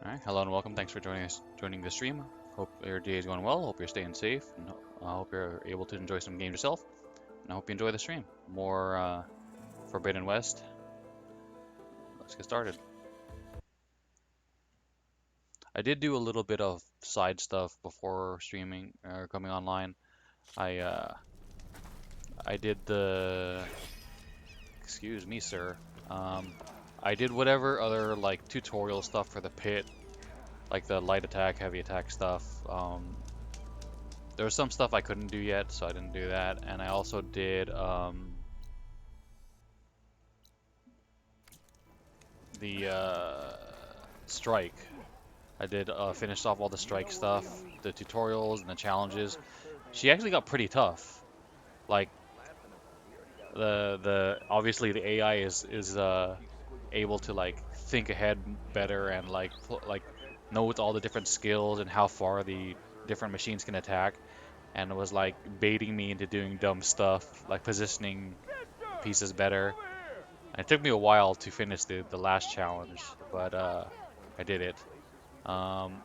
All right, hello and welcome. Thanks for joining the stream. Hope your day is going well. Hope you're staying safe, and I hope you're able to enjoy some games yourself. And I hope you enjoy the stream. More Forbidden West. Let's get started. I did do a little bit of side stuff before streaming or coming online. I uh, I did the excuse me, sir. Um, I did whatever other like tutorial stuff for the pit, like the light attack, heavy attack stuff. There was some stuff I couldn't do yet, so I didn't do that. And I also did the strike. I did finish off all the strike stuff, the tutorials and the challenges. She actually got pretty tough. Like the obviously the AI is able to like think ahead better and like know with all the different skills and how far the different machines can attack. And it was like baiting me into doing dumb stuff, like positioning pieces better. And it took me a while to finish the last challenge, but I did it. Um,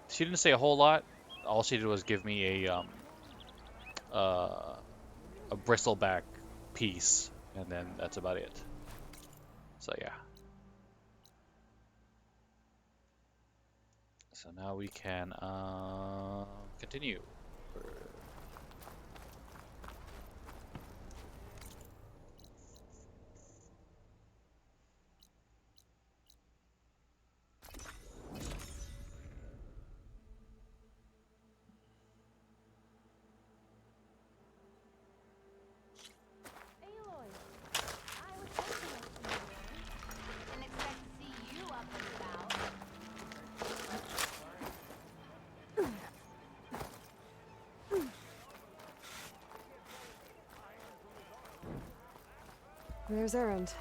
she didn't say a whole lot. All she did was give me uh, a bristleback piece, and then that's about it. So yeah. So now we can continue. Aloy, I was hoping you'd see you there. Didn't expect to see you up and about. There's Erend.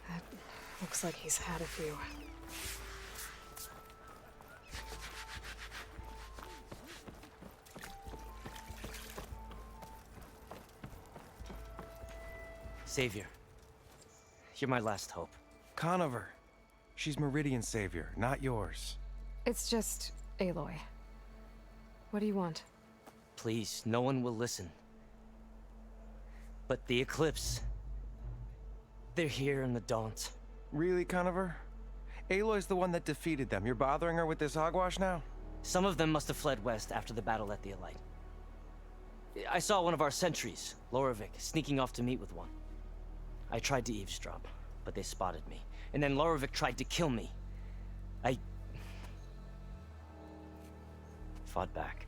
That looks like he's had a few. Savior, you're my last hope. Conover. She's Meridian's savior, not yours. It's just Aloy. What do you want? Please, no one will listen. But the Eclipse... They're here in the Daunt. Really, Conover? Aloy's the one that defeated them. You're bothering her with this hogwash now? Some of them must have fled west after the battle at the Elite. I saw one of our sentries, Lorovic, sneaking off to meet with one. I tried to eavesdrop, but they spotted me. And then Lorovic tried to kill me. I fought back.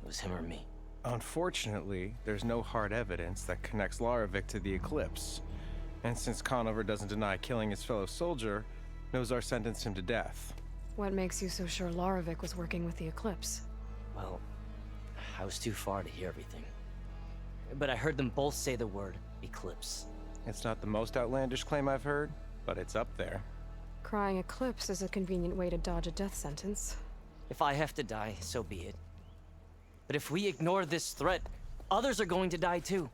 It was him or me. Unfortunately, there's no hard evidence that connects Laravic to the Eclipse. And since Conover doesn't deny killing his fellow soldier, Nozar sentenced him to death. What makes you so sure Laravic was working with the Eclipse? Well, I was too far to hear everything. But I heard them both say the word Eclipse. It's not the most outlandish claim I've heard, but it's up there. Crying Eclipse is a convenient way to dodge a death sentence. If I have to die, so be it. But if we ignore this threat, others are going to die too.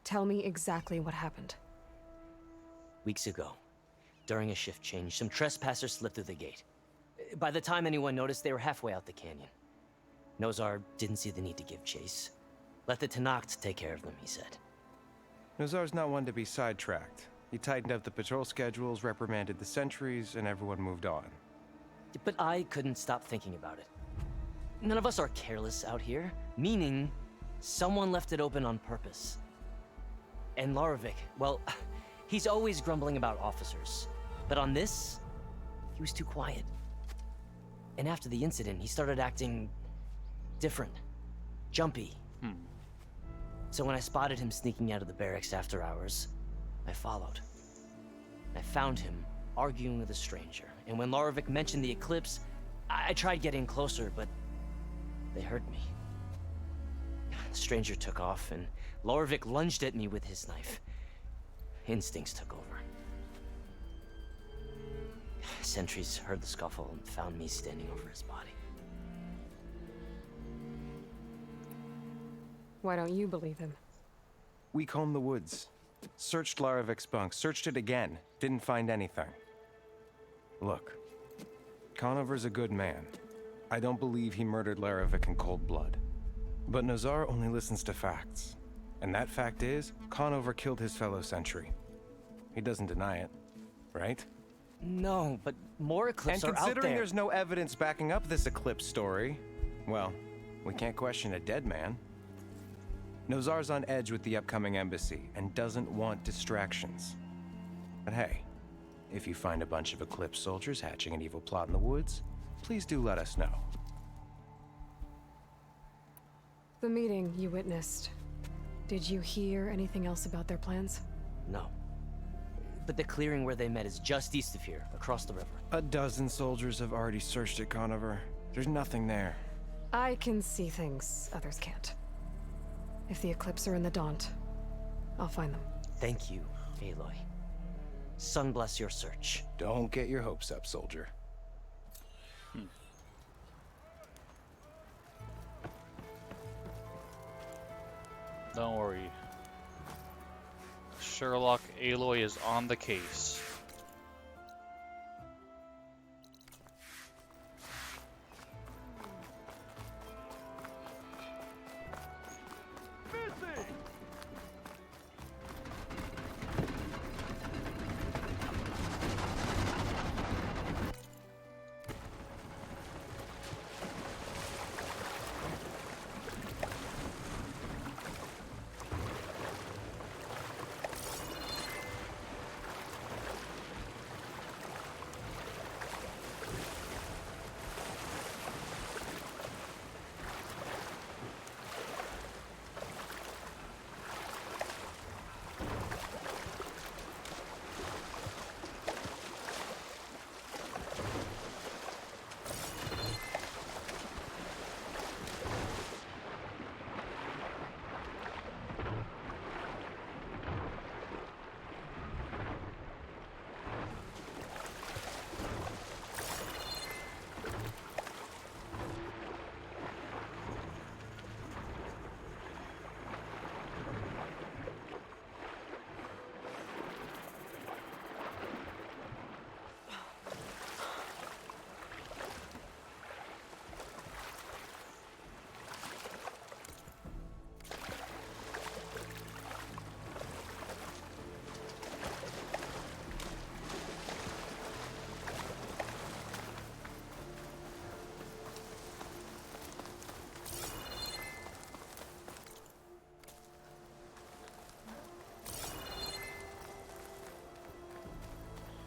Tell me exactly what happened. Weeks ago, during a shift change, some trespassers slipped through the gate. By the time anyone noticed, they were halfway out the canyon. Nozar didn't see the need to give chase. Let the Tenakth take care of them, he said. Nozar's not one to be sidetracked. He tightened up the patrol schedules, reprimanded the sentries, and everyone moved on. But I couldn't stop thinking about it. None of us are careless out here, meaning someone left it open on purpose. And Laravic, well, he's always grumbling about officers. But on this, he was too quiet. And after the incident, he started acting different, jumpy. So when I spotted him sneaking out of the barracks after hours, I followed. I found him arguing with a stranger. And when Laravic mentioned the Eclipse, I tried getting closer, but they heard me. The stranger took off, and Laravic lunged at me with his knife. Instincts took over. Sentries heard the scuffle and found me standing over his body. Why don't you believe him? We combed the woods, searched Laravic's bunk, searched it again, didn't find anything. Look, Conover's a good man. I don't believe he murdered Laravic in cold blood. But Nazar only listens to facts. And that fact is, Conover killed his fellow sentry. He doesn't deny it, right? No, but more Eclipse And are out considering there. there's no evidence backing up this Eclipse story, well, we can't question a dead man. Nozar's on edge with the upcoming embassy and doesn't want distractions. But hey, if you find a bunch of Eclipse soldiers hatching an evil plot in the woods, please do let us know. The meeting you witnessed. Did you hear anything else about their plans? No. But the clearing where they met is just east of here, across the river. A dozen soldiers have already searched it, Conover. There's nothing there. I can see things others can't. If the Eclipse are in the Daunt, I'll find them. Thank you, Aloy. Sun bless your search. Don't get your hopes up, soldier. Don't worry. Sherlock Aloy is on the case.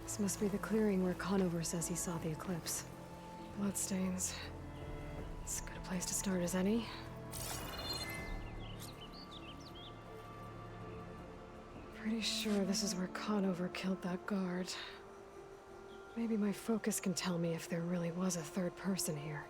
This must be the clearing where Conover says he saw the Eclipse. Bloodstains. As good a place to start as any. Pretty sure this is where Conover killed that guard. Maybe my focus can tell me if there really was a third person here.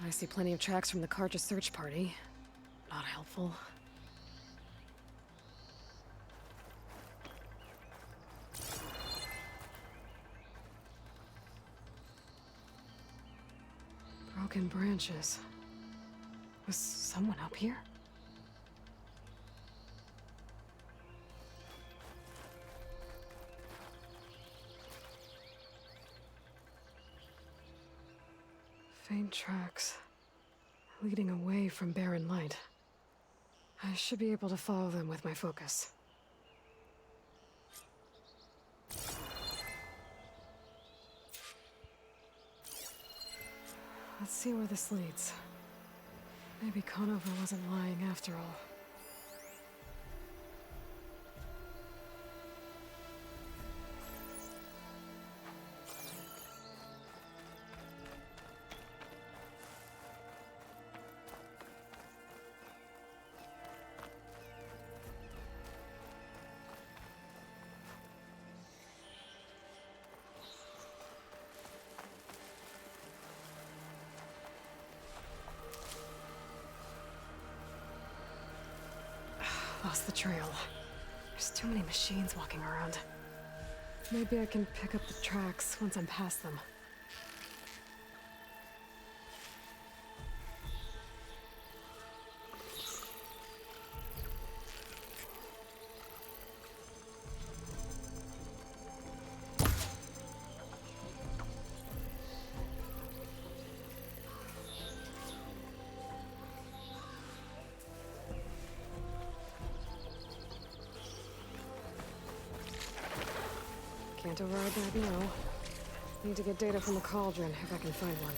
I see plenty of tracks from the Carja search party. Not helpful. Broken branches. Was someone up here? Faint tracks, leading away from barren light. I should be able to follow them with my focus. Let's see where this leads. Maybe Conover wasn't lying after all. lost the trail. There's too many machines walking around. Maybe I can pick up the tracks once I'm past them. Can't override that now. Need to get data from the cauldron if I can find one.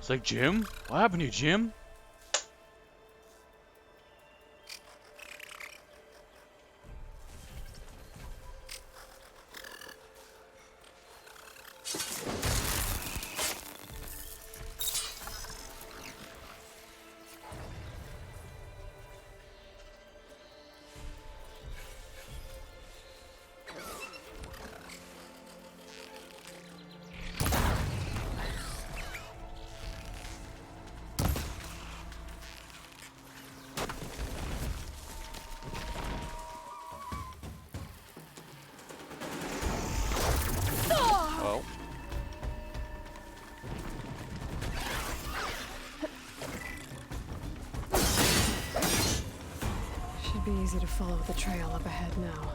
It's like, Jim? What happened to you, Jim? Oh. Should be easy to follow the trail up ahead now.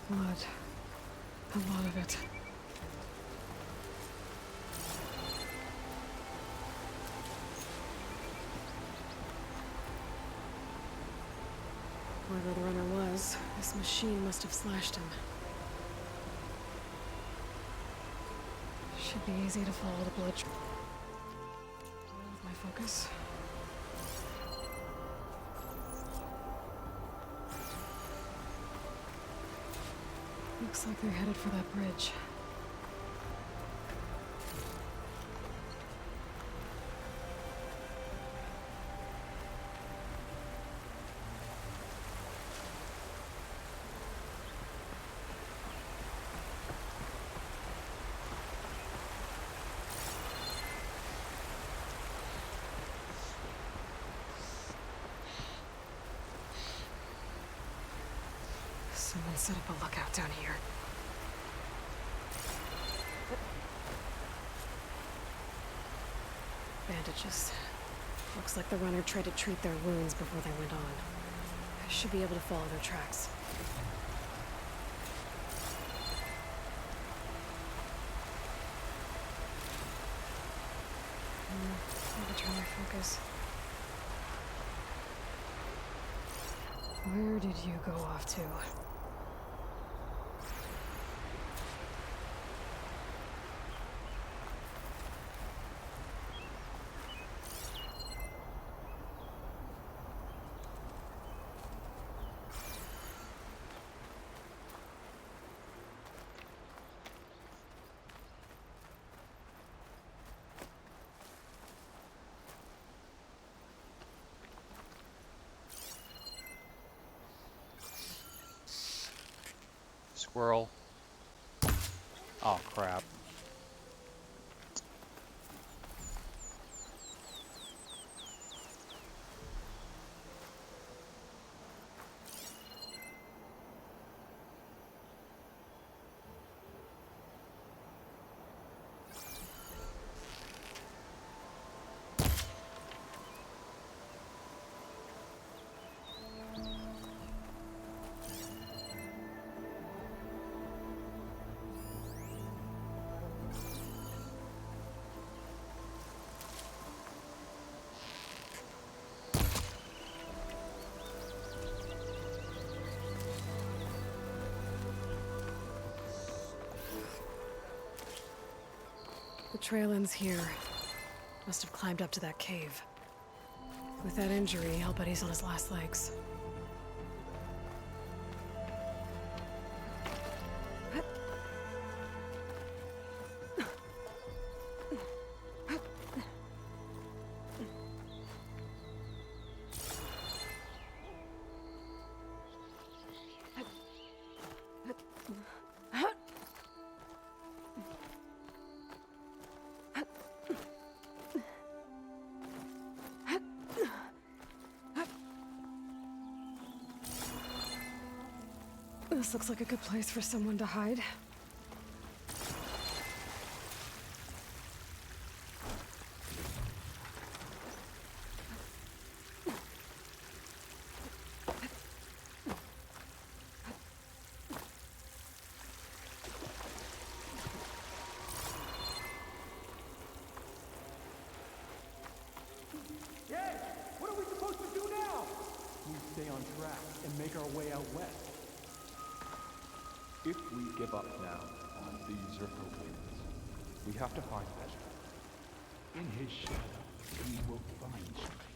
Blood. A lot of it. Wherever the runner was, this machine must have slashed him. Should be easy to follow the blood trail. With my focus. Looks like they're headed for that bridge. Someone set up a lookout down here. bandages. Looks like the runner tried to treat their wounds before they went on. I should be able to follow their tracks. Maybe try my focus. Where did you go off to? Squirrel. Oh crap. The trail ends here. Must have climbed up to that cave. With that injury, I'll bet he's on his last legs. This looks like a good place for someone to hide. Hey, what are we supposed to do now? We stay on track and make our way out west. If we give up now on these Zerko winds, we have to find Ezra. In his shadow, we will find strength.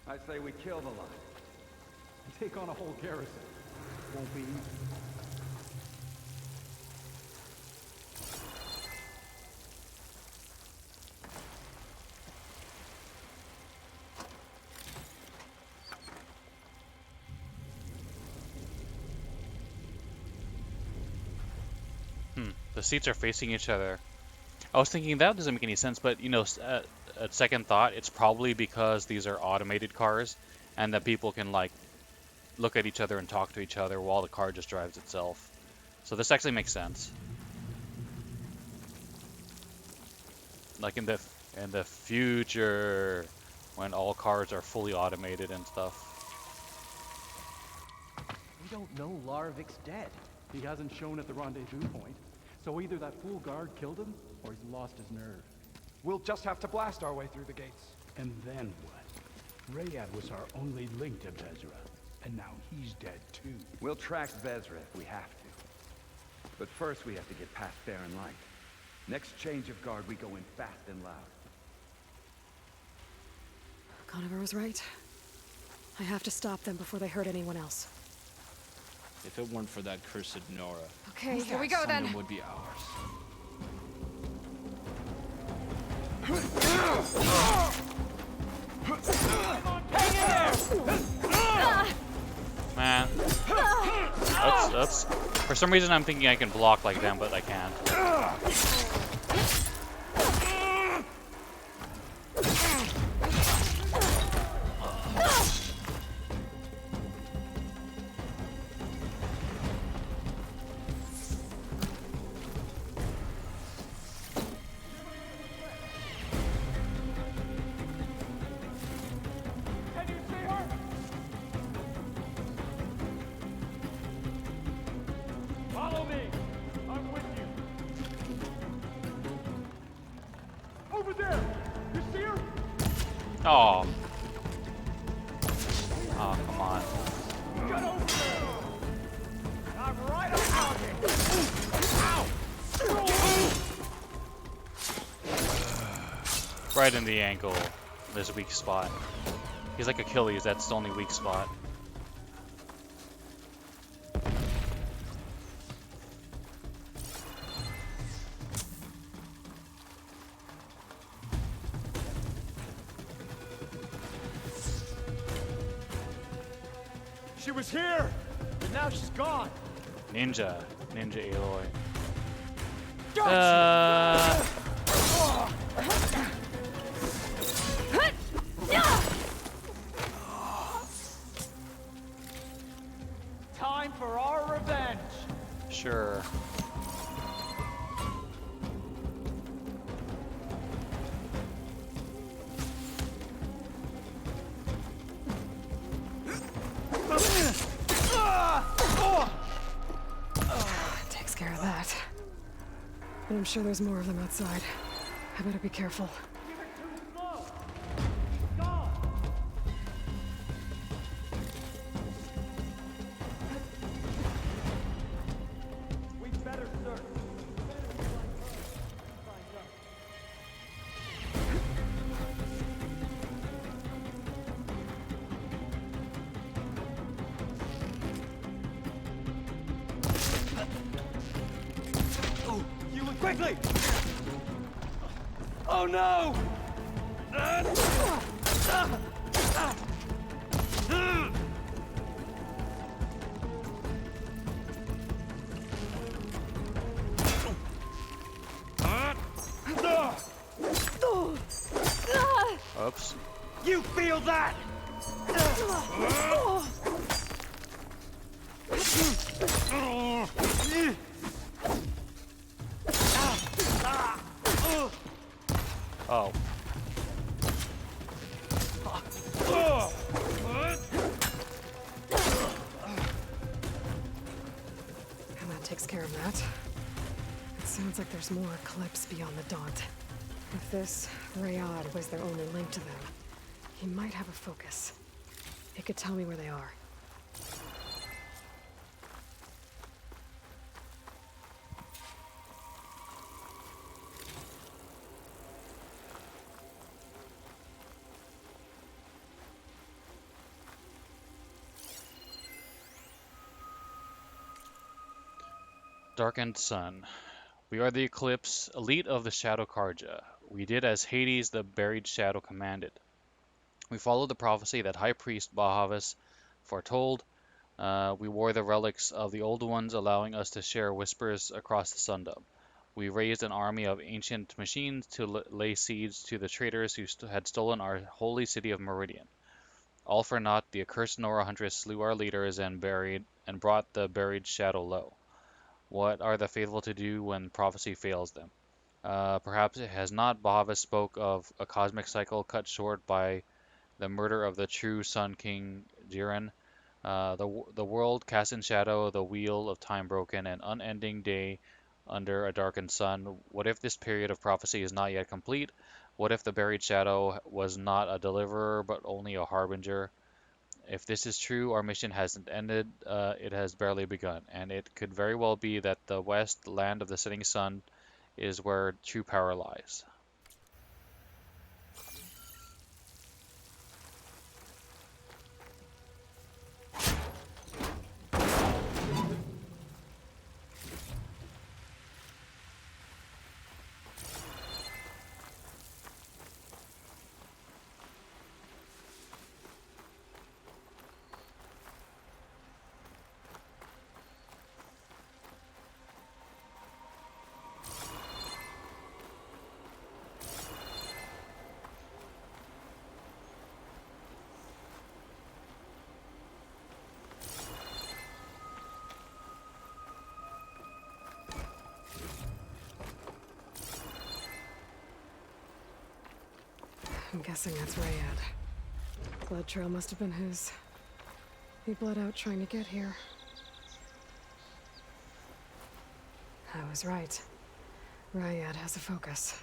I say we kill the line. And take on a whole garrison. Won't be easy. The seats are facing each other. I was thinking that doesn't make any sense, but you know, at second thought, it's probably because these are automated cars, and that people can like look at each other and talk to each other while the car just drives itself. So this actually makes sense. Like in the future, when all cars are fully automated and stuff. We don't know Larovik's dead. He hasn't shown at the rendezvous point. So either that fool guard killed him, or he's lost his nerve. We'll just have to blast our way through the gates. And then what? Rayad was our only link to Vezra, and now he's dead too. We'll track Vezra if we have to. But first we have to get past Barren Light. Next change of guard, we go in fast and loud. Conover was right. I have to stop them before they hurt anyone else. If it weren't for that cursed Nora, Okay, here we go then. Sundom would be ours. Man, that's. For some reason, I'm thinking I can block like them, but I can't. Oh. Oh, come on. Right in the ankle. There's a weak spot. He's like Achilles, that's the only weak spot. She was here, but now she's gone. Ninja Aloy. Time for our revenge. Sure. Takes care of that. But I'm sure there's more of them outside. I better be careful. Quickly! Oh no! Oops. You feel that? Oh. And that takes care of that. It sounds like there's more Eclipse beyond the Daunt. If this Rayad was their only link to them, he might have a focus. It could tell me where they are. Darkened Sun. We are the Eclipse, elite of the Shadow Carja. We did as Hades, the buried shadow, commanded. We followed the prophecy that High Priest Bahavas foretold. We wore the relics of the Old Ones, allowing us to share whispers across the Sundom. We raised an army of ancient machines to lay siege to the traitors who had stolen our holy city of Meridian. All for naught, the accursed Nora Huntress slew our leaders and brought the buried shadow low. What are the faithful to do when prophecy fails them? Perhaps it has not. Bahavas spoke of a cosmic cycle cut short by the murder of the true Sun King Jiren. The world cast in shadow, the wheel of time broken, an unending day under a darkened sun. What if this period of prophecy is not yet complete? What if the buried shadow was not a deliverer, but only a harbinger? If this is true, our mission hasn't ended, it has barely begun, and it could very well be that the West, land of the setting sun, is where true power lies. I'm guessing that's Rayad. Blood trail must have been his. He bled out trying to get here. I was right. Rayad has a focus.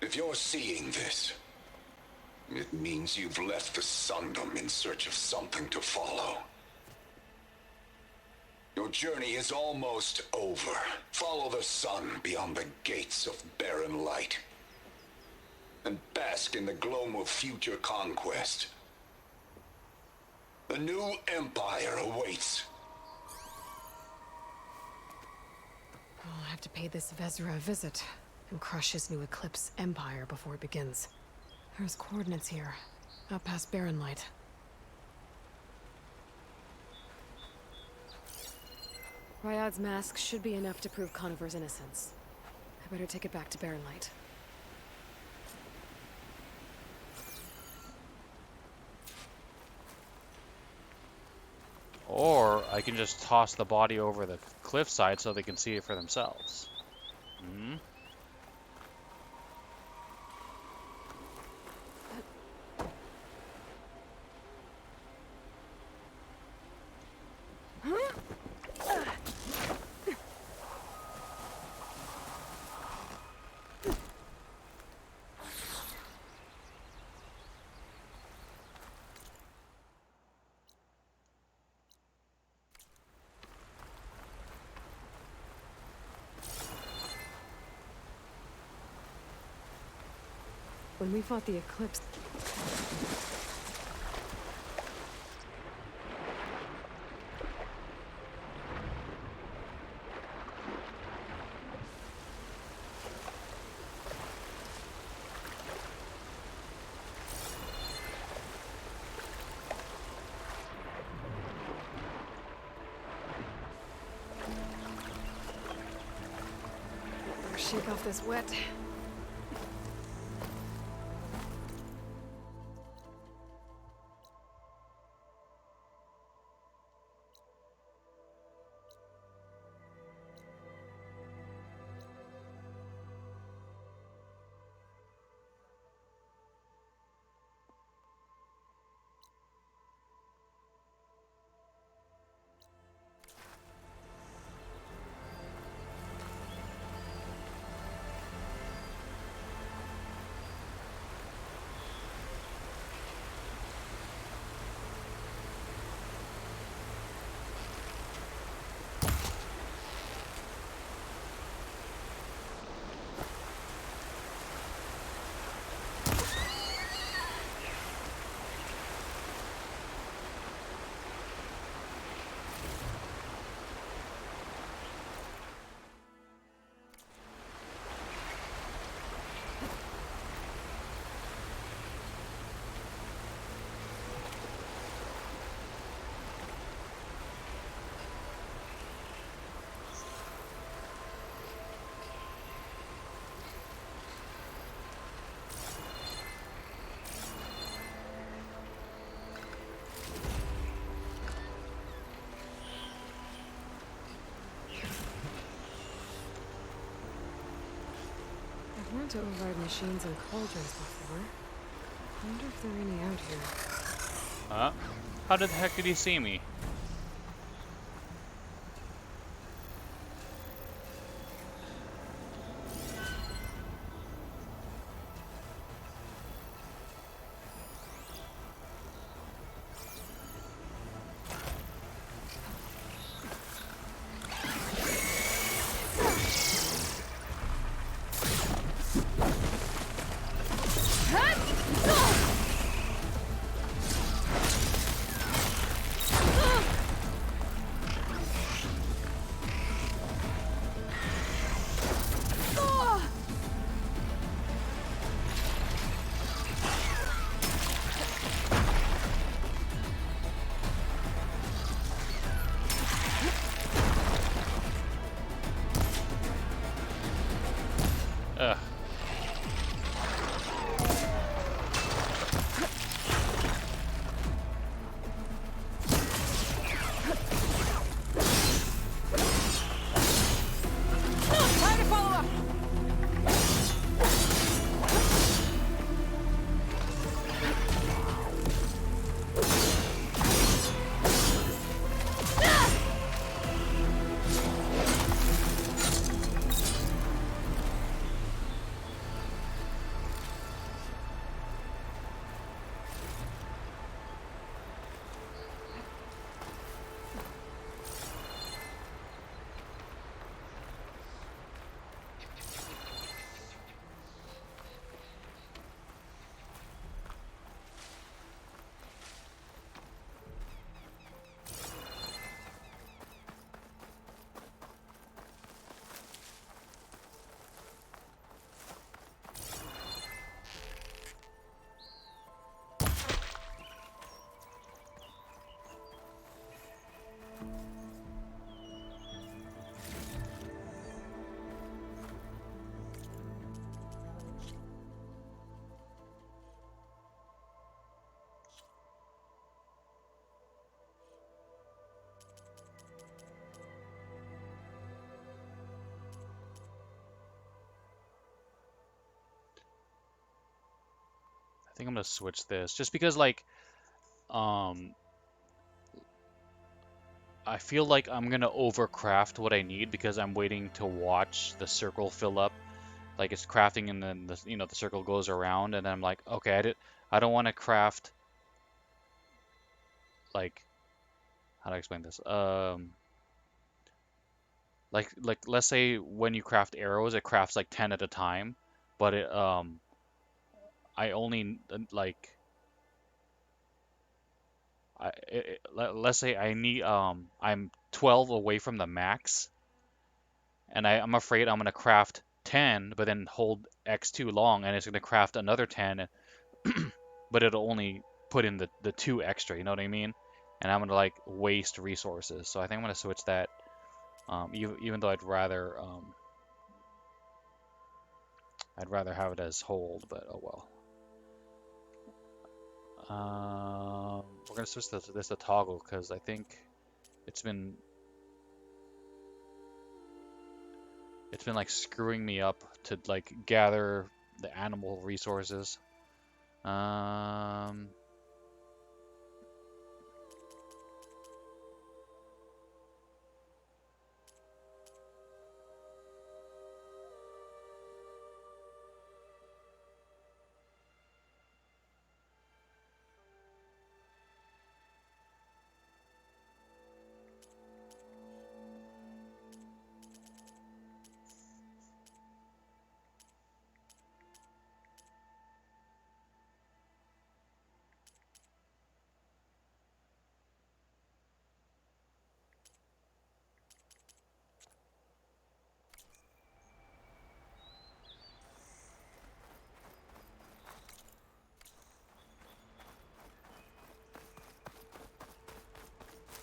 If you're seeing this, it means you've left the Sundom in search of something to follow. Your journey is almost over. Follow the sun beyond the gates of barren light, and bask in the gloom of future conquest. The new empire awaits. I'll have to pay this Vezra a visit and crush his new Eclipse empire before it begins. There's coordinates here, out past Barren Light. Ryad's mask should be enough to prove Conover's innocence. I better take it back to Barren Light. Or I can just toss the body over the cliffside so they can see it for themselves. Hmm? When we fought the Eclipse... Better shake off this wet. I've learned to override machines and cauldrons before. I wonder if there are any out here. Huh? How the heck did he see me? Ugh. Time to follow up! think I'm gonna switch this just because like um I feel like I'm gonna overcraft what I need because I'm waiting to watch the circle fill up. Like it's crafting and then the circle goes around and then I'm like, okay, I don't want to craft like how do I explain this? Like let's say when you craft arrows, it crafts like 10 at a time, but I only like let's say I need I'm 12 away from the max, and I'm afraid I'm gonna craft 10, but then hold X too long, and it's gonna craft another 10, but it'll only put in the 2 extra. You know what I mean? And I'm gonna like waste resources. So I think I'm gonna switch that. Even though I'd rather have it as hold, but oh well. We're gonna switch this to toggle because I think it's been like screwing me up to like gather the animal resources.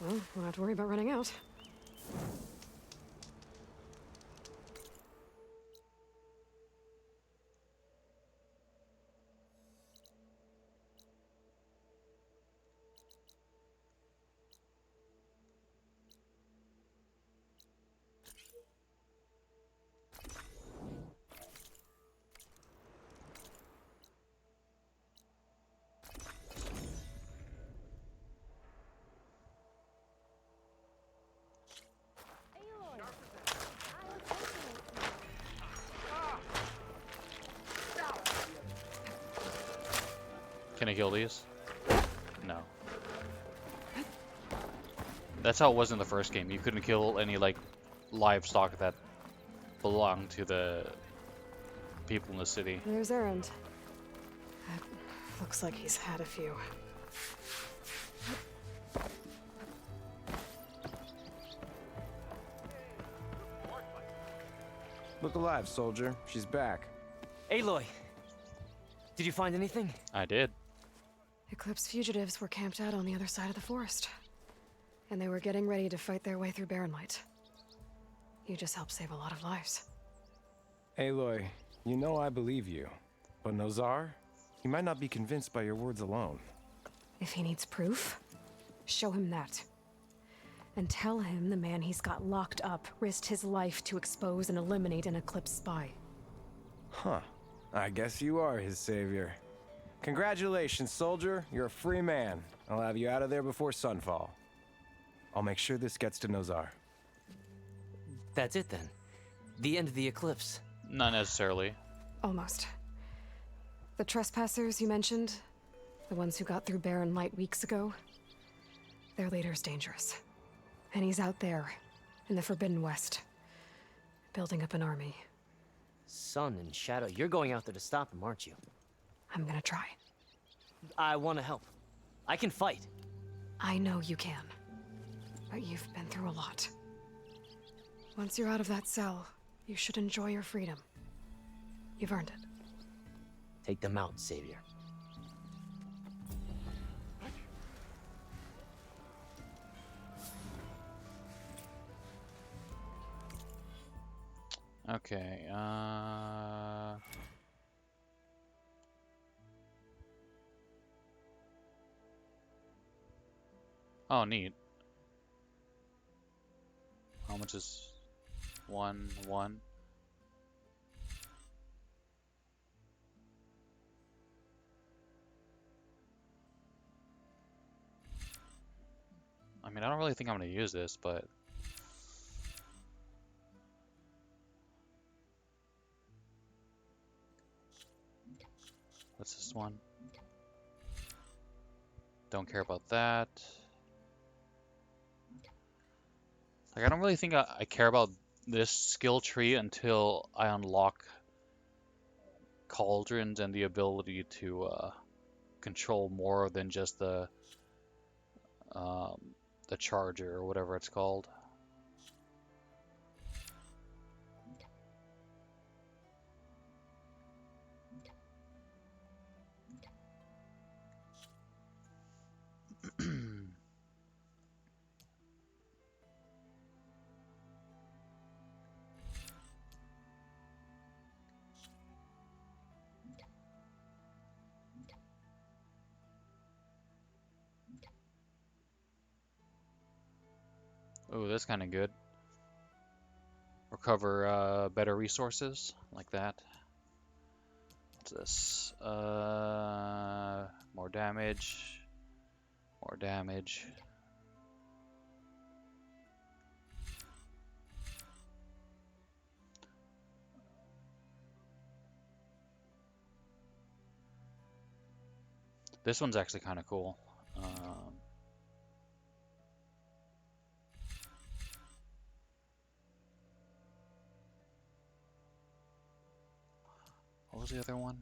Well, we'll have to worry about running out. Can I kill these? No. That's how it was in the first game. You couldn't kill any like livestock that belonged to the people in the city. There's Erend. Looks like he's had a few. Look alive, soldier. She's back. Aloy, did you find anything? I did. Eclipse fugitives were camped out on the other side of the forest. And they were getting ready to fight their way through Barrenlight. You just helped save a lot of lives. Aloy, you know I believe you. But Nozar? He might not be convinced by your words alone. If he needs proof, show him that. And tell him the man he's got locked up risked his life to expose and eliminate an Eclipse spy. Huh. I guess you are his savior. Congratulations, soldier. You're a free man. I'll have you out of there before sunfall. I'll make sure this gets to Nozar. That's it then. The end of the Eclipse. Not necessarily. Almost. The trespassers you mentioned, the ones who got through Barrenlight weeks ago, their leader's dangerous. And he's out there, in the Forbidden West, building up an army. Sun and Shadow, you're going out there to stop him, aren't you? I'm gonna try. I want to help. I can fight. I know you can. But you've been through a lot. Once you're out of that cell, you should enjoy your freedom. You've earned it. Take them out, Savior. Okay, oh, neat. How much is one? mean, I don't really think I'm gonna use this, but what's this one? Don't care about that. Like, I don't really think I care about this skill tree until I unlock cauldrons and the ability to control more than just the charger or whatever it's called. Oh, that's kind of good. Recover better resources, like that. What's this? More damage. More damage. This one's actually kind of cool. What was the other one?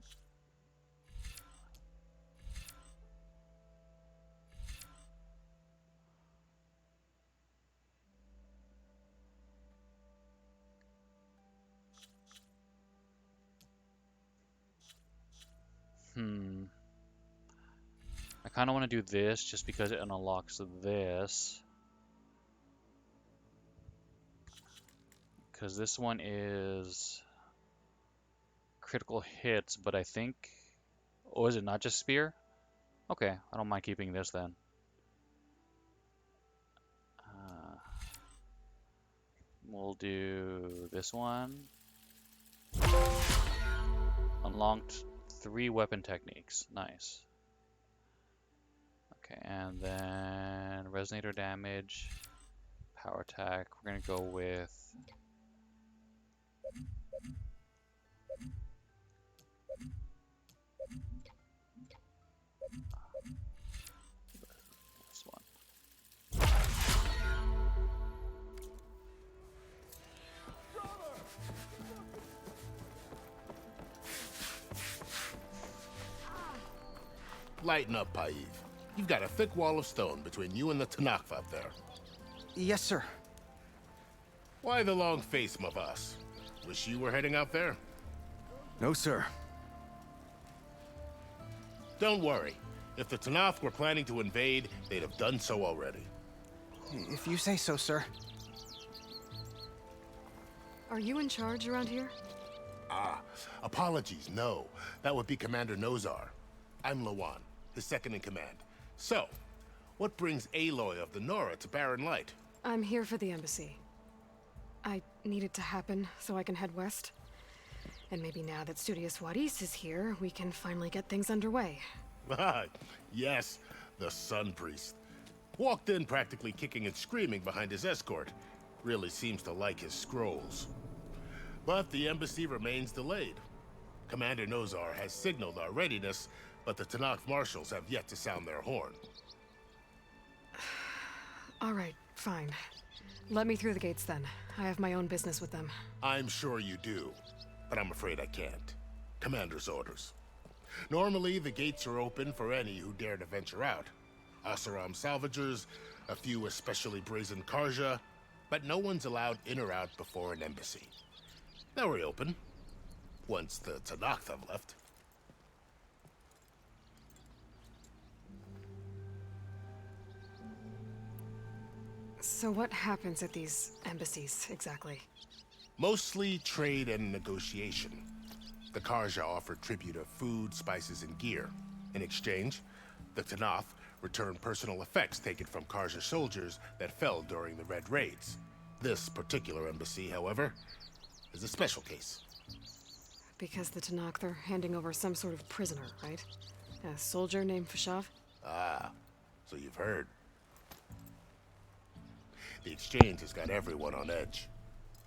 I kind of want to do this just because it unlocks this. Because this one is critical hits, but I think... Oh, is it not just spear? Okay, I don't mind keeping this then. We'll do this one. Unlocked 3 weapon techniques. Nice. Okay, and then resonator damage, power attack. We're gonna go with this one. Lighten up, Paiv. You've got a thick wall of stone between you and the Tanakh up there. Yes, sir. Why the long face, my boss? Wish you were heading out there? No, sir. Don't worry. If the Tanakh were planning to invade, they'd have done so already. If you say so, sir. Are you in charge around here? Ah, apologies, no. That would be Commander Nozar. I'm Lawan, his second in command. So, what brings Aloy of the Nora to Barren Light? I'm here for the embassy. I need it to happen so I can head west. And maybe now that Studious Wadis is here, we can finally get things underway. Yes, the Sun Priest. Walked in practically kicking and screaming behind his escort. Really seems to like his scrolls. But the embassy remains delayed. Commander Nozar has signaled our readiness, but the Tanakh marshals have yet to sound their horn. All right, fine. Let me through the gates then. I have my own business with them. I'm sure you do, but I'm afraid I can't. Commander's orders. Normally, the gates are open for any who dare to venture out. Asaram salvagers, a few especially brazen Karja, but no one's allowed in or out before an embassy. They'll reopen, once the Tanakh have left. So what happens at these embassies, exactly? Mostly trade and negotiation. The Karja offer tribute of food, spices, and gear. In exchange, the Tanakh return personal effects taken from Karja soldiers that fell during the Red Raids. This particular embassy, however, is a special case. Because the Tanakh are handing over some sort of prisoner, right? A soldier named Fashav? Ah, so you've heard. The exchange has got everyone on edge.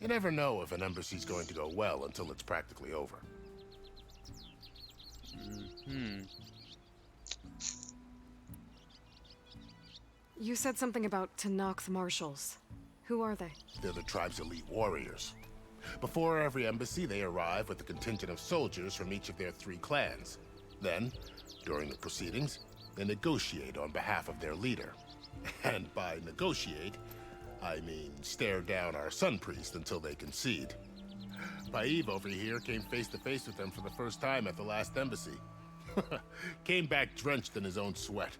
You never know if an embassy's going to go well until it's practically over. You said something about Tenakth marshals. Who are they? They're the tribe's elite warriors. Before every embassy, they arrive with a contingent of soldiers from each of their 3 clans. Then, during the proceedings, they negotiate on behalf of their leader. And by negotiate, I mean stare down our sun priest until they concede. Paiv over here came face to face with them for the first time at the last embassy. Came back drenched in his own sweat.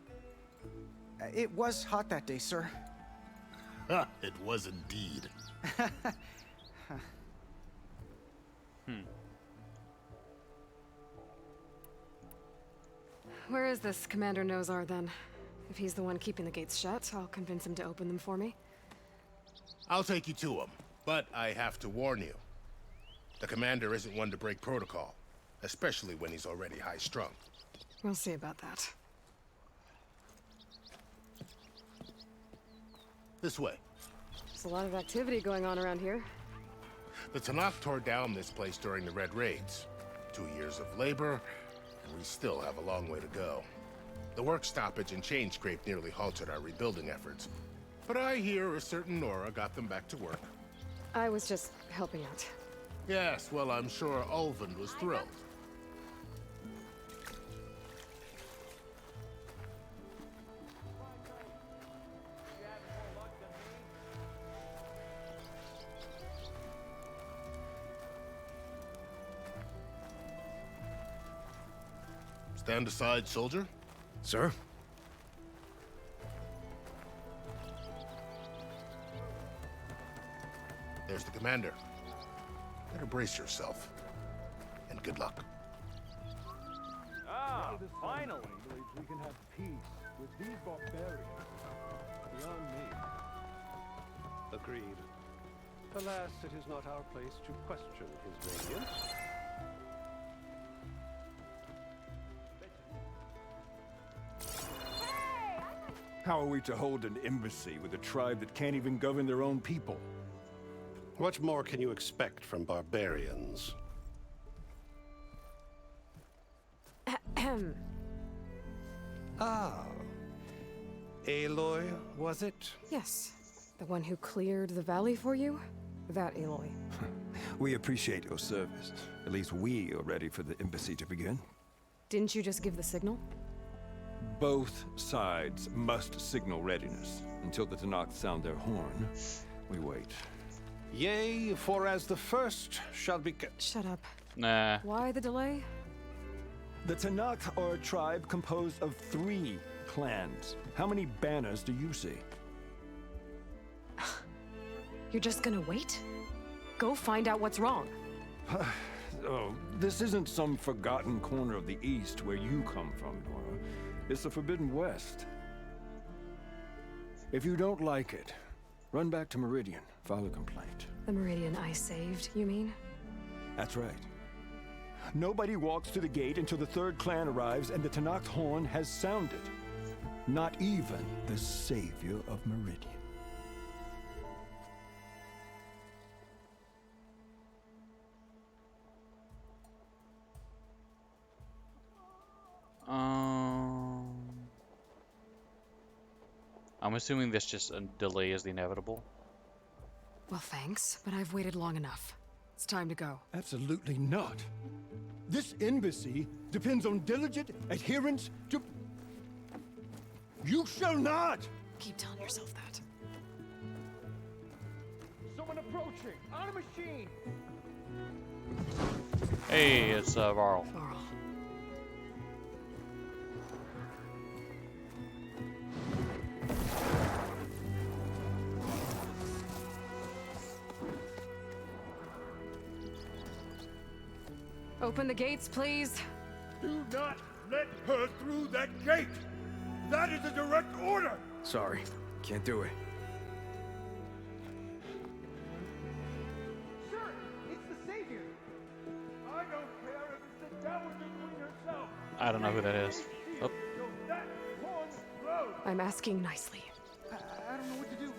It was hot that day, sir. It was indeed. Where is this Commander Nozar, then? If he's the one keeping the gates shut, I'll convince him to open them for me. I'll take you to him, but I have to warn you. The commander isn't one to break protocol, especially when he's already high-strung. We'll see about that. This way. There's a lot of activity going on around here. The Tenakth tore down this place during the Red Raids. 2 years of labor, and we still have a long way to go. The work stoppage and chain scrape nearly halted our rebuilding efforts. But I hear a certain Nora got them back to work. I was just helping out. Yes, well, I'm sure Ulvund was thrilled. Stand aside, soldier. Sir? There's the commander. Better brace yourself. And good luck. Ah, finally! We can have peace with these barbarians. Beyond me. Agreed. Alas, it is not our place to question his radiance. How are we to hold an embassy with a tribe that can't even govern their own people? What more can you expect from barbarians? Ah. Aloy, was it? Yes. The one who cleared the valley for you? That Aloy. We appreciate your service. At least we are ready for the embassy to begin. Didn't you just give the signal? Both sides must signal readiness. Until the Tenakth sound their horn, we wait. Yea, for as the first shall be... Shut up. Nah. Why the delay? The Tenakth are a tribe composed of 3 clans. How many banners do you see? You're just gonna wait? Go find out what's wrong. Oh, this isn't some forgotten corner of the East where you come from, Nora. It's the Forbidden West. If you don't like it, run back to Meridian, file a complaint. The Meridian I saved, you mean? That's right. Nobody walks to the gate until the 3rd clan arrives and the Tenakth horn has sounded. Not even the savior of Meridian. I'm assuming this just a delay is the inevitable. Well, thanks, but I've waited long enough. It's time to go. Absolutely not. This embassy depends on diligent adherence to... You shall not! Keep telling yourself that. Someone approaching! On a machine! Hey, it's Varl. Varl. Open the gates, please. Do not let her through that gate! That is a direct order! Sorry, can't do it. Sir, it's the Savior! I don't care if it's the Dowager Queen herself! I don't know who that is. Oh. So that horn blows! I'm asking nicely. I don't know what to do.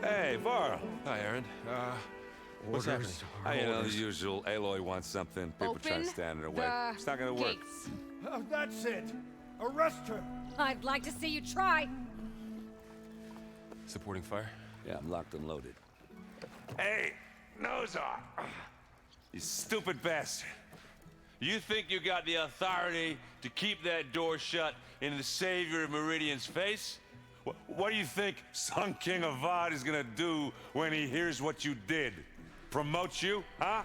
Hey, Varl. Hi, Aaron. What's happening? You know, the usual. Aloy wants something. People trying to stand in her way. It's not gonna work. Gates. Oh, that's it. Arrest her. I'd like to see you try. Supporting fire? Yeah, I'm locked and loaded. Hey, Nozar! You stupid bastard. You think you got the authority to keep that door shut in the Savior of Meridian's face? What do you think Sun King Avad is gonna do when he hears what you did? Promote you, huh?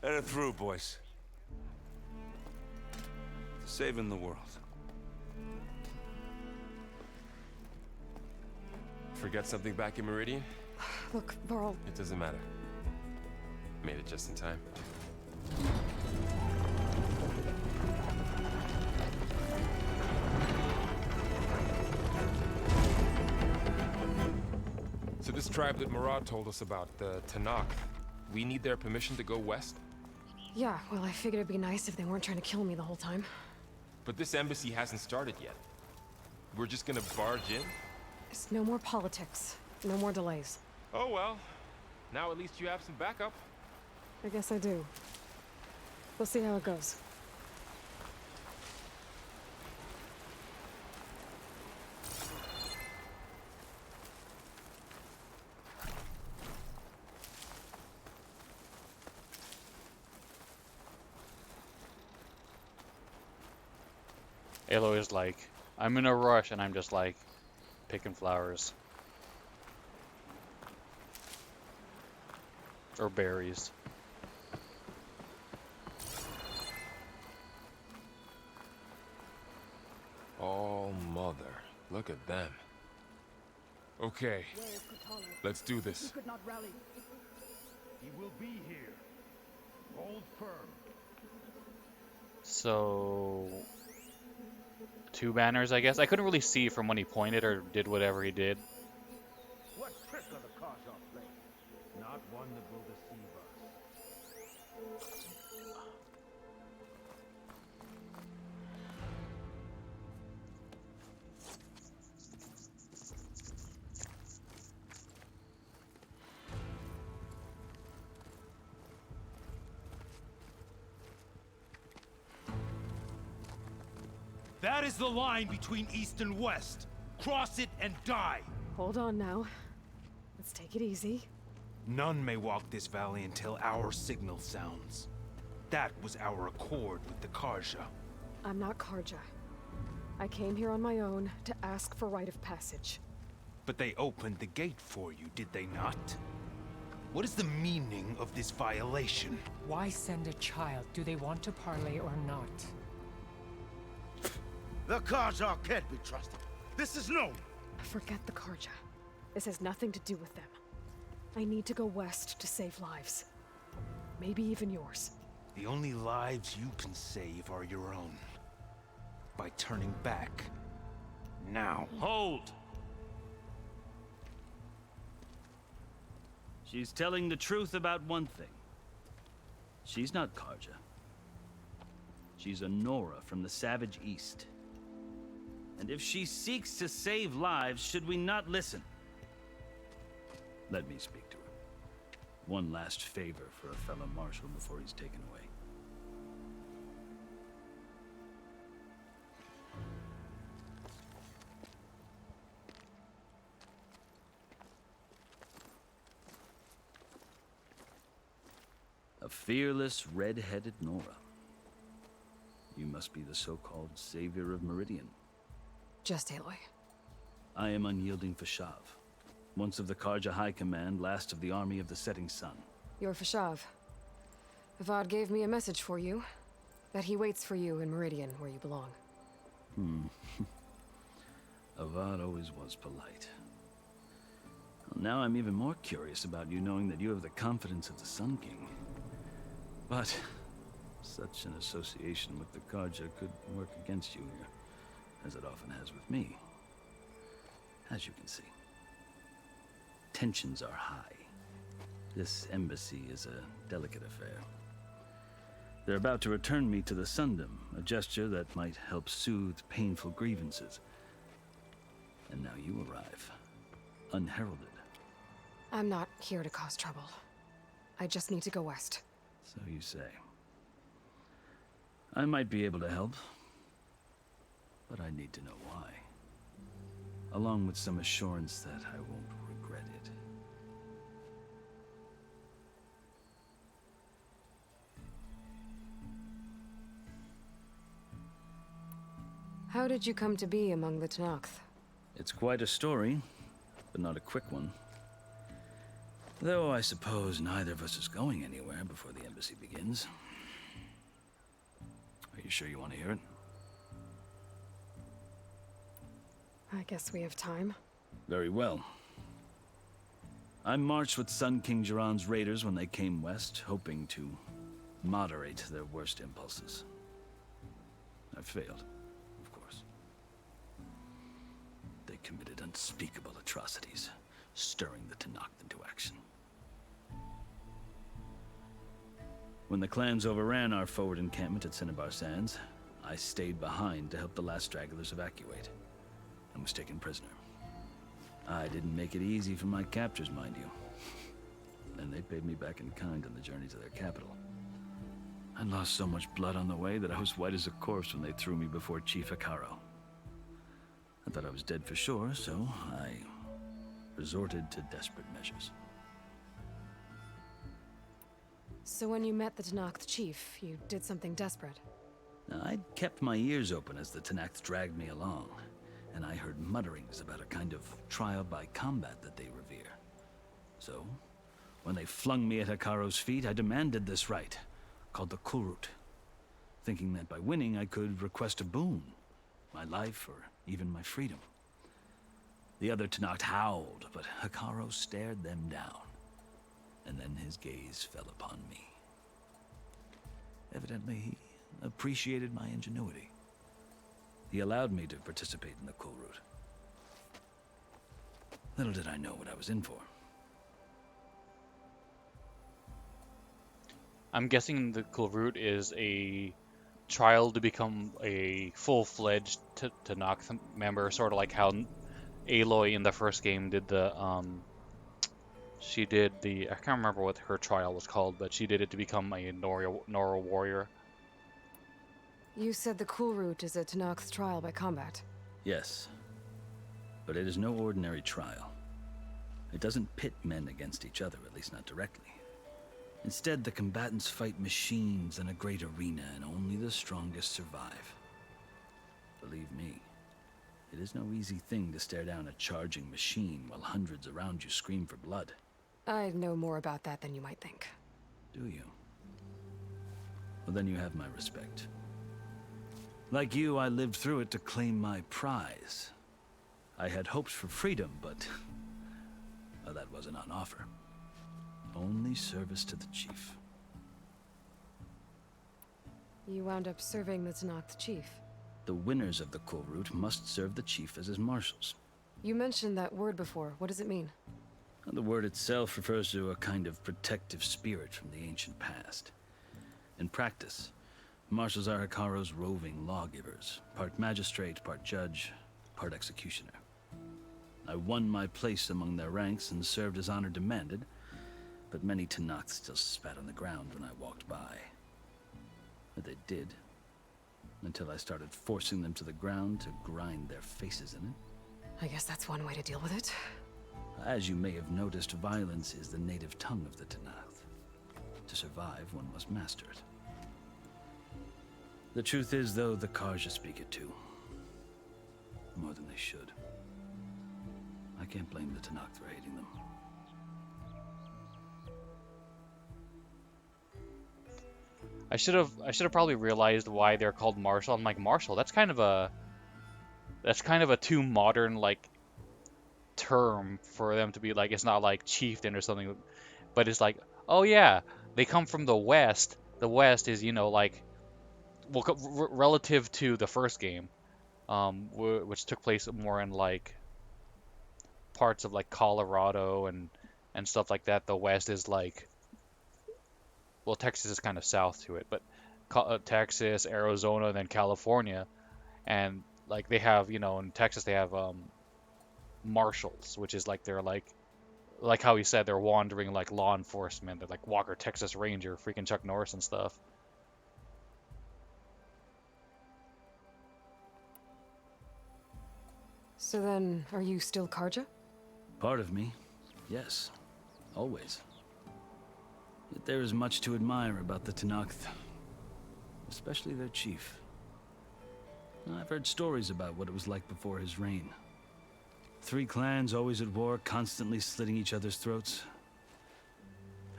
Let her through, boys. Saving the world. Forget something back in Meridian? Look, Varl. It doesn't matter. Made it just in time. So this tribe that Murad told us about, the Tanakh, we need their permission to go west? Yeah, well, I figured it'd be nice if they weren't trying to kill me the whole time. But this embassy hasn't started yet. We're just gonna barge in? It's no more politics. No more delays. Oh well. Now at least you have some backup. I guess I do. We'll see how it goes. Aloy is like, I'm in a rush, and I'm just like, picking flowers. Or berries. Oh, mother. Look at them. Okay. Let's do this. Could not rally. He will be here. Hold firm. So... 2 banners, I guess. I couldn't really see from when he pointed or did whatever he did. What trick of the Khazar played? Not one that will deceive us. That is the line between East and West. Cross it and die. Hold on now. Let's take it easy. None may walk this valley until our signal sounds. That was our accord with the Karja. I'm not Karja. I came here on my own to ask for rite of passage. But they opened the gate for you, did they not? What is the meaning of this violation? Why send a child? Do they want to parley or not? The Khazar can't be trusted. This is known. Forget the Karja. This has nothing to do with them. I need to go west to save lives. Maybe even yours. The only lives you can save are your own. By turning back. Now. Hold! She's telling the truth about one thing. She's not Karja. She's a Nora from the Savage East. And if she seeks to save lives, should we not listen? Let me speak to her. One last favor for a fellow marshal before he's taken away. A fearless, red-headed Nora. You must be the so-called savior of Meridian. Just Aloy. I am unyielding Fashav. Once of the Karja High Command, last of the army of the Setting Sun. You're Fashav. Avad gave me a message for you. That he waits for you in Meridian, where you belong. Avad always was polite. Well, now I'm even more curious about you knowing that you have the confidence of the Sun King. But such an association with the Karja could work against you here, as it often has with me. As you can see, tensions are high. This embassy is a delicate affair. They're about to return me to the Sundom, a gesture that might help soothe painful grievances. And now you arrive, unheralded. I'm not here to cause trouble. I just need to go west. So you say. I might be able to help, but I need to know why. Along with some assurance that I won't regret it. How did you come to be among the Tenakth? It's quite a story, but not a quick one. Though I suppose neither of us is going anywhere before the embassy begins. Are you sure you want to hear it? I guess we have time. Very well. I marched with Sun King Jiran's raiders when they came west, hoping to moderate their worst impulses. I failed, of course. They committed unspeakable atrocities, stirring the Tenakth into action. When the clans overran our forward encampment at Cinnabar Sands, I stayed behind to help the last stragglers evacuate, and was taken prisoner. I didn't make it easy for my captors, mind you. And they paid me back in kind on the journey to their capital. I lost so much blood on the way that I was white as a corpse when they threw me before Chief Hekarro. I thought I was dead for sure, so I resorted to desperate measures. So when you met the Tenakth chief, you did something desperate? Now, I'd kept my ears open as the Tenakth dragged me along, and I heard mutterings about a kind of trial by combat that they revere. So, when they flung me at Hekarro's feet, I demanded this rite, called the Kulrut, thinking that by winning I could request a boon, my life or even my freedom. The other Tenakth howled, but Hekarro stared them down, and then his gaze fell upon me. Evidently, he appreciated my ingenuity. He allowed me to participate in the Kulrut. Little did I know what I was in for. I'm guessing the Kulrut is a trial to become a full-fledged Tenakth member, sort of like how Aloy in the first game did the, she did the, I can't remember what her trial was called, but she did it to become a Nora warrior. You said the Kulrut is a Tenakth trial by combat. Yes, but it is no ordinary trial. It doesn't pit men against each other, at least not directly. Instead, the combatants fight machines in a great arena, and only the strongest survive. Believe me, it is no easy thing to stare down a charging machine while hundreds around you scream for blood. I know more about that than you might think. Do you? Well, then you have my respect. Like you, I lived through it to claim my prize. I had hopes for freedom, but well, that wasn't on offer. Only service to the chief. You wound up serving the Tenakth chief. The winners of the Kulrut must serve the chief as his marshals. You mentioned that word before. What does it mean? The word itself refers to a kind of protective spirit from the ancient past. In practice, marshals are Hekarro's roving lawgivers, part magistrate, part judge, part executioner. I won my place among their ranks and served as honor demanded, but many Tenakth still spat on the ground when I walked by. But they did, until I started forcing them to the ground to grind their faces in it. I guess that's one way to deal with it. As you may have noticed, violence is the native tongue of the Tenakth. To survive, one must master it. The truth is, though, the Karja speak it too. More than they should. I can't blame the Tenakth for hating them. I should have probably realized why they're called marshal. I'm like, marshal, that's kind of a too modern like term for them to be like. It's not like chieftain or something, but it's like, oh yeah, they come from the west. The west is, you know, like, well, relative to the first game, which took place more in like parts of like Colorado and stuff like that. The west is like, well, Texas is kind of south to it, but Texas, Arizona, and then California, and like they have, you know, in Texas they have marshals, which is like they're like how he said they're wandering like law enforcement. They're like Walker Texas Ranger, freaking Chuck Norris and stuff. So then, are you still Karja? Part of me, yes. Always. Yet there is much to admire about the Tenakth. Especially their chief. I've heard stories about what it was like before his reign. 3 clans always at war, constantly slitting each other's throats.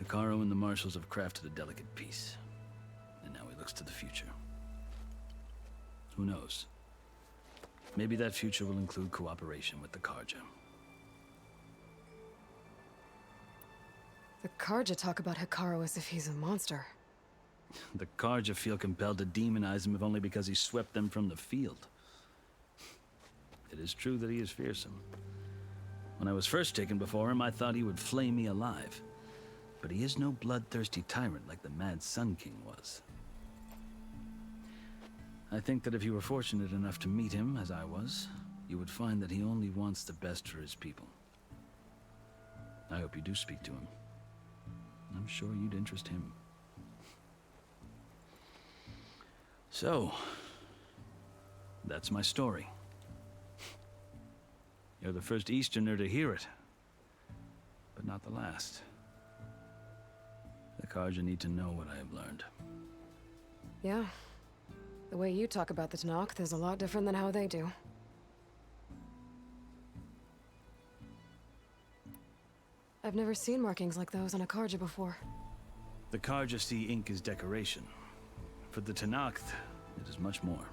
Hekarro and the Marshals have crafted a delicate peace. And now he looks to the future. Who knows? Maybe that future will include cooperation with the Karja. The Karja talk about Hekarro as if he's a monster. The Karja feel compelled to demonize him if only because he swept them from the field. It is true that he is fearsome. When I was first taken before him, I thought he would flay me alive. But he is no bloodthirsty tyrant like the Mad Sun King was. I think that if you were fortunate enough to meet him, as I was, you would find that he only wants the best for his people. I hope you do speak to him. I'm sure you'd interest him. So, that's my story. You're the first Easterner to hear it, but not the last. The Karja need to know what I have learned. Yeah. The way you talk about the Tenakth is a lot different than how they do. I've never seen markings like those on a Karja before. The Karja see ink as decoration. For the Tenakth, it is much more.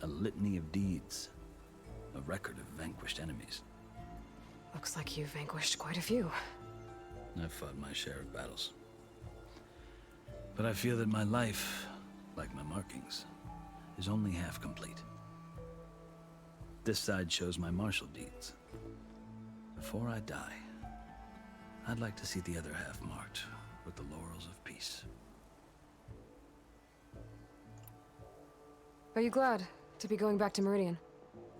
A litany of deeds. A record of vanquished enemies. Looks like you've vanquished quite a few. I've fought my share of battles. But I feel that my life, like my markings, is only half complete. This side shows my martial deeds. Before I die, I'd like to see the other half marked with the laurels of peace. Are you glad to be going back to Meridian?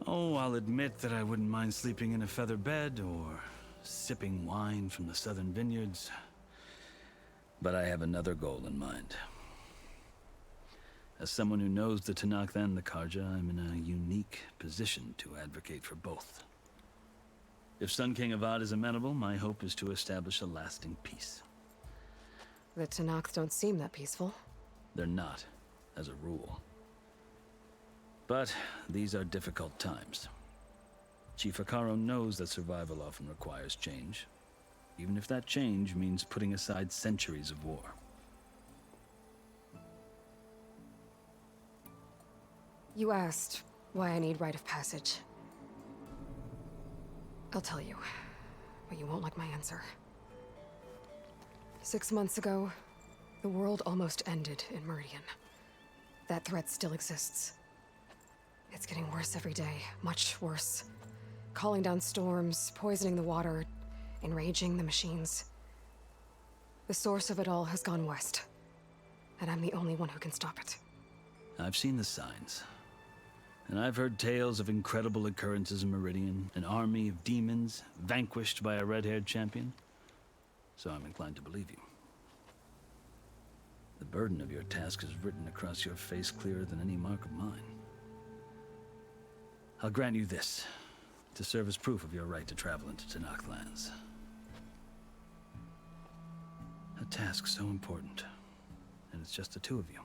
Oh, I'll admit that I wouldn't mind sleeping in a feather bed or sipping wine from the southern vineyards. But I have another goal in mind. As someone who knows the Tenakth and the Karja, I'm in a unique position to advocate for both. If Sun King Avad is amenable, my hope is to establish a lasting peace. The Tenakth don't seem that peaceful. They're not, as a rule. But these are difficult times. Chief Hekarro knows that survival often requires change, even if that change means putting aside centuries of war. You asked why I need rite of passage. I'll tell you, but you won't like my answer. 6 months ago, the world almost ended in Meridian. That threat still exists. It's getting worse every day, much worse. Calling down storms, poisoning the water, enraging the machines. The source of it all has gone west, and I'm the only one who can stop it. I've seen the signs. And I've heard tales of incredible occurrences in Meridian, an army of demons vanquished by a red-haired champion. So I'm inclined to believe you. The burden of your task is written across your face clearer than any mark of mine. I'll grant you this, to serve as proof of your right to travel into Tenakth lands. A task so important, and it's just the two of you.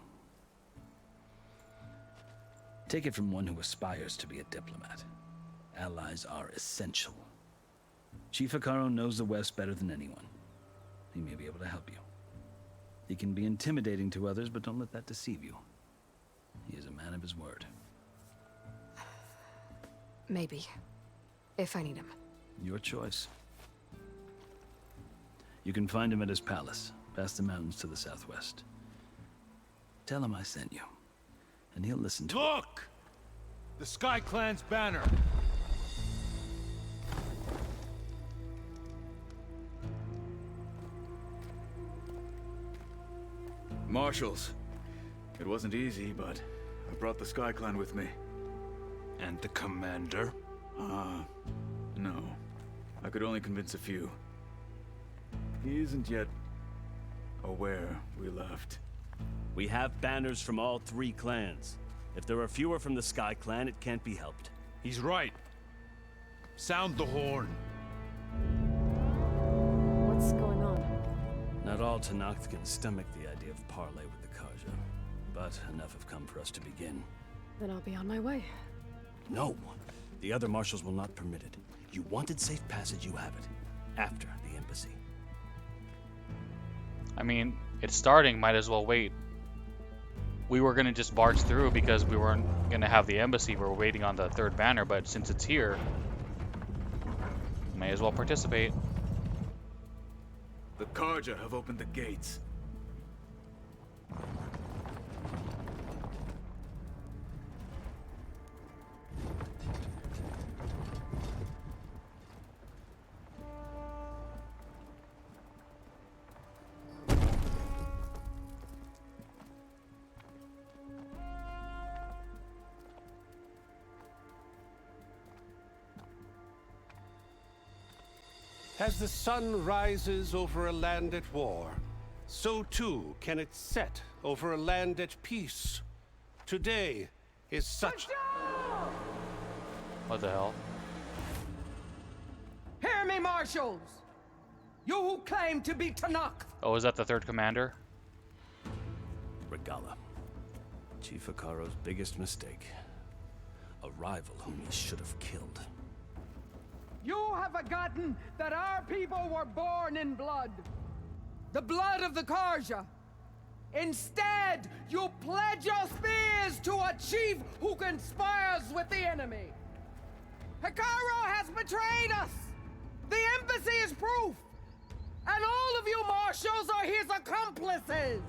Take it from one who aspires to be a diplomat. Allies are essential. Chief Hekarro knows the West better than anyone. He may be able to help you. He can be intimidating to others, but don't let that deceive you. He is a man of his word. Maybe. If I need him. Your choice. You can find him at his palace, past the mountains to the southwest. Tell him I sent you, and he'll listen to Look! The Sky Clan's banner! Marshals. It wasn't easy, but I brought the Sky Clan with me. And the commander? could only convince a few. He isn't yet aware we left. We have banners from all 3 clans. If there are fewer from the Sky Clan, it can't be helped. He's right. Sound the horn. What's going on? Not all Tenakth can stomach the idea of parley with the Karja, but enough have come for us to begin. Then I'll be on my way. No! The other marshals will not permit it. You wanted safe passage, you have it. After the embassy. I mean, it's starting, might as well wait. We were gonna just barge through because we weren't gonna have the embassy. We're waiting on the 3rd banner, but since it's here, may as well participate. The Karja have opened the gates. As the sun rises over a land at war, so too can it set over a land at peace. Today is such... What the hell? Hear me, marshals! You who claim to be Tenakth! Oh, is that the 3rd commander? Regalla. Chief Hekarro's biggest mistake. A rival whom he should have killed. You have forgotten that our people were born in blood. The blood of the Karja. Instead, you pledge your spears to a chief who conspires with the enemy. Hekarro has betrayed us. The embassy is proof. And all of you marshals are his accomplices.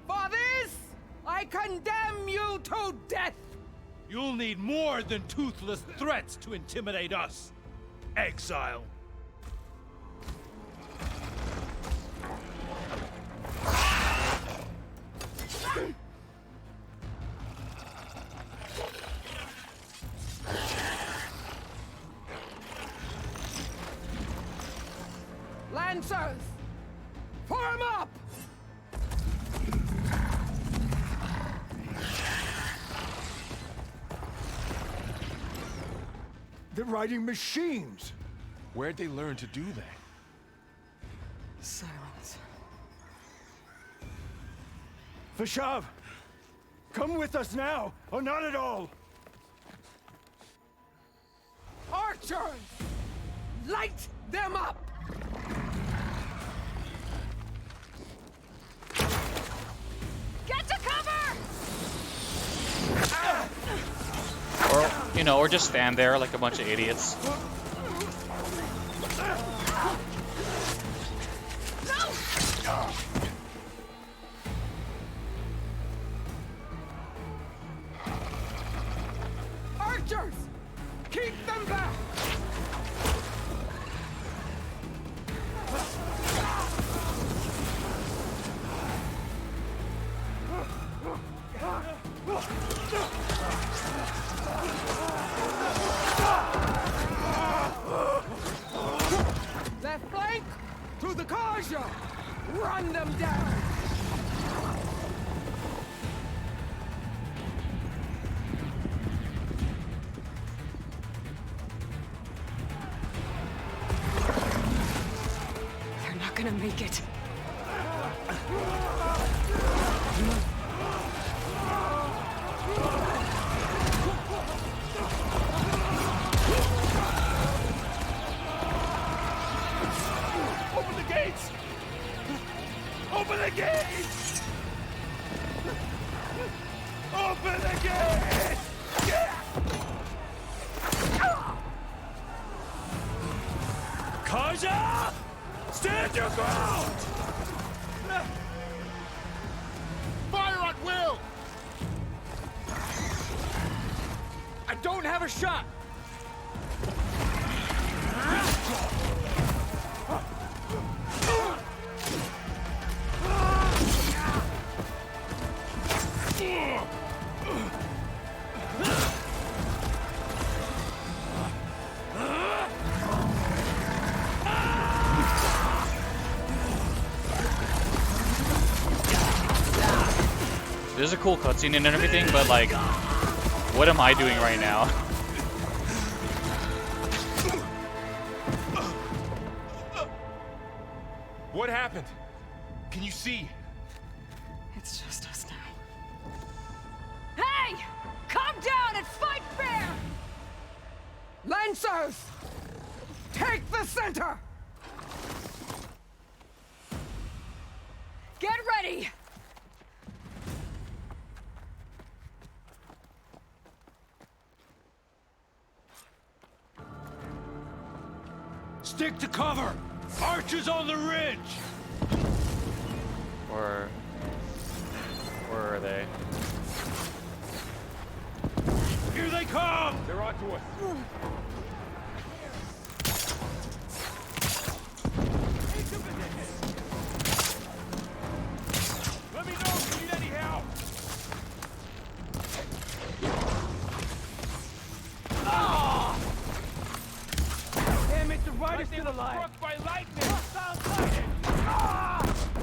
For this, I condemn you to death. You'll need more than toothless threats to intimidate us. Exile. Lancers, form up! They're riding machines! Where'd they learn to do that? Silence. Vashav! Come with us now, or not at all! Archers! Light them up! Get to cover! Or, you know, or just stand there like a bunch of idiots. Archers! Keep them back! Left flank! To the Karja! Run them down! They're not gonna make it. Open the gates! Open the gates! Open the gates! Karja! Stand your ground! Fire at will! I don't have a shot! There's a cool cutscene and everything, but like, what am I doing right now? What happened? Can you see? It's just us now. Hey! Calm down and fight fair! Lancers! Take the center! Get ready! Stick to cover! Archers on the ridge! Or where are they? Here they come! They're on to us. Let me know if you need any help! Damn it, the rider's still alive! Struck by lightning!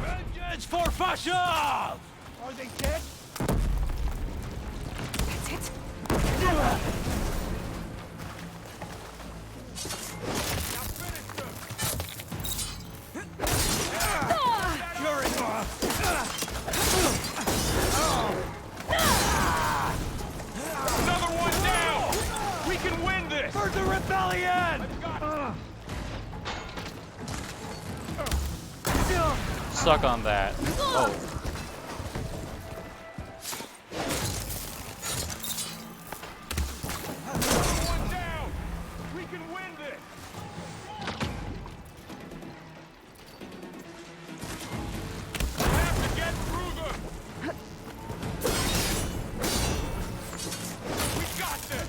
Vengeance for Fashov! Are they dead? That's it. Another one down! We can win this! For the rebellion! Suck on that. Oh. One down! We can win this! We have to get through them! We got this!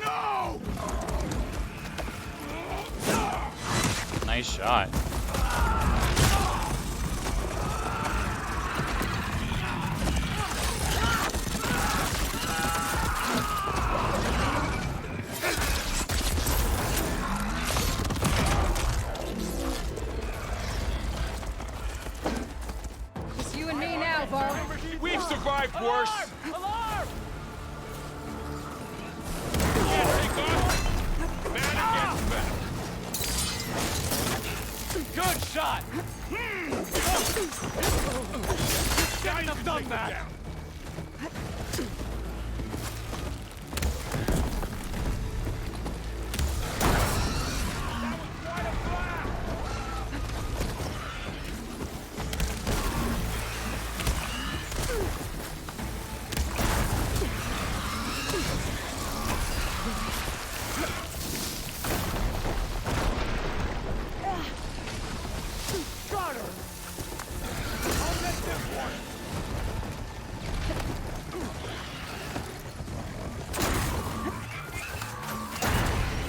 No! Nice shot. It's you and me now, Varl. We've survived worse! Alarm! Good shot! Shouldn't have done that!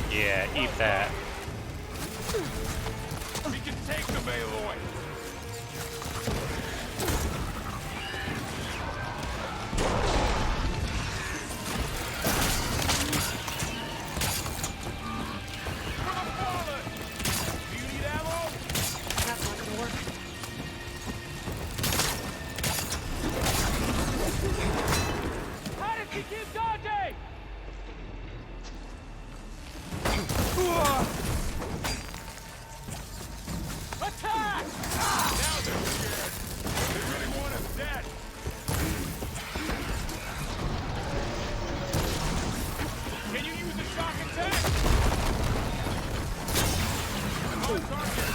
Yeah, eat that. We can take them, Aloy! That's not gonna work. How did you keep dodging? Attack! Now they're scared. They really want us dead. Can you use the shock attack? On target.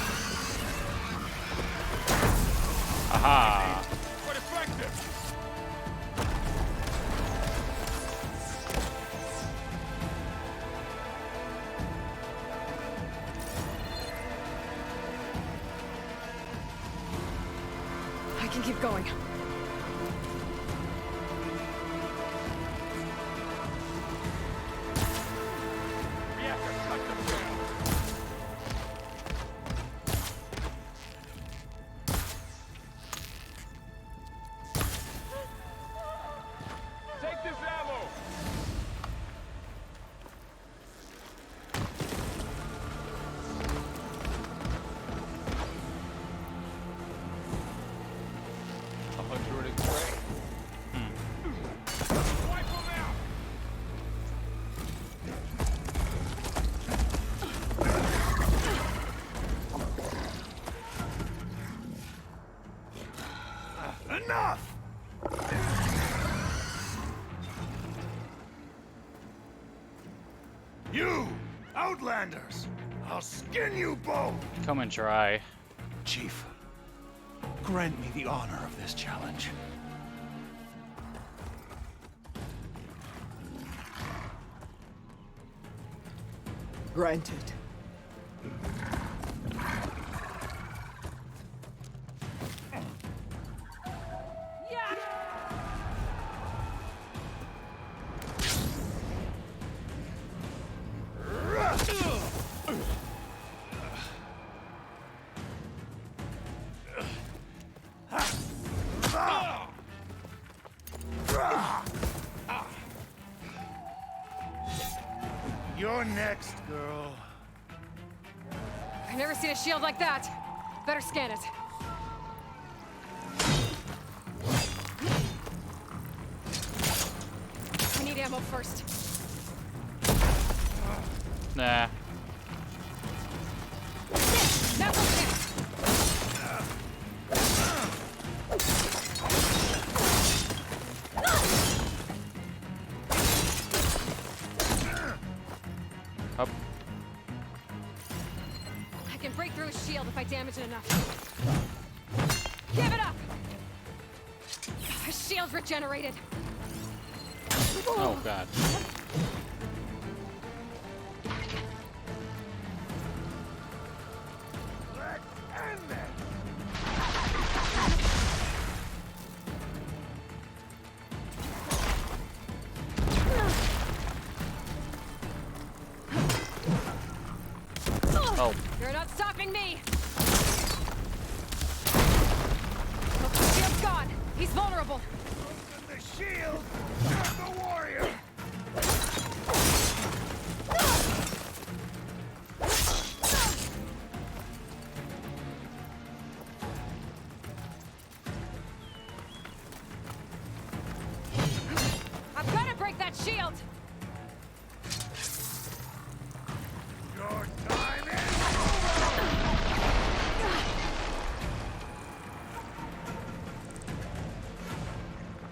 Aha. But effective. I can keep going. We have to cut them down. enough! You, Outlanders! I'll skin you both! Come and try. Chief, grant me the honor of this challenge. Granted. You're next, girl. I've never seen a shield like that. Better scan it. I need ammo first. Nah. That will hit. Up. I can break through his shield if I damage it enough. Give it up! His shield's regenerated. Oh god. Oh. You're not stopping me! Oh, the shield's gone! He's vulnerable! The shield, not the warrior! I've got to break that shield! Your time is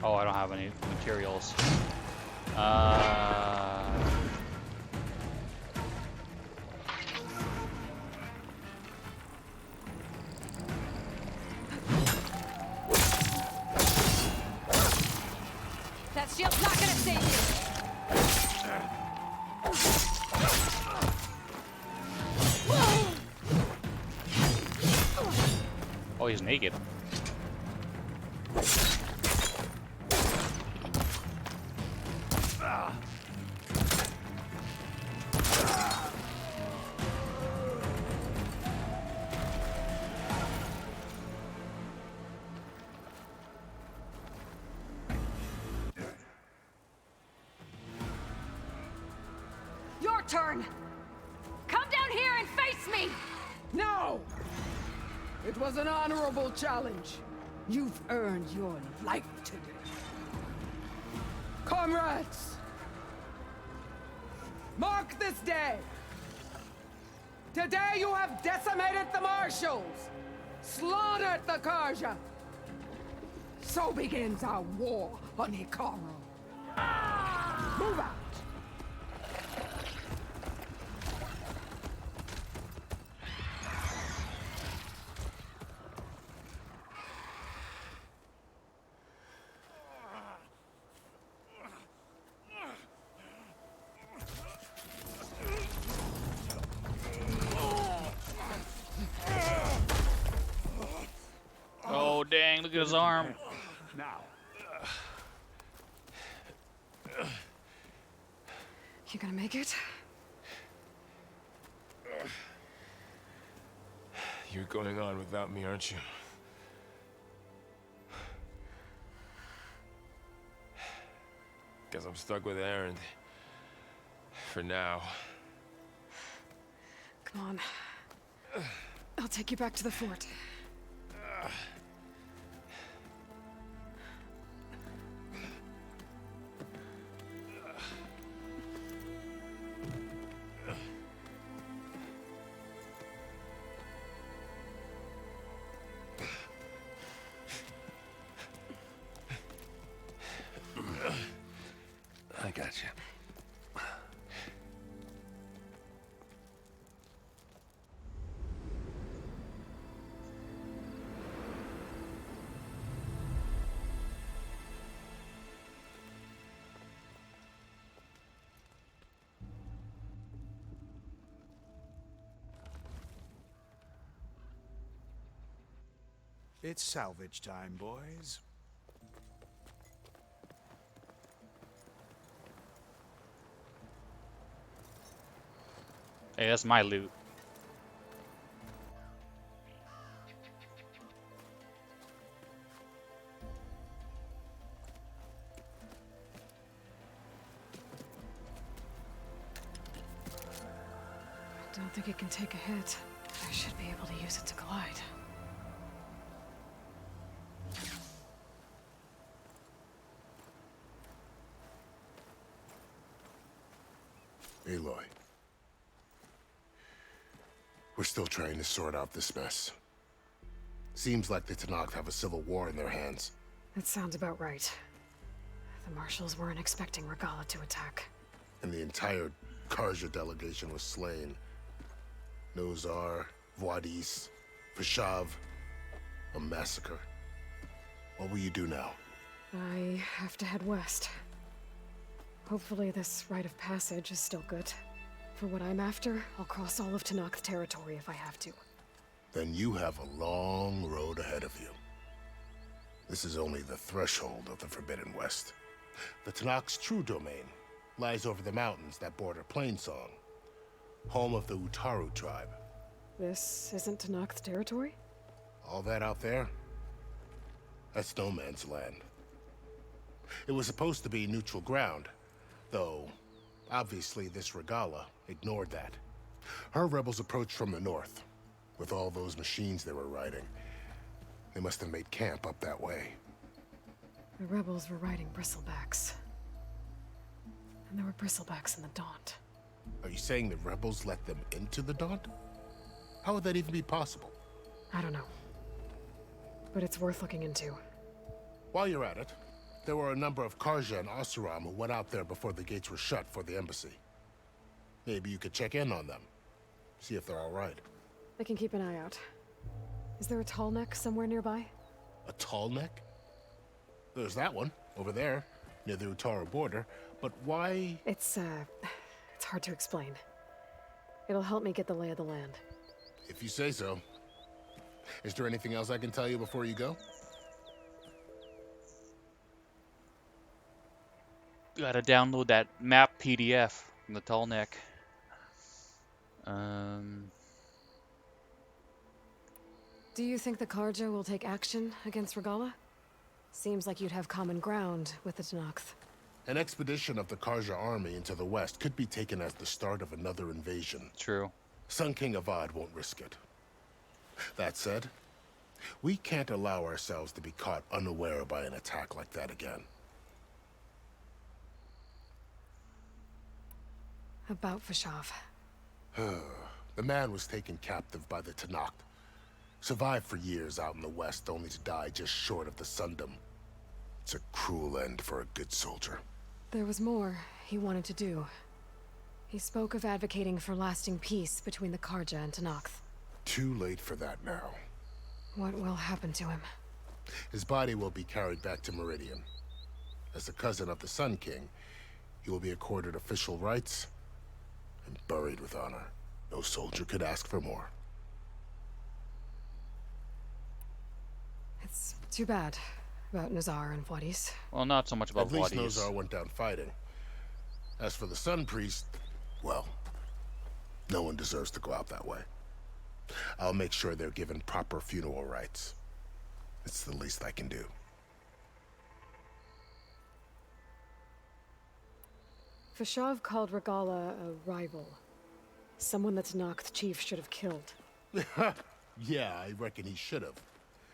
Oh, I don't have any materials. That shield's not gonna save Oh, he's naked. Your turn! Come down here and face me! No! It was an honorable challenge. You've earned your life today. Comrades! Mark this day! Today you have decimated the Marshals! Slaughtered the Karja! So begins our war on Hikaru. Move out! Oh dang, look at his arm. Now. You gonna make it? You're going on without me, aren't you? Guess I'm stuck with Erend. For now. Come on. I'll take you back to the fort. Gotcha. It's salvage time, boys. Hey, that's my loot. I don't think it can take a hit. I should be able to use it to glide. Aloy. We're still trying to sort out this mess. Seems like the Tenakth have a civil war in their hands. That sounds about right. The Marshals weren't expecting Regalla to attack. And the entire Karja delegation was slain. Nozar, Vuadis, Vashav. A massacre. What will you do now? I have to head west. Hopefully this rite of passage is still good. For what I'm after, I'll cross all of Tenakth territory if I have to. Then you have a long road ahead of you. This is only the threshold of the Forbidden West. The Tenakth's true domain lies over the mountains that border Plainsong, home of the Utaru tribe. This isn't Tenakth territory? All that out there? That's no man's land. It was supposed to be neutral ground, though obviously this Regalla ignored that. Her rebels approached from the north. With all those machines they were riding, they must have made camp up that way. The rebels were riding bristlebacks. And there were bristlebacks in the Daunt. Are you saying the rebels let them into the Daunt? How would that even be possible? I don't know. But it's worth looking into. While you're at it, there were a number of Karja and Oseram who went out there before the gates were shut for the embassy. Maybe you could check in on them. See if they're all right. I can keep an eye out. Is there a tall neck somewhere nearby? A tall neck? There's that one, over there, near the Utaru border. But why? It's hard to explain. It'll help me get the lay of the land. If you say so. Is there anything else I can tell you before you go? Gotta download that map PDF from the Tall Neck. Do you think the Karja will take action against Regalla? Seems like you'd have common ground with the Tenakth. An expedition of the Karja army into the west could be taken as the start of another invasion. True. Sun King Avad won't risk it. That said, we can't allow ourselves to be caught unaware by an attack like that again. About Vashav. The man was taken captive by the Tenakth. Survived for years out in the west, only to die just short of the Sundom. It's a cruel end for a good soldier. There was more he wanted to do. He spoke of advocating for lasting peace between the Karja and Tenakth. Too late for that now. What will happen to him? His body will be carried back to Meridian. As a cousin of the Sun King, he will be accorded official rights and buried with honor. No soldier could ask for more. It's too bad about Nozar and Vuadis. Well, not so much about At least Vuadis. Nozar went down fighting. As for the Sun Priest, well, no one deserves to go out that way. I'll make sure they're given proper funeral rites. It's the least I can do. Vashav called Regalla a rival. Someone that Tenakth chief should have killed. Yeah, I reckon he should have.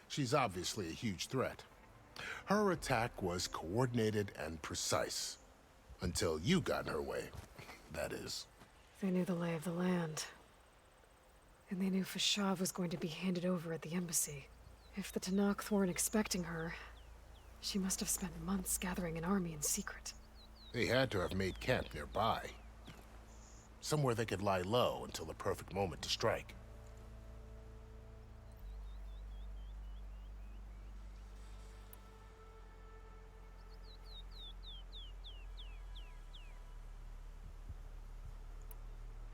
She's obviously a huge threat. Her attack was coordinated and precise. Until you got in her way, that is. They knew the lay of the land. And they knew Vashav was going to be handed over at the embassy. If the Tenakth weren't expecting her, she must have spent months gathering an army in secret. They had to have made camp nearby. Somewhere they could lie low until the perfect moment to strike.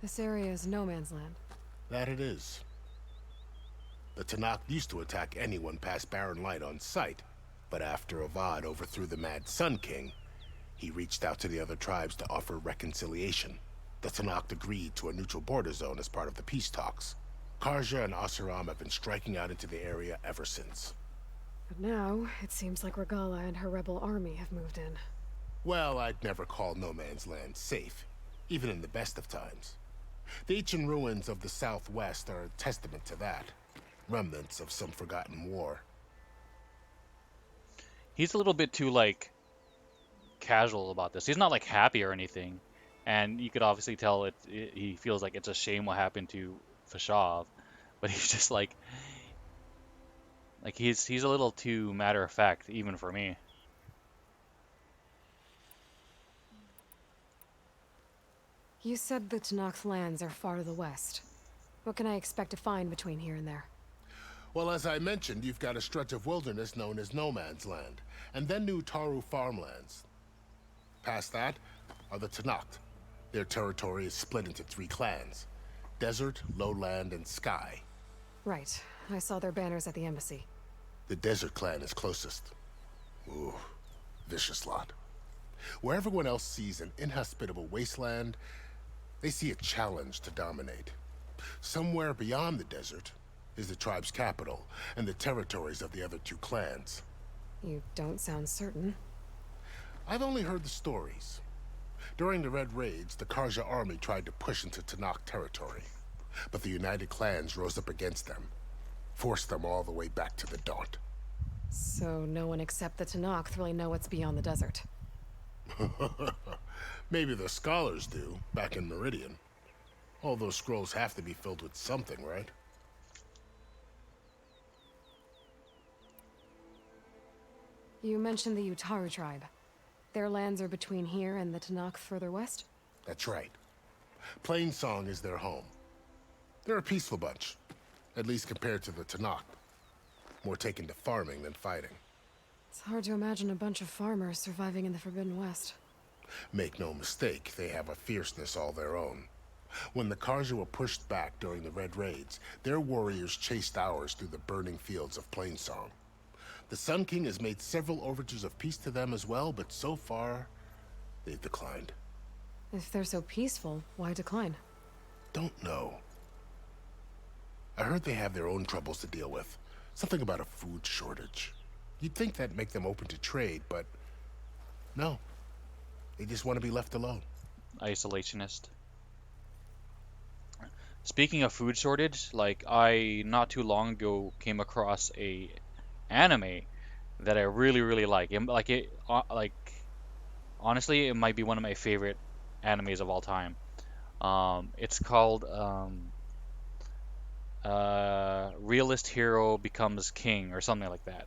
This area is no man's land. That it is. The Tenakth used to attack anyone past Barren Light on sight, but after Avad overthrew the Mad Sun King, he reached out to the other tribes to offer reconciliation. The Tenakth agreed to a neutral border zone as part of the peace talks. Karja and Oseram have been striking out into the area ever since. But now, it seems like Regala and her rebel army have moved in. Well, I'd never call no man's land safe, even in the best of times. The ancient ruins of the Southwest are a testament to that. Remnants of some forgotten war. He's a little bit too, like, casual about this. He's not, like, happy or anything. And you could obviously tell he feels like it's a shame what happened to Fashav. But he's just like he's a little too matter of fact, even for me. You said the Tenakth lands are far to the west. What can I expect to find between here and there? Well, as I mentioned, you've got a stretch of wilderness known as No Man's Land, and then New Taru farmlands. Past that are the Tenakth. Their territory is split into 3 clans: Desert, Lowland, and Sky. Right. I saw their banners at the embassy. The Desert clan is closest. Ooh, vicious lot. Where everyone else sees an inhospitable wasteland, they see a challenge to dominate. Somewhere beyond the desert is the tribe's capital and the territories of the other 2 clans. You don't sound certain. I've only heard the stories. During the Red Raids, the Karja army tried to push into Tenakth territory, but the United Clans rose up against them, forced them all the way back to the Daunt. So no one except the Tenakth really know what's beyond the desert. Maybe the scholars do, back in Meridian. All those scrolls have to be filled with something, right? You mentioned the Utaru tribe. Their lands are between here and the Tenakth further west? That's right. Plainsong is their home. They're a peaceful bunch, at least compared to the Tenakth. More taken to farming than fighting. It's hard to imagine a bunch of farmers surviving in the Forbidden West. Make no mistake, they have a fierceness all their own. When the Karja were pushed back during the Red Raids, their warriors chased ours through the burning fields of Plainsong. The Sun King has made several overtures of peace to them as well, but so far, they've declined. If they're so peaceful, why decline? Don't know. I heard they have their own troubles to deal with. Something about a food shortage. You'd think that'd make them open to trade, but no. They just want to be left alone. Isolationist. Speaking of food shortage, like, I not too long ago came across a anime that I really like. Honestly, it might be one of my favorite animes of all time. It's called Realist Hero Becomes King or something like that.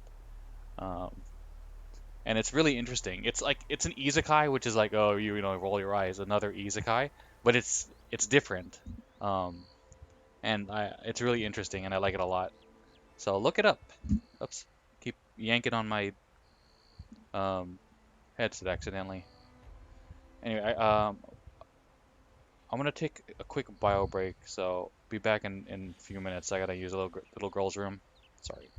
And it's really interesting. It's an isekai, which is like, oh, you know, roll your eyes, another isekai, but it's different. And it's really interesting, and I like it a lot. So look it up. Oops, keep yanking on my headset accidentally. Anyway, I'm gonna take a quick bio break, so be back in a few minutes. I gotta use a little girl's room. Sorry.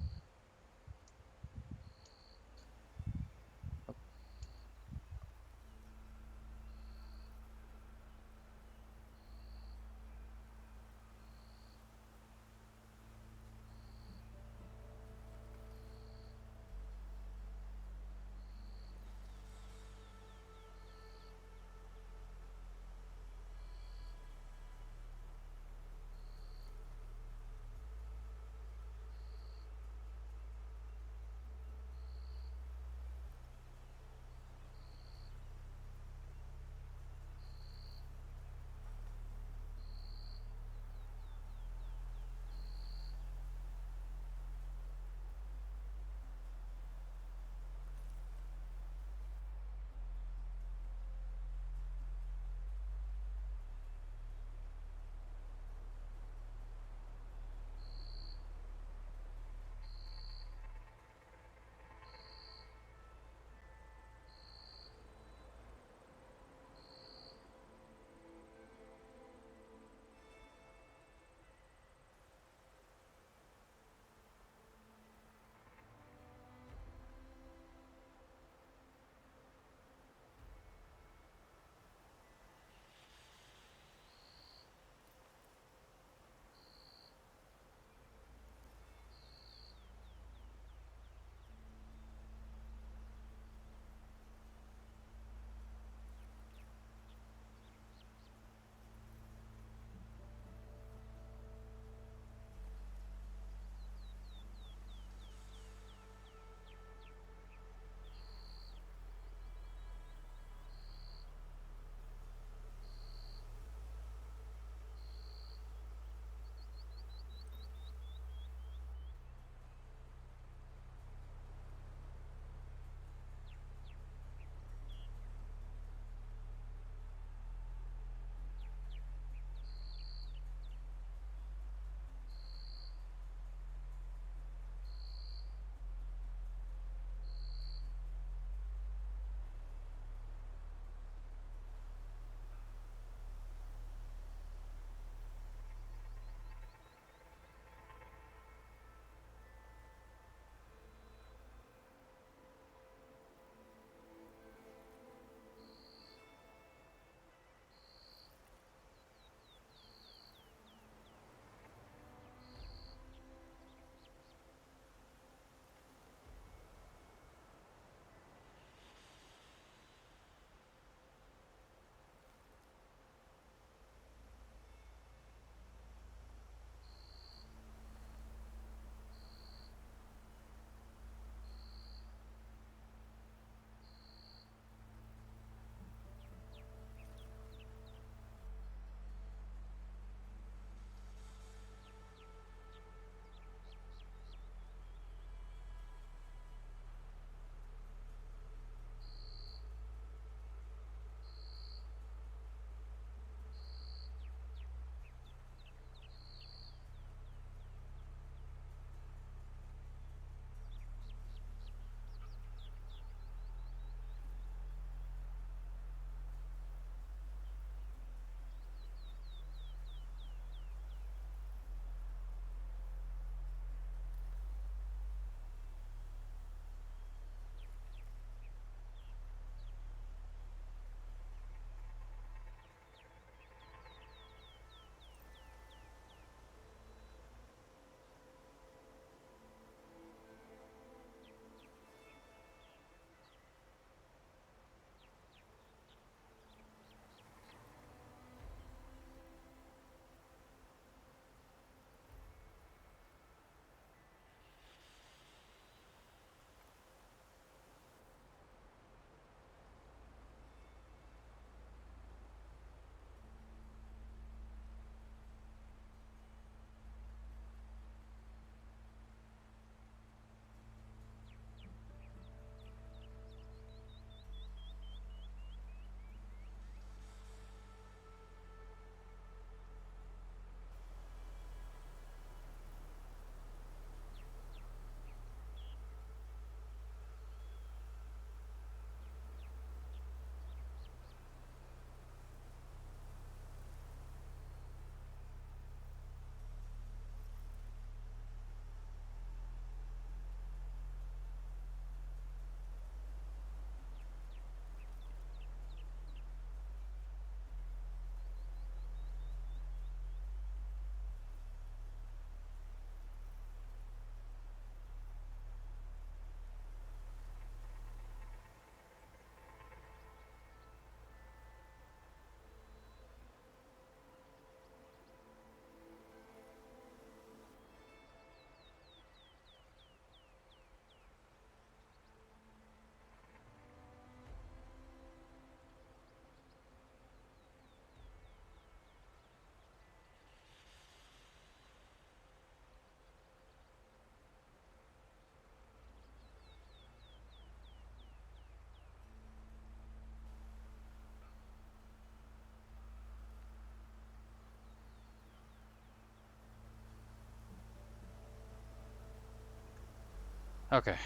Okay,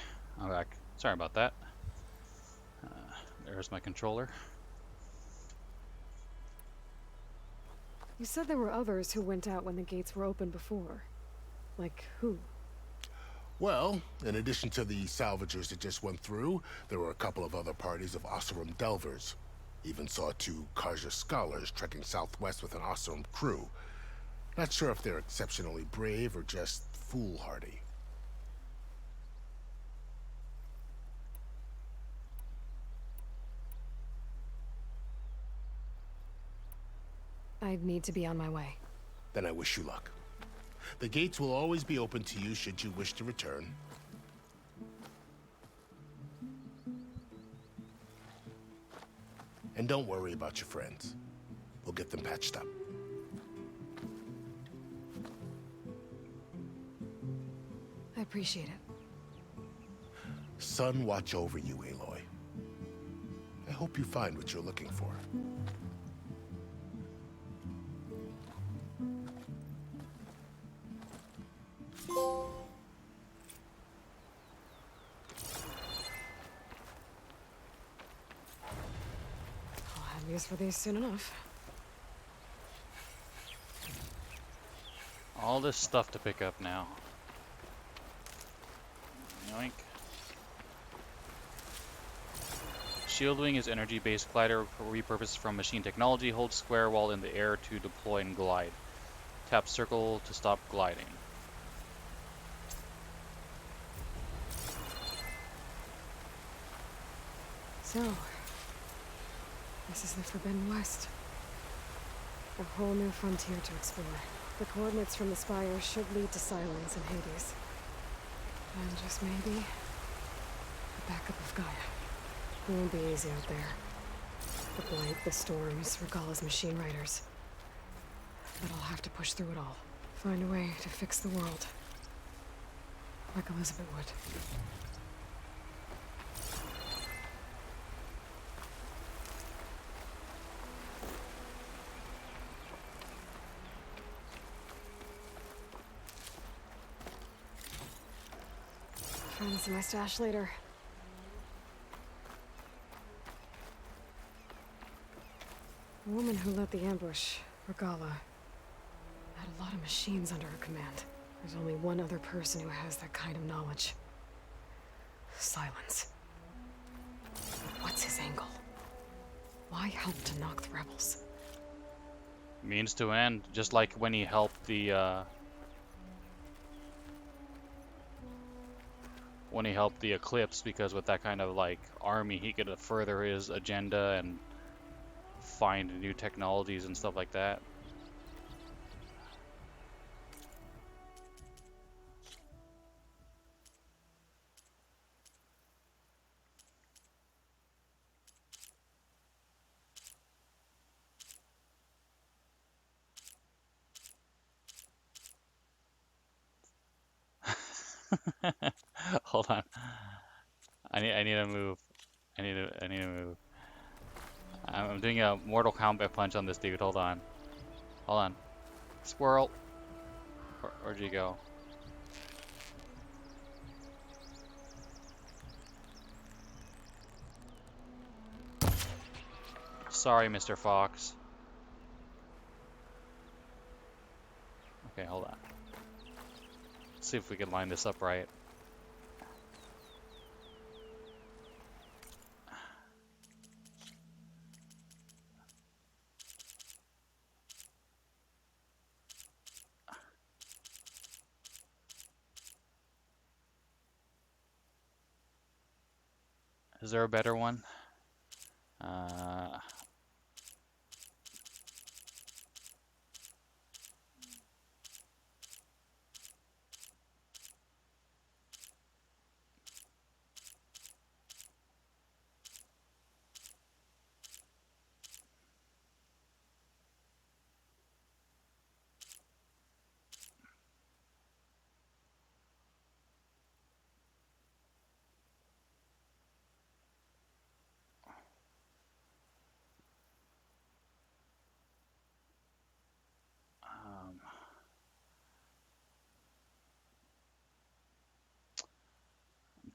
I'm back. Sorry about that. There's my controller. You said there were others who went out when the gates were open before. Like who? Well, in addition to the salvagers that just went through, there were a couple of other parties of Oseram Delvers. Even saw 2 Karja scholars trekking southwest with an Oseram crew. Not sure if they're exceptionally brave or just foolhardy. I'd need to be on my way. Then I wish you luck. The gates will always be open to you should you wish to return. And don't worry about your friends. We'll get them patched up. I appreciate it. Sun watch over you, Aloy. I hope you find what you're looking for. I'll have use for these soon enough. All this stuff to pick up now. Yoink. Shieldwing is energy-based glider repurposed from machine technology. Hold square while in the air to deploy and glide. Tap circle to stop gliding. So, this is the Forbidden West. A whole new frontier to explore. The coordinates from the spire should lead to Silence and Hades. And just maybe, a backup of Gaia. It won't be easy out there. The Blight, the Storms, Regalla's machine riders. But I'll have to push through it all. Find a way to fix the world. Like Elizabeth would. Find this in my stash later. The woman who led the ambush, Regalla, had a lot of machines under her command. There's only one other person who has that kind of knowledge. Silence. But what's his angle? Why help to knock the rebels? Means to end, just like when he helped the Eclipse, because with that kind of like army he could further his agenda and find new technologies and stuff like that. Hold on. I need to move. I need to move. I'm doing a Mortal Kombat punch on this dude. Hold on. Hold on. Squirrel. Where'd you go? Sorry, Mr. Fox. Okay, hold on. Let's see if we can line this up right. Is there a better one?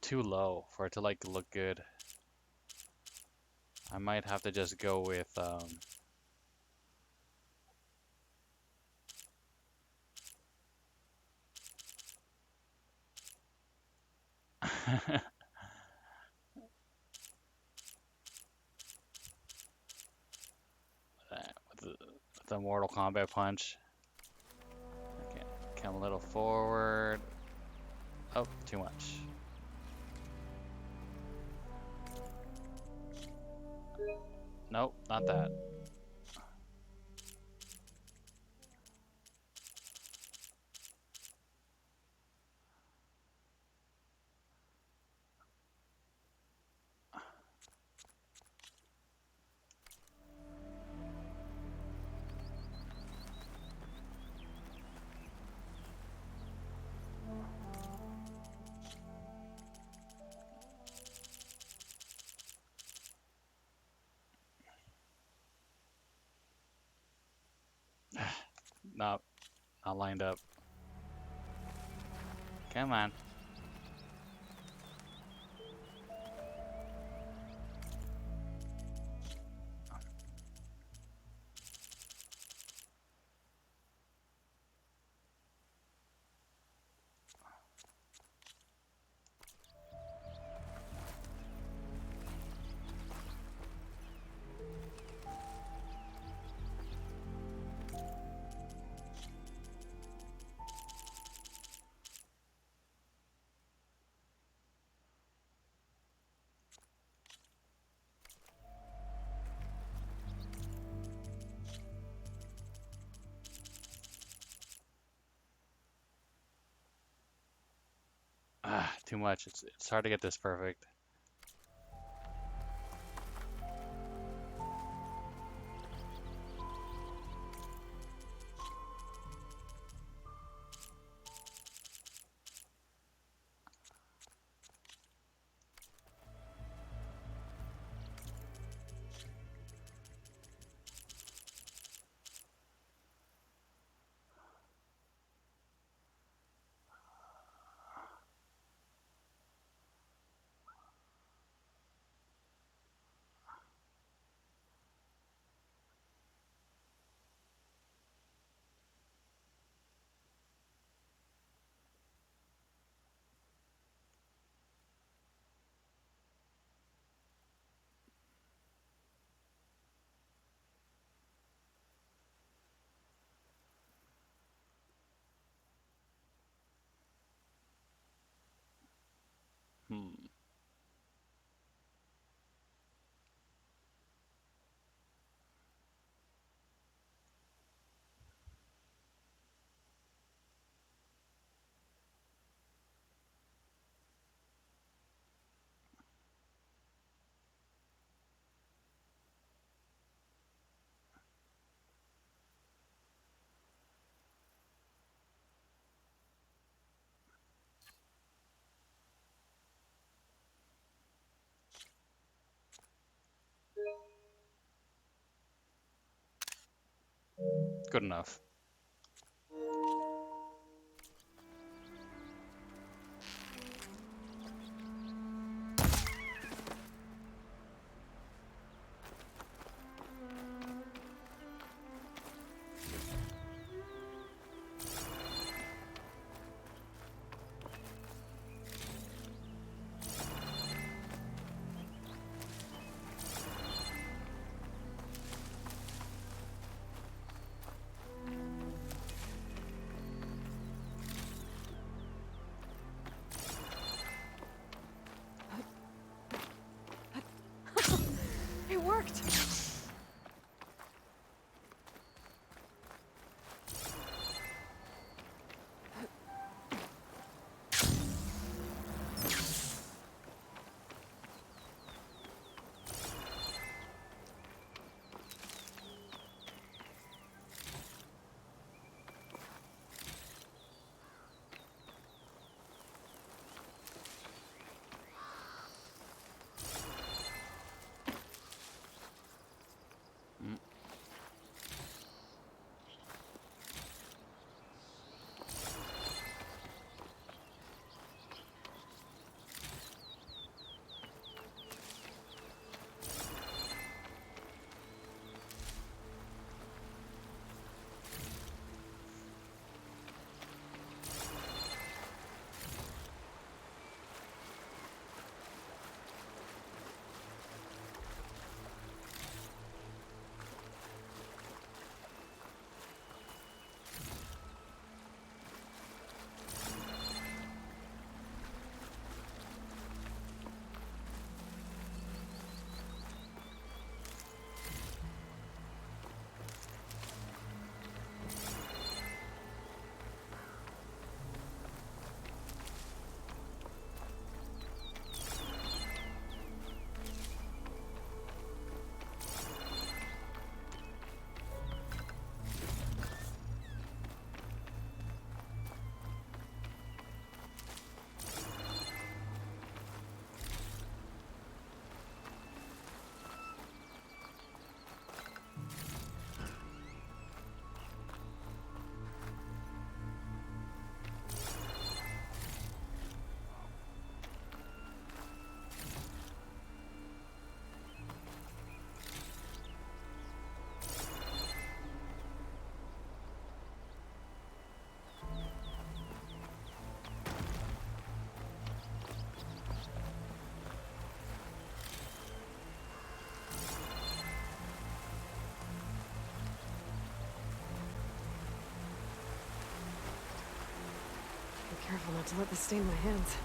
too low for it to like look good. I might have to just go with with the Mortal Kombat punch. Okay, come a little forward. Oh, too much. Nope, not that. Not lined up. Come on. Too much. It's hard to get this perfect. Good enough. careful not to let this stain my hands.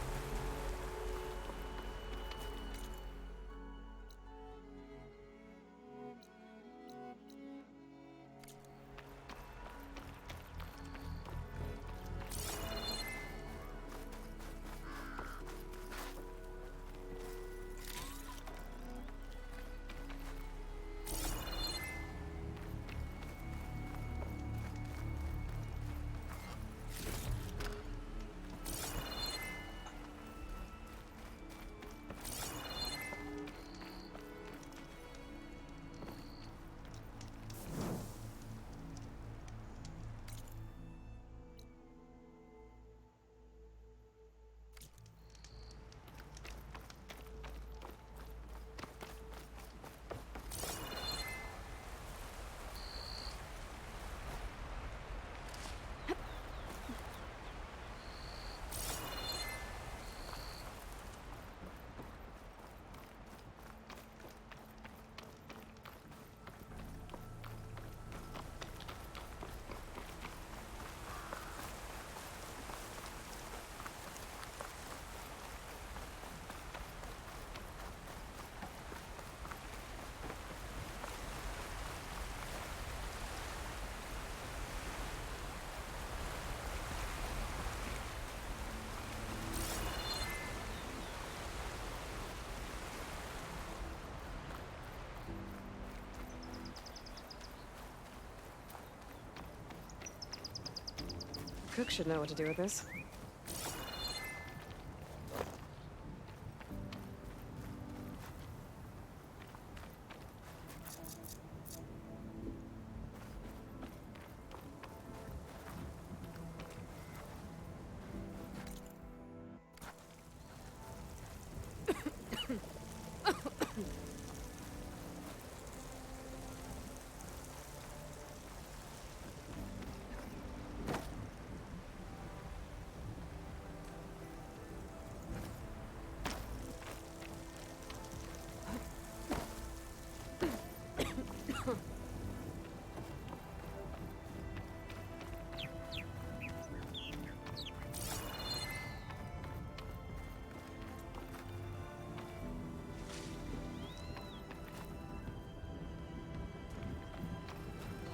Cook should know what to do with this.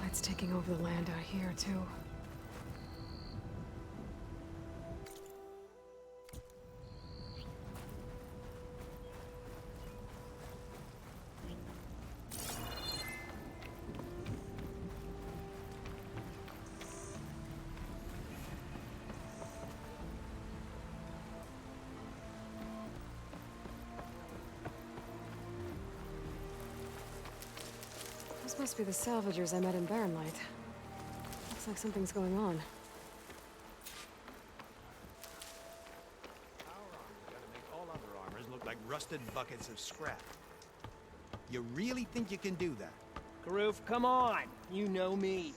It's taking over the land out here, too. Those must be the salvagers I met in Barren Light. Looks like something's going on. All other armors look like rusted buckets of scrap. You really think you can do that? Karuf, come on! You know me.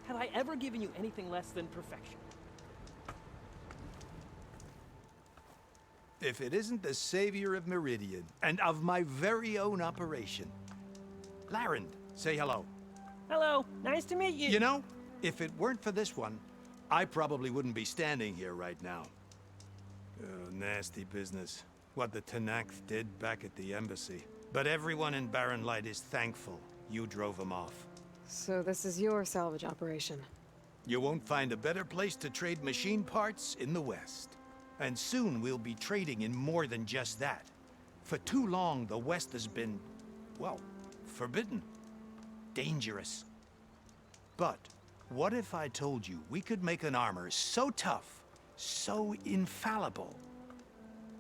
Have I ever given you anything less than perfection? If it isn't the savior of Meridian, and of my very own operation. Larend, say hello. Hello, nice to meet you. You know, if it weren't for this one, I probably wouldn't be standing here right now. Oh, nasty business. What the Tenakth did back at the embassy. But everyone in Barren Light is thankful you drove them off. So this is your salvage operation? You won't find a better place to trade machine parts in the West. And soon we'll be trading in more than just that. For too long, the West has been, well, forbidden. Dangerous. But what if I told you we could make an armor so tough, so infallible,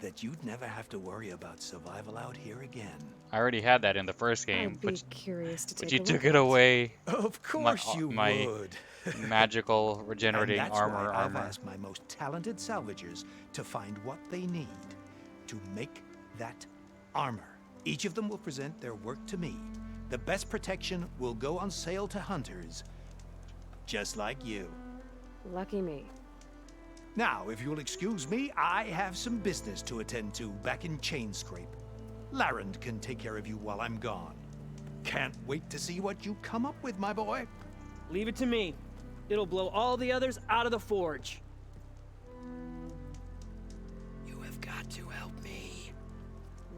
that you'd never have to worry about survival out here again? I already had that in the first game, I'd be curious to but take you a took look it at away. Of course my you would. magical regenerating and that's armor. why I've asked my most talented salvagers to find what they need to make that armor. Each of them will present their work to me. The best protection will go on sale to hunters, just like you. Lucky me. Now, if you'll excuse me, I have some business to attend to back in Chainscrape. Larend can take care of you while I'm gone. Can't wait to see what you come up with, my boy. Leave it to me. It'll blow all the others out of the forge. got to help me.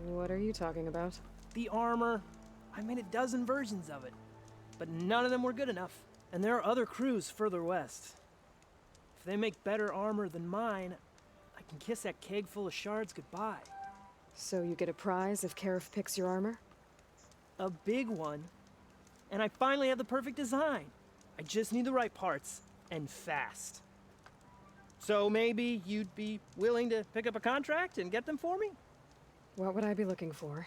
What are you talking about? The armor. I made a dozen versions of it, but none of them were good enough. And there are other crews further west. If they make better armor than mine, I can kiss that keg full of shards goodbye. So you get a prize if Karif picks your armor? A big one. And I finally have the perfect design. I just need the right parts, and fast. So maybe you'd be willing to pick up a contract and get them for me? What would I be looking for?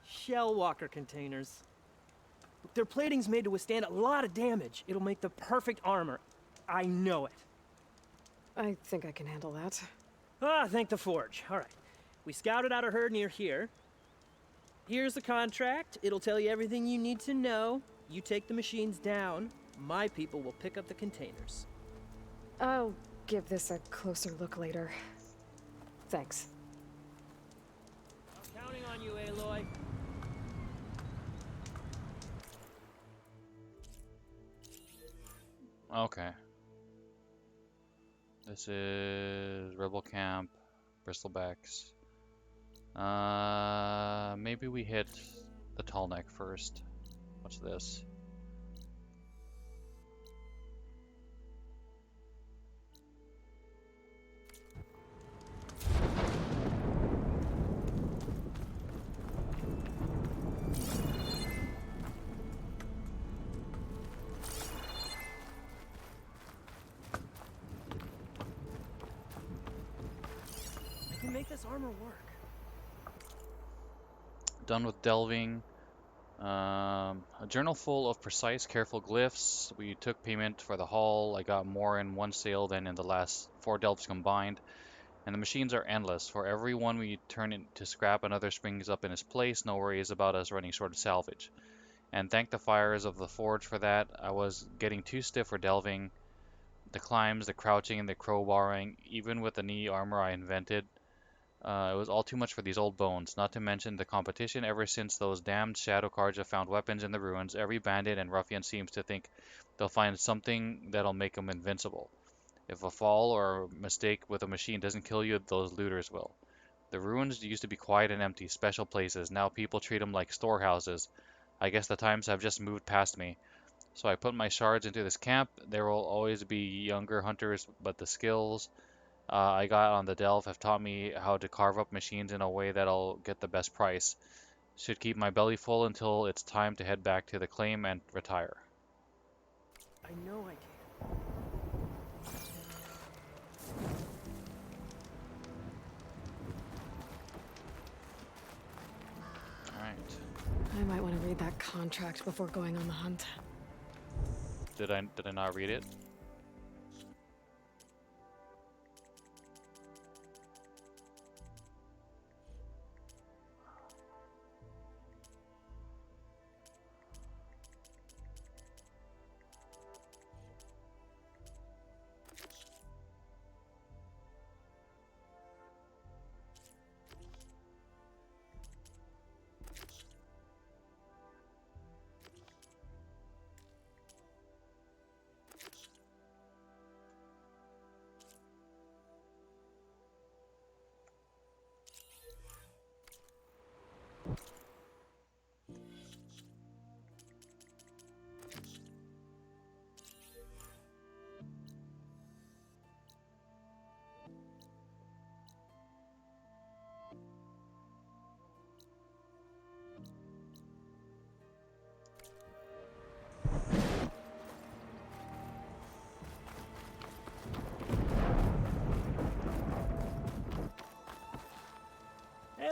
Shell walker containers. Their plating's made to withstand a lot of damage. It'll make the perfect armor. I know it. I think I can handle that. Ah, thank the Forge. All right. We scouted out a herd near here. Here's the contract. It'll tell you everything you need to know. You take the machines down. My people will pick up the containers. I'll give this a closer look later. Thanks. I'm counting on you, Aloy. Okay. This is Rebel Camp, Bristlebacks. Maybe we hit the Tallneck first. What's this? I can make this armor work. Done with delving. A journal full of precise, careful glyphs. We took payment for the haul. I got more in one sale than in the last 4 delves combined. And the machines are endless. For every one we turn into scrap, another springs up in its place. No worries about us running short of salvage. And thank the fires of the forge for that. I was getting too stiff for delving. The climbs, the crouching, and the crowbarring, even with the knee armor I invented. It was all too much for these old bones, not to mention the competition. Ever since those damned Shadow Carja found weapons in the ruins, every bandit and ruffian seems to think they'll find something that'll make them invincible. If a fall or a mistake with a machine doesn't kill you, those looters will. The ruins used to be quiet and empty, special places. Now people treat them like storehouses. I guess the times have just moved past me. So I put my shards into this camp. There will always be younger hunters, but the skills I got on the delve have taught me how to carve up machines in a way that'll get the best price. Should keep my belly full until it's time to head back to the claim and retire. I know I can. Alright. I might want to read that contract before going on the hunt. Did I not read it?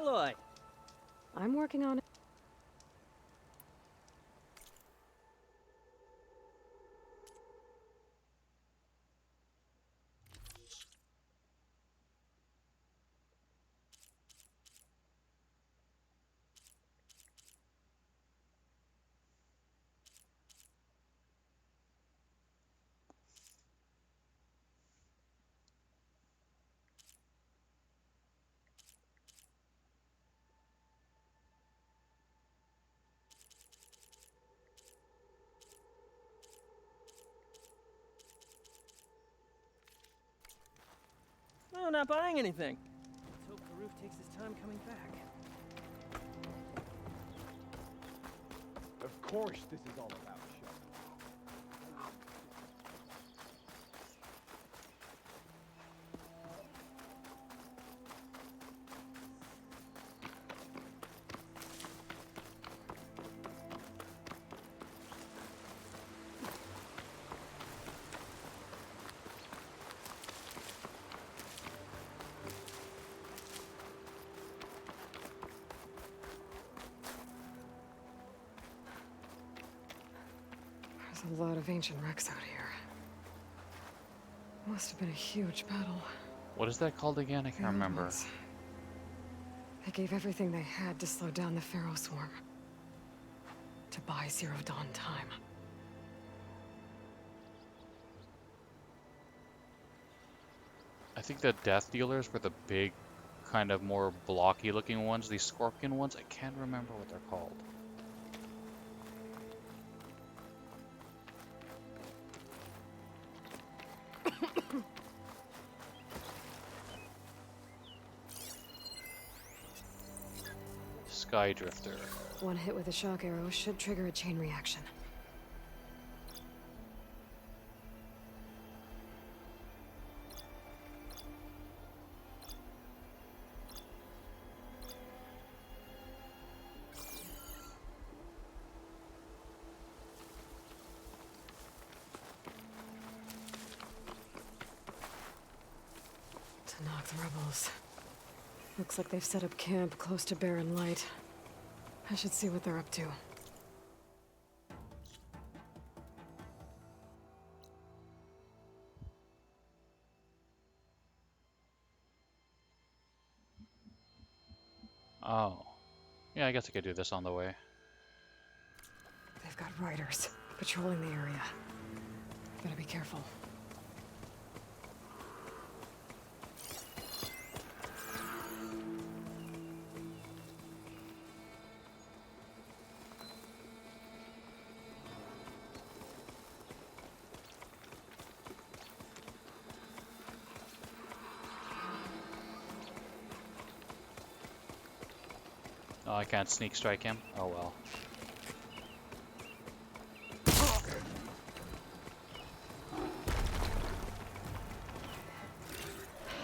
Aloy! I'm working on it. No, not buying anything. Let's hope roof takes his time coming back. Of course this is all about show. There's a lot of ancient wrecks out here. Must have been a huge battle. What is that called again? I can't remember. They gave everything they had to slow down the Pharaoh swarm. To buy Zero Dawn time. I think the Death Dealers were the big, kind of more blocky looking ones. These scorpion ones, I can't remember what they're called. Sky Drifter. One hit with a shock arrow should trigger a chain reaction. To knock the rebels. Looks like they've set up camp close to Barren Light. I should see what they're up to. Oh. Yeah, I guess I could do this on the way. They've got riders patrolling the area. Gotta be careful. Oh, I can't sneak strike him? Oh well.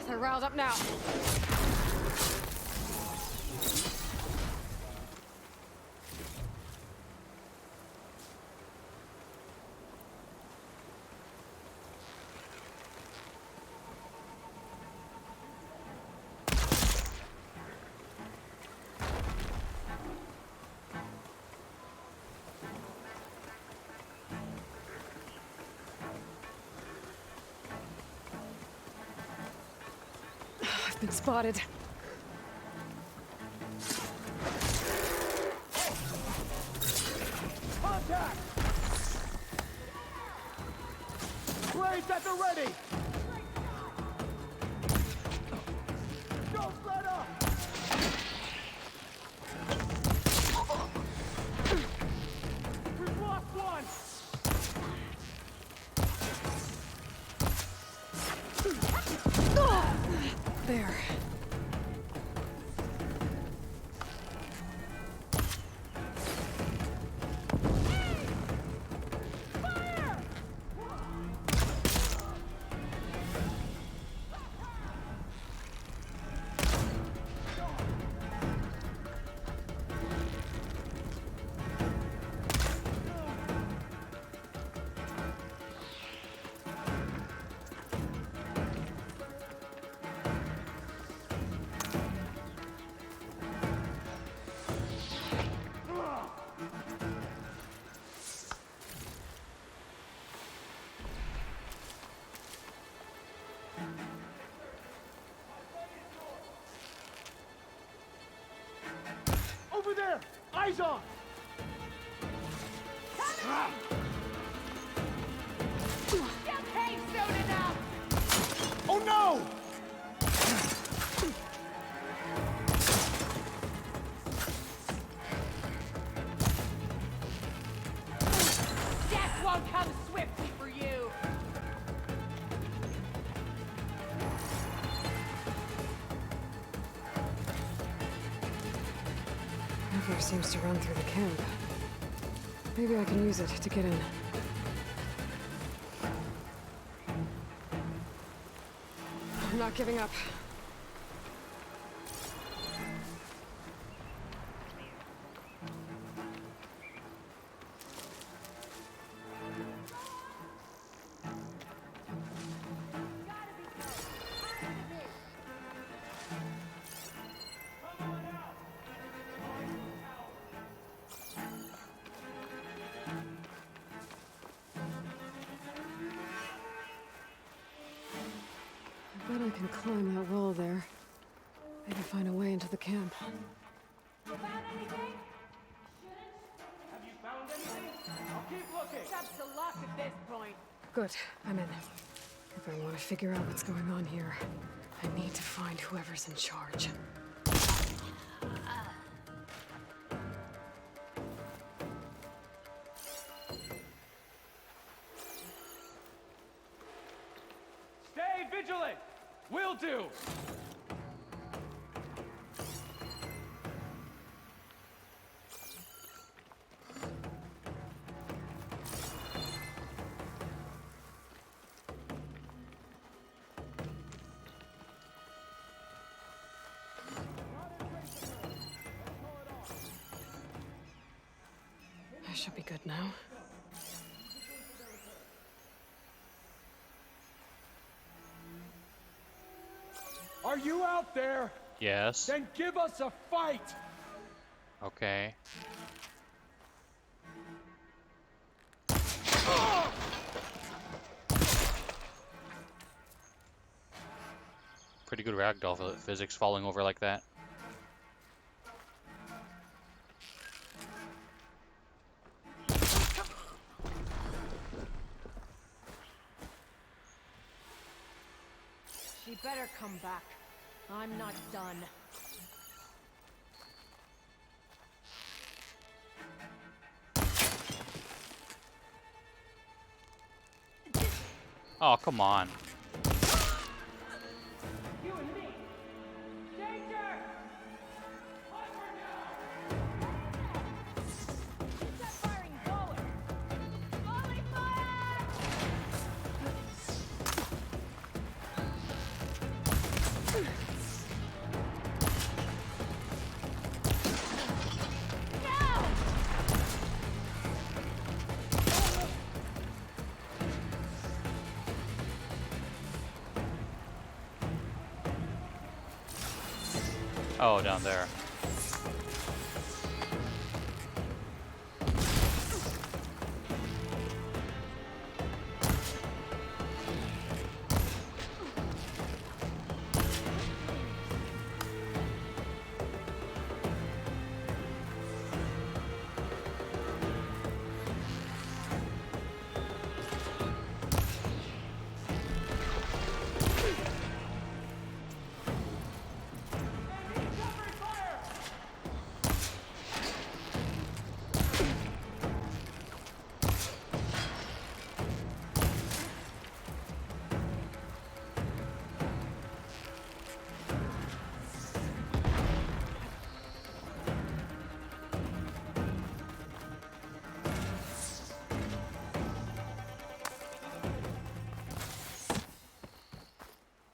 They're riled up now. I've been spotted. Contact! Blades at the ready! Go, Greta! We've lost one! There. Over there! Eyes on! Get paid soon enough! Oh no! Death won't come swiftly for you! traveler seems to run through the camp. Maybe I can use it to get in. I'm not giving up. I bet I can climb that wall there. Maybe find a way into the camp. Have you found anything? I'll keep looking. It's up to luck at this point. Good, I'm in. If I want to figure out what's going on here, I need to find whoever's in charge. Stay vigilant! Will do! I should be good now. Are you out there? Yes. Then give us a fight! Okay. Pretty good ragdoll physics falling over like that. She better come back. I'm not done. Oh, come on. You and me. Danger! Onward now! Keep that firing going! Volley fire! Oh, down there.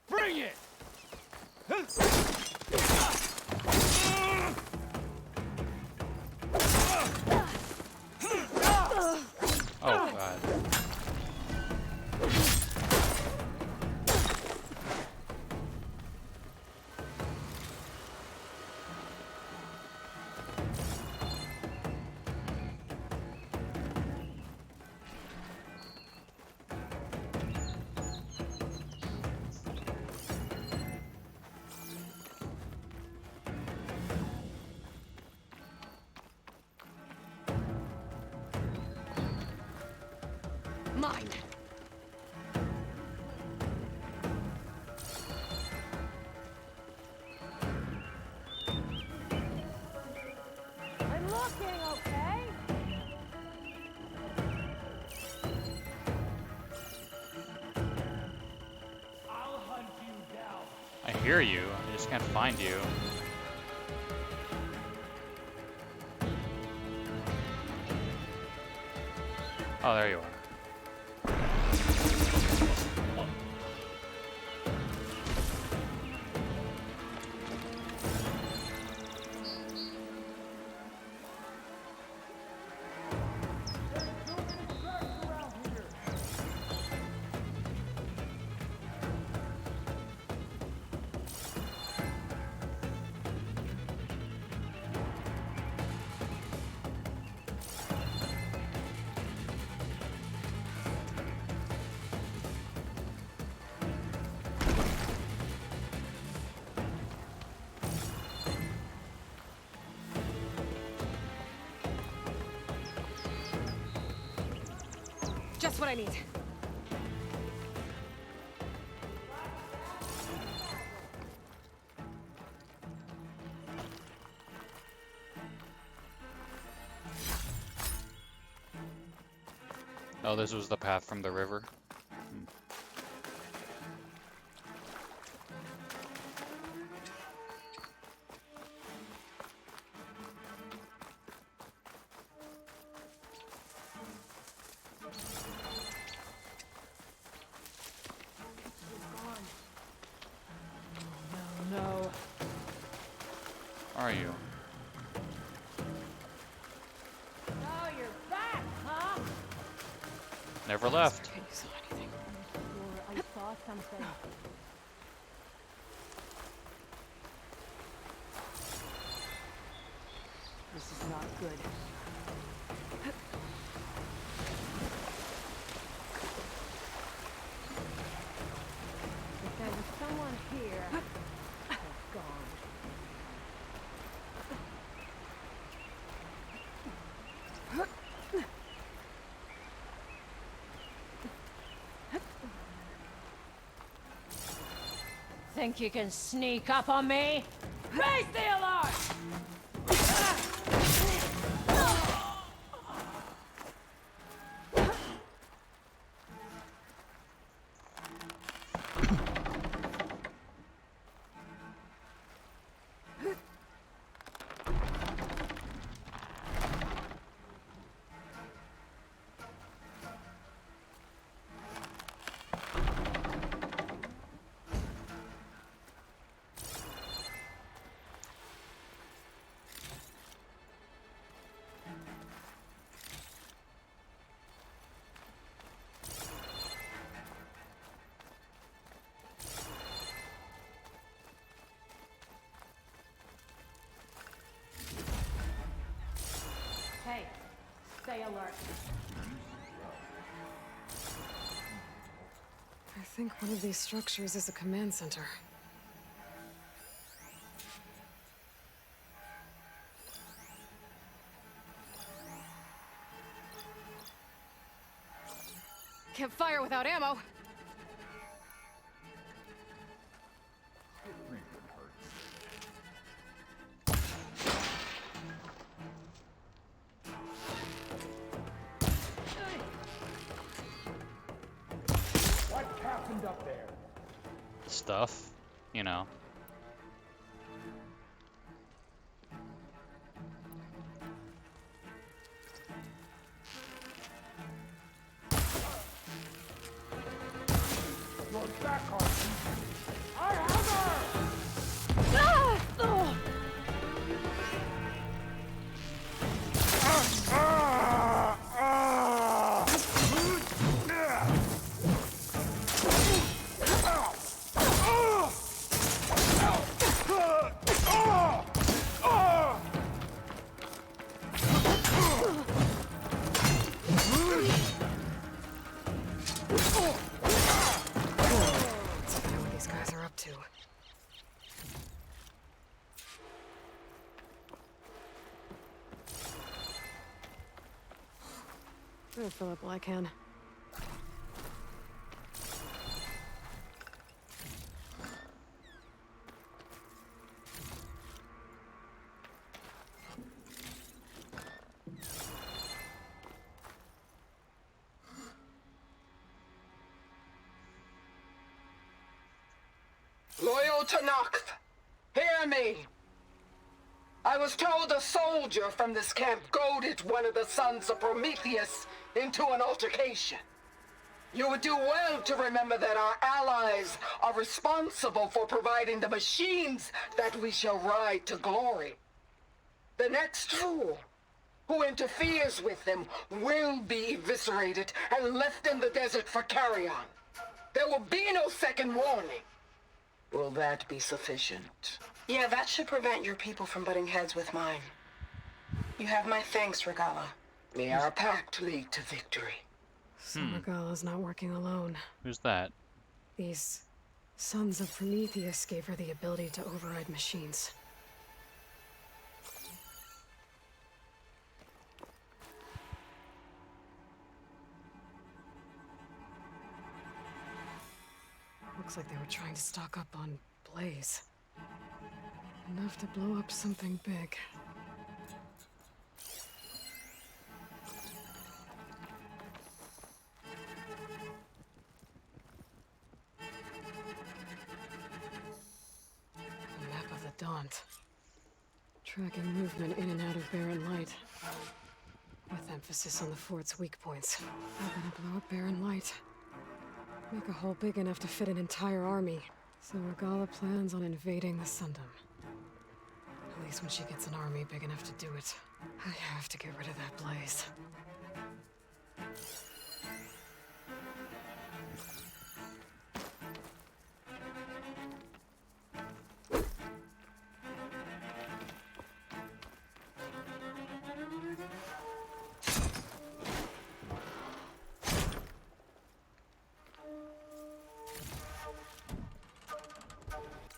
Bring it! Oh, God. Mine! I'm looking, okay? I'll hunt you down. I hear you. I just can't find you. Oh, there you are. Just what I need. Oh, this was the path from the river. No. Are you? Oh, you're back, huh? Never left. Sure, I saw something. This is not good. If there was someone here, they're gone. Think you can sneak up on me? Raise the alarm! Hey, stay alert. I think one of these structures is a command center. Can't fire without ammo. What happened up there? Stuff, you know. You're back, Archie. I have her! Let's find out what these guys are up to. I'll fill up while I can. Loyal Tanakh, hear me! I was told a soldier from this camp goaded one of the sons of Prometheus into an altercation. You would do well to remember that our allies are responsible for providing the machines that we shall ride to glory. The next fool who interferes with them will be eviscerated and left in the desert for carrion. There will be no second warning. Will that be sufficient? Yeah, that should prevent your people from butting heads with mine. You have my thanks, Regala. May our pact lead to victory. So Regala's not working alone. Who's that? These sons of Prometheus gave her the ability to override machines. Looks like they were trying to stock up on Blaze. Enough to blow up something big. A map of the Daunt. Tracking movement in and out of Barren Light. With emphasis on the fort's weak points. They're gonna blow up Barren Light. Make a hole big enough to fit an entire army. So Regala plans on invading the Sundom. At least when she gets an army big enough to do it. I have to get rid of that Blaze.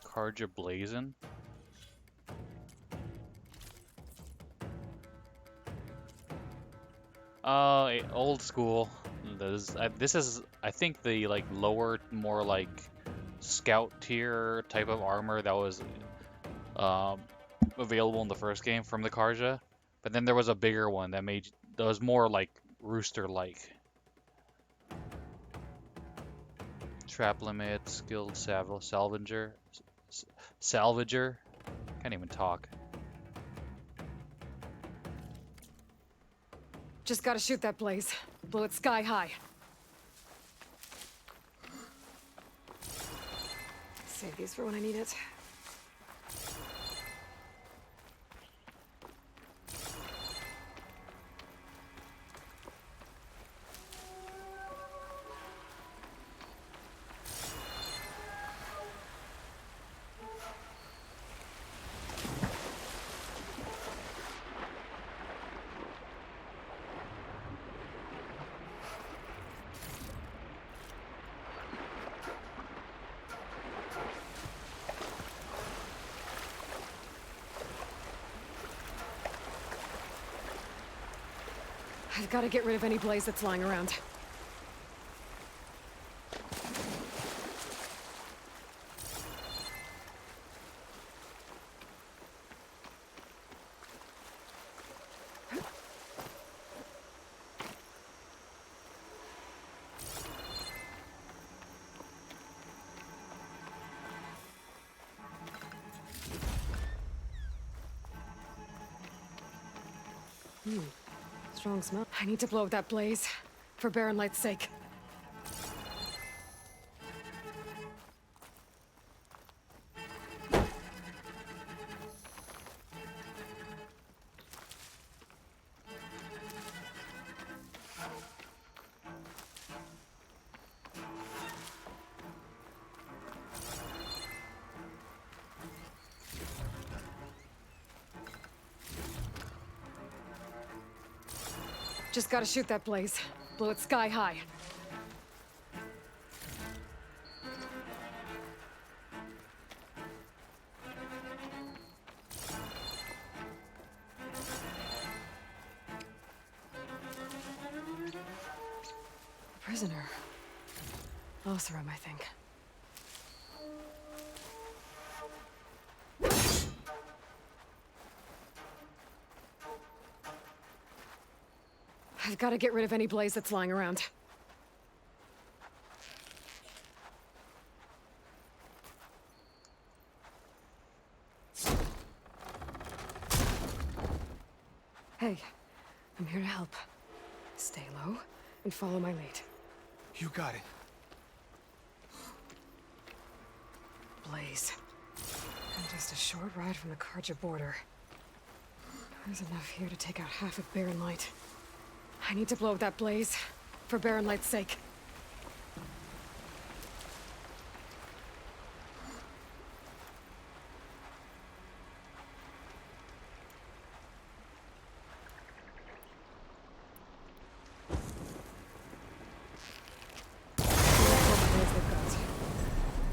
Carja blazing. Old school. This is, I think, the like lower, more like scout tier type of armor that was available in the first game from the Carja. But then there was a bigger one that was more like rooster-like. Trap limit, skilled salvager. Salvager? Can't even talk. Just gotta shoot that Blaze. Blow it sky high. Save these for when I need it. I've got to get rid of any Blaze that's lying around. Strong smell. I need to blow that Blaze. For Barren Light's sake. Just gotta shoot that Blaze. Blow it sky high. A prisoner. Oseram, I think. I've got to get rid of any Blaze that's lying around. Hey, I'm here to help. Stay low and follow my lead. You got it. Blaze. And just a short ride from the Karja border. There's enough here to take out half of Barren Light. I need to blow up that blaze, for Barren Light's sake.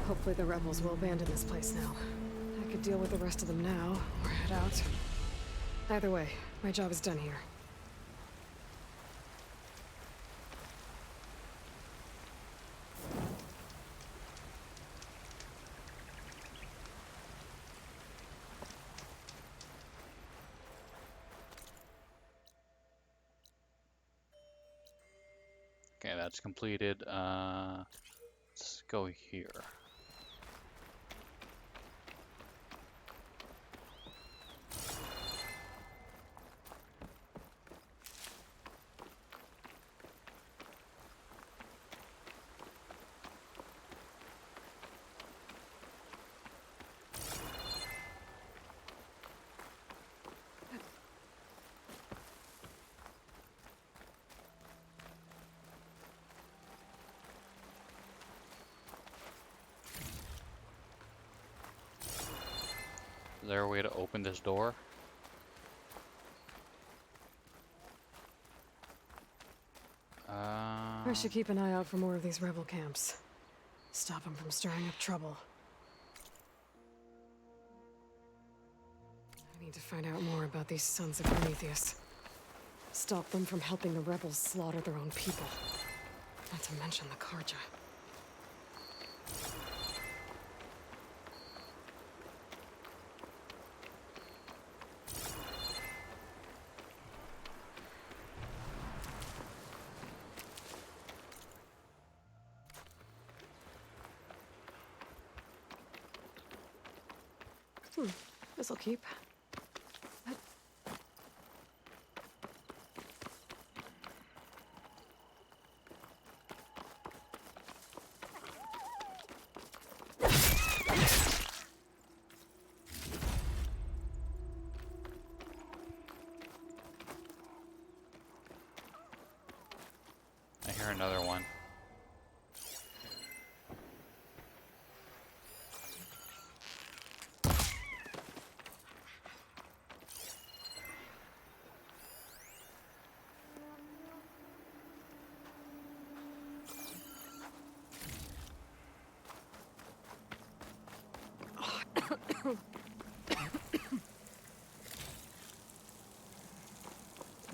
Hopefully the rebels will abandon this place now. I could deal with the rest of them now, or head out. Either way, my job is done here. Okay, that's completed. Let's go here. Is there a way to open this door? I should keep an eye out for more of these rebel camps. Stop them from stirring up trouble. I need to find out more about these sons of Prometheus. Stop them from helping the rebels slaughter their own people. Not to mention the Karja. This'll keep. I hear another one.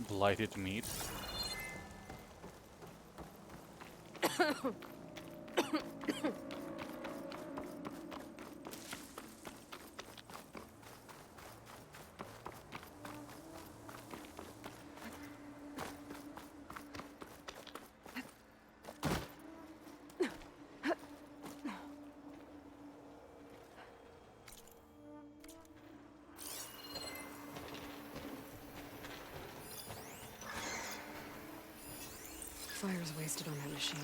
Blighted meat. Fire's wasted on that machine.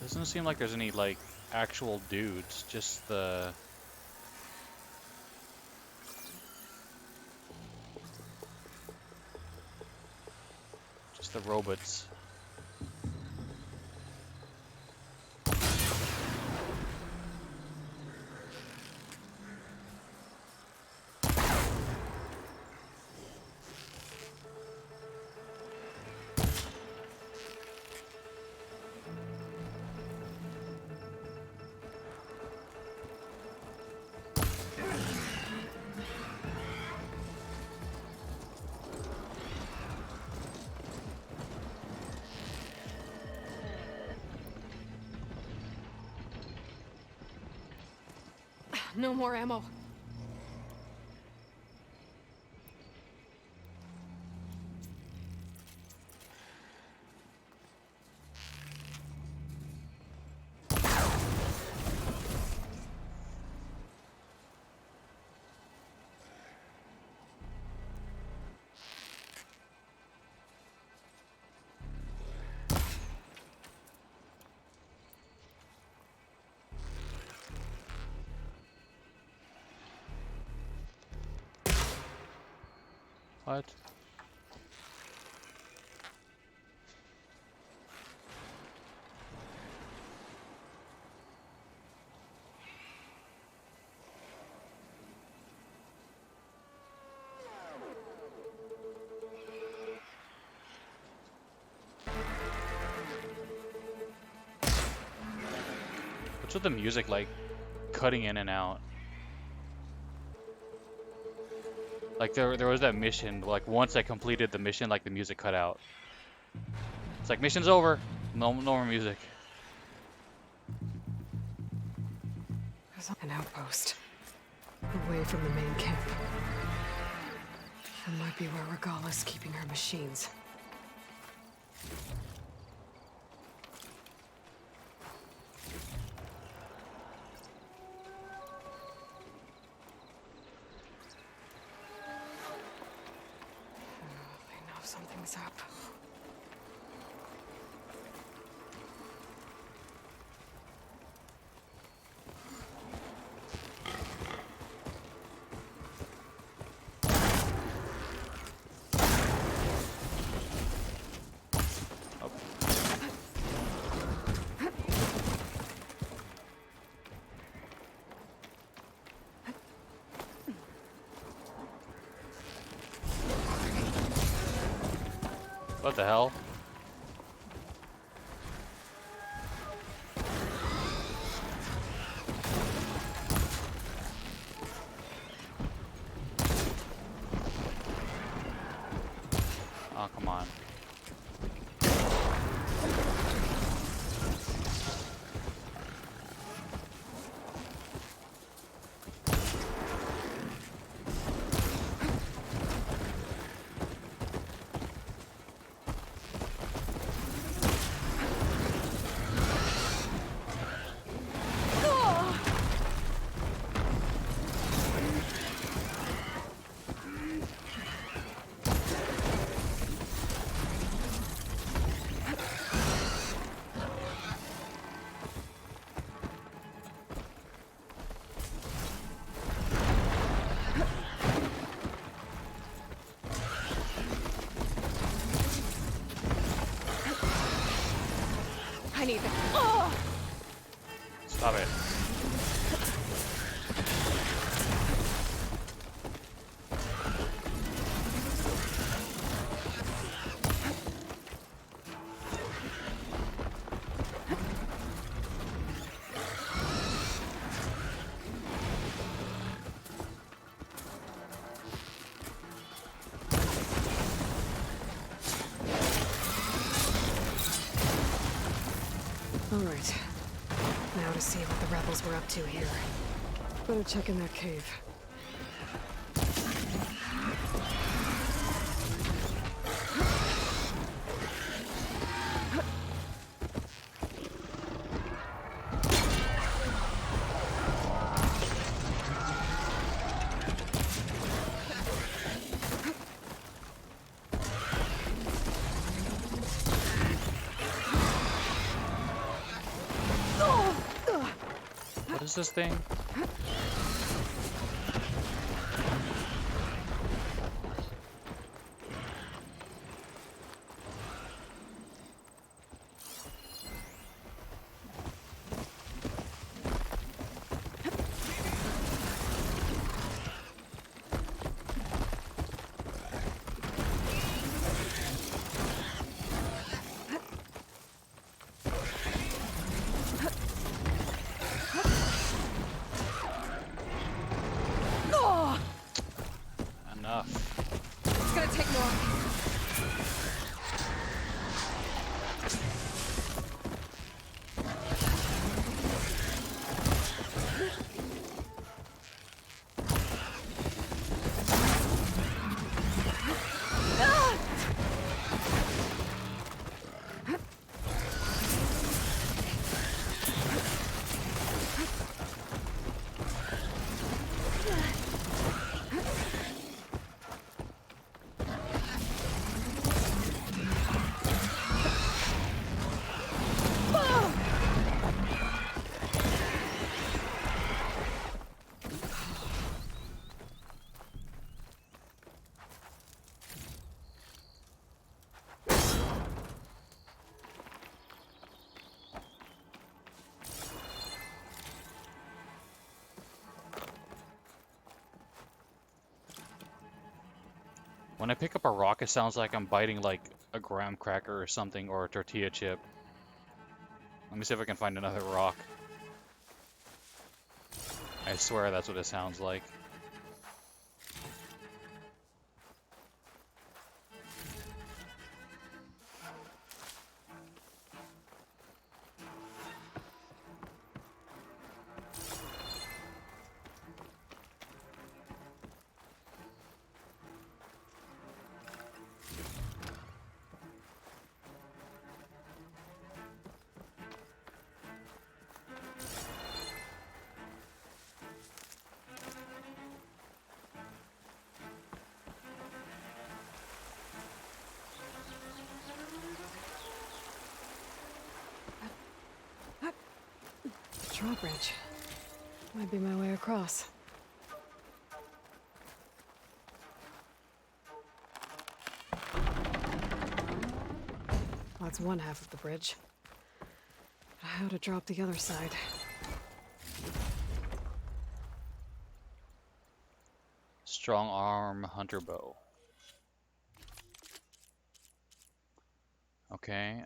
Doesn't seem like there's any, like, actual dudes, just the... just the robots. No more ammo. What? What's with the music like cutting in and out? Like there was that mission, like once I completed the mission, like the music cut out. It's like mission's over. No more music. There's an outpost. Away from the main camp. That might be where Regala's keeping her machines. They know something's up. What the hell? Oh, come on. I need them. Oh! Stop it. All right. Now to see what the rebels were up to here. Better check in that cave. What is this thing? Enough. It's gonna take more. When I pick up a rock, it sounds like I'm biting like a graham cracker or something, or a tortilla chip. Let me see if I can find another rock. I swear that's what it sounds like. Drawbridge. Might be my way across. That's one half of the bridge. How to drop the other side? Strong arm hunter bow. Okay,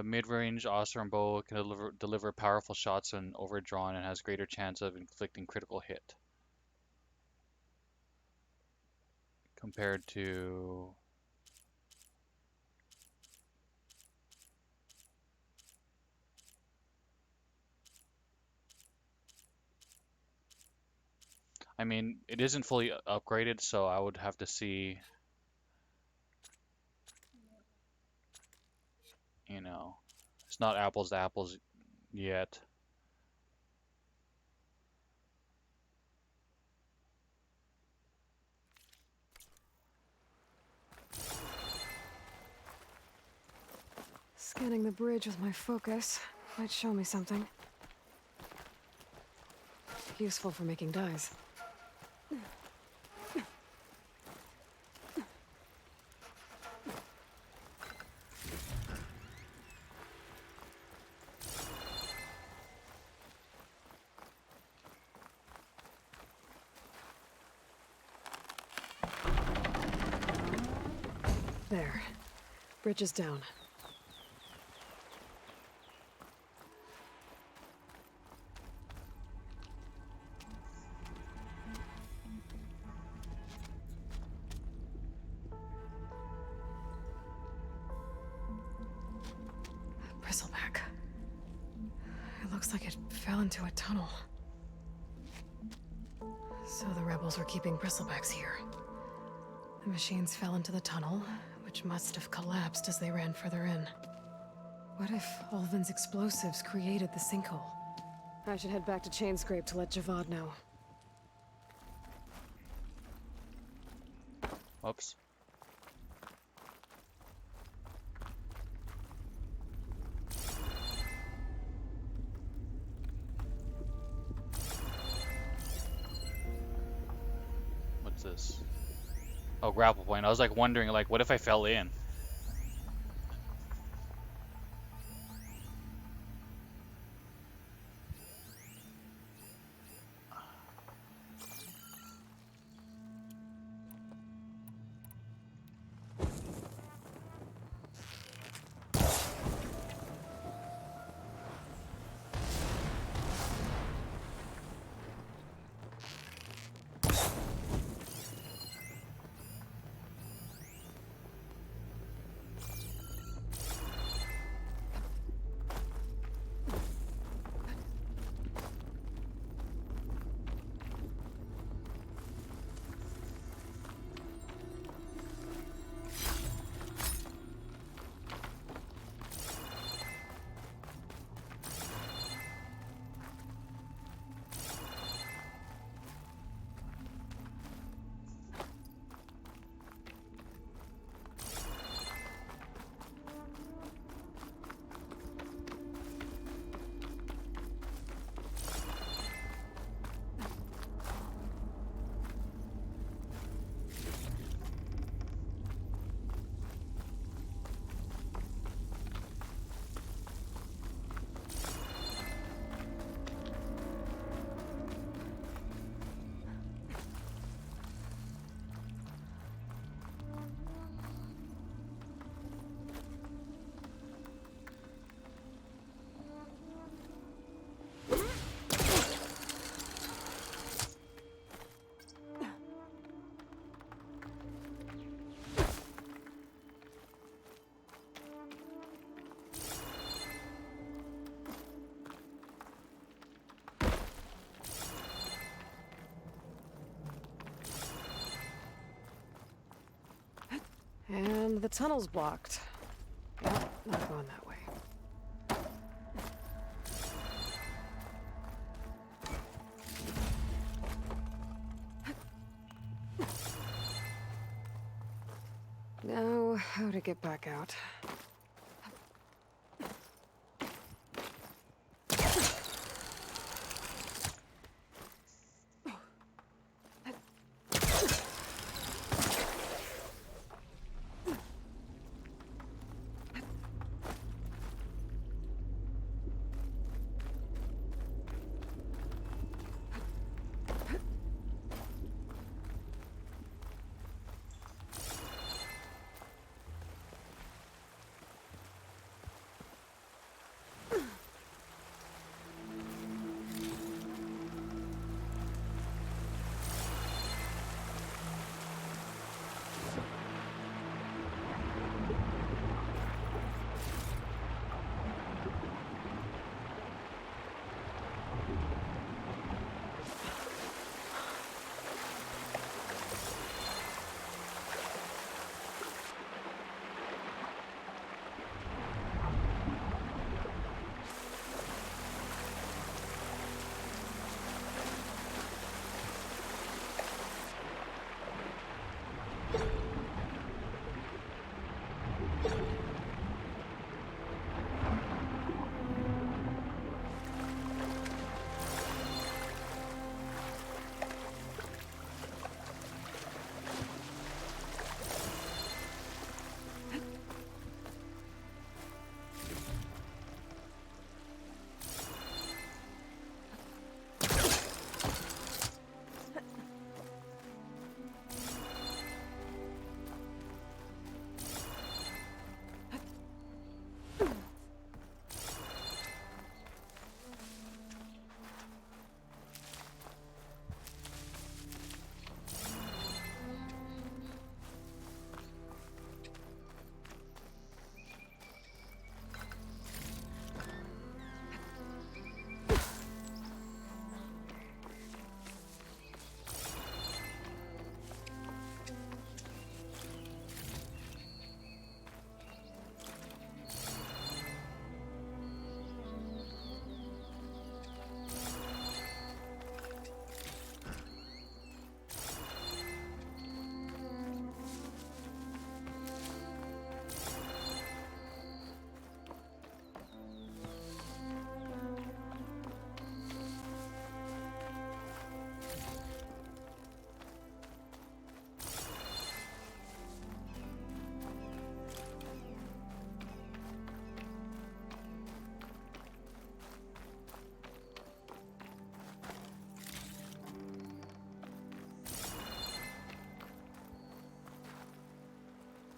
mid-range Oseram bow can deliver powerful shots when overdrawn and has greater chance of inflicting critical hit. Compared to... I mean, it isn't fully upgraded, so I would have to see... You know, it's not apples to apples yet. Scanning the bridge with my focus might show me something. Useful for making dyes. There. Bridge is down. Bristleback. It looks like it fell into a tunnel. So the rebels were keeping bristlebacks here. The machines fell into the tunnel, which must have collapsed as they ran further in. What if Ulvin's explosives created the sinkhole? I should head back to Chainscrape to let Javad know. Oops. What's this? Oh, grapple point. I was like wondering, like, what if I fell in? And the tunnel's blocked. Yep, not going that way. Now, how to get back out?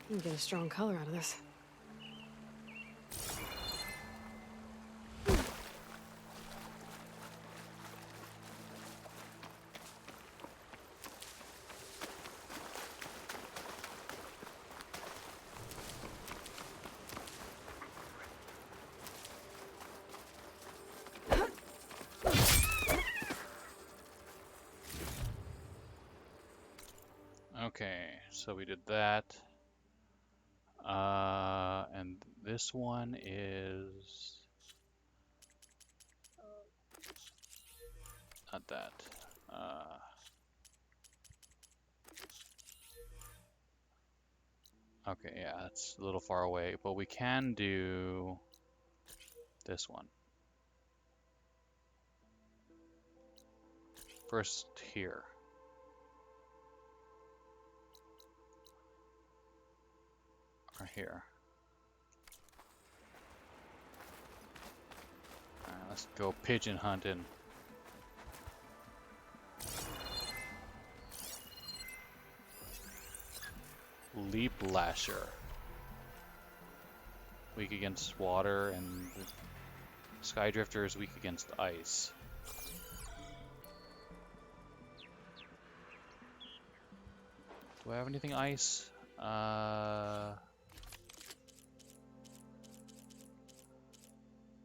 You can get a strong color out of this. Okay, so we did that. And this one is not that. Okay, yeah, it's a little far away, but we can do this one. First here. Or here. Alright, let's go pigeon hunting. Leap Lasher. Weak against water, and the Skydrifter is weak against ice. Do I have anything ice?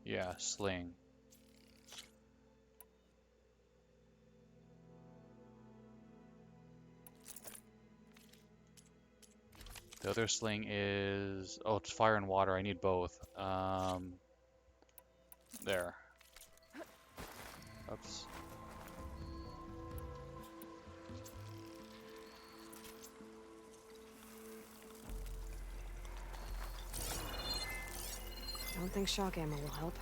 Yeah, sling. The other sling is... Oh, it's fire and water. I need both. There. Oops. Don't think shock ammo will help.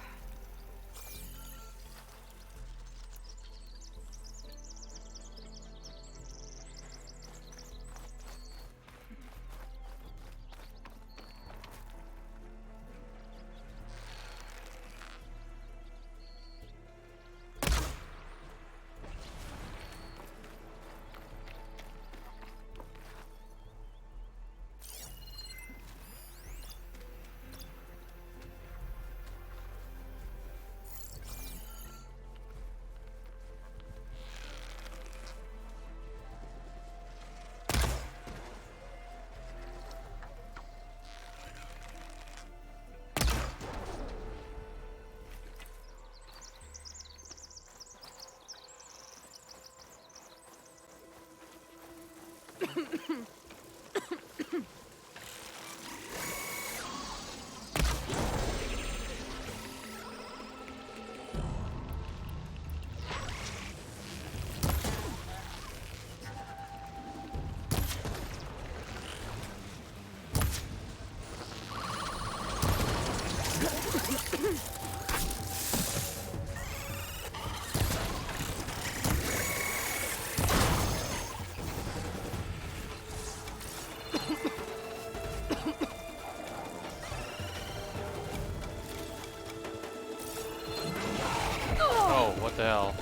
Oh, what the hell?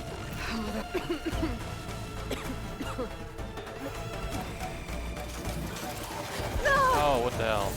Oh, what the hell?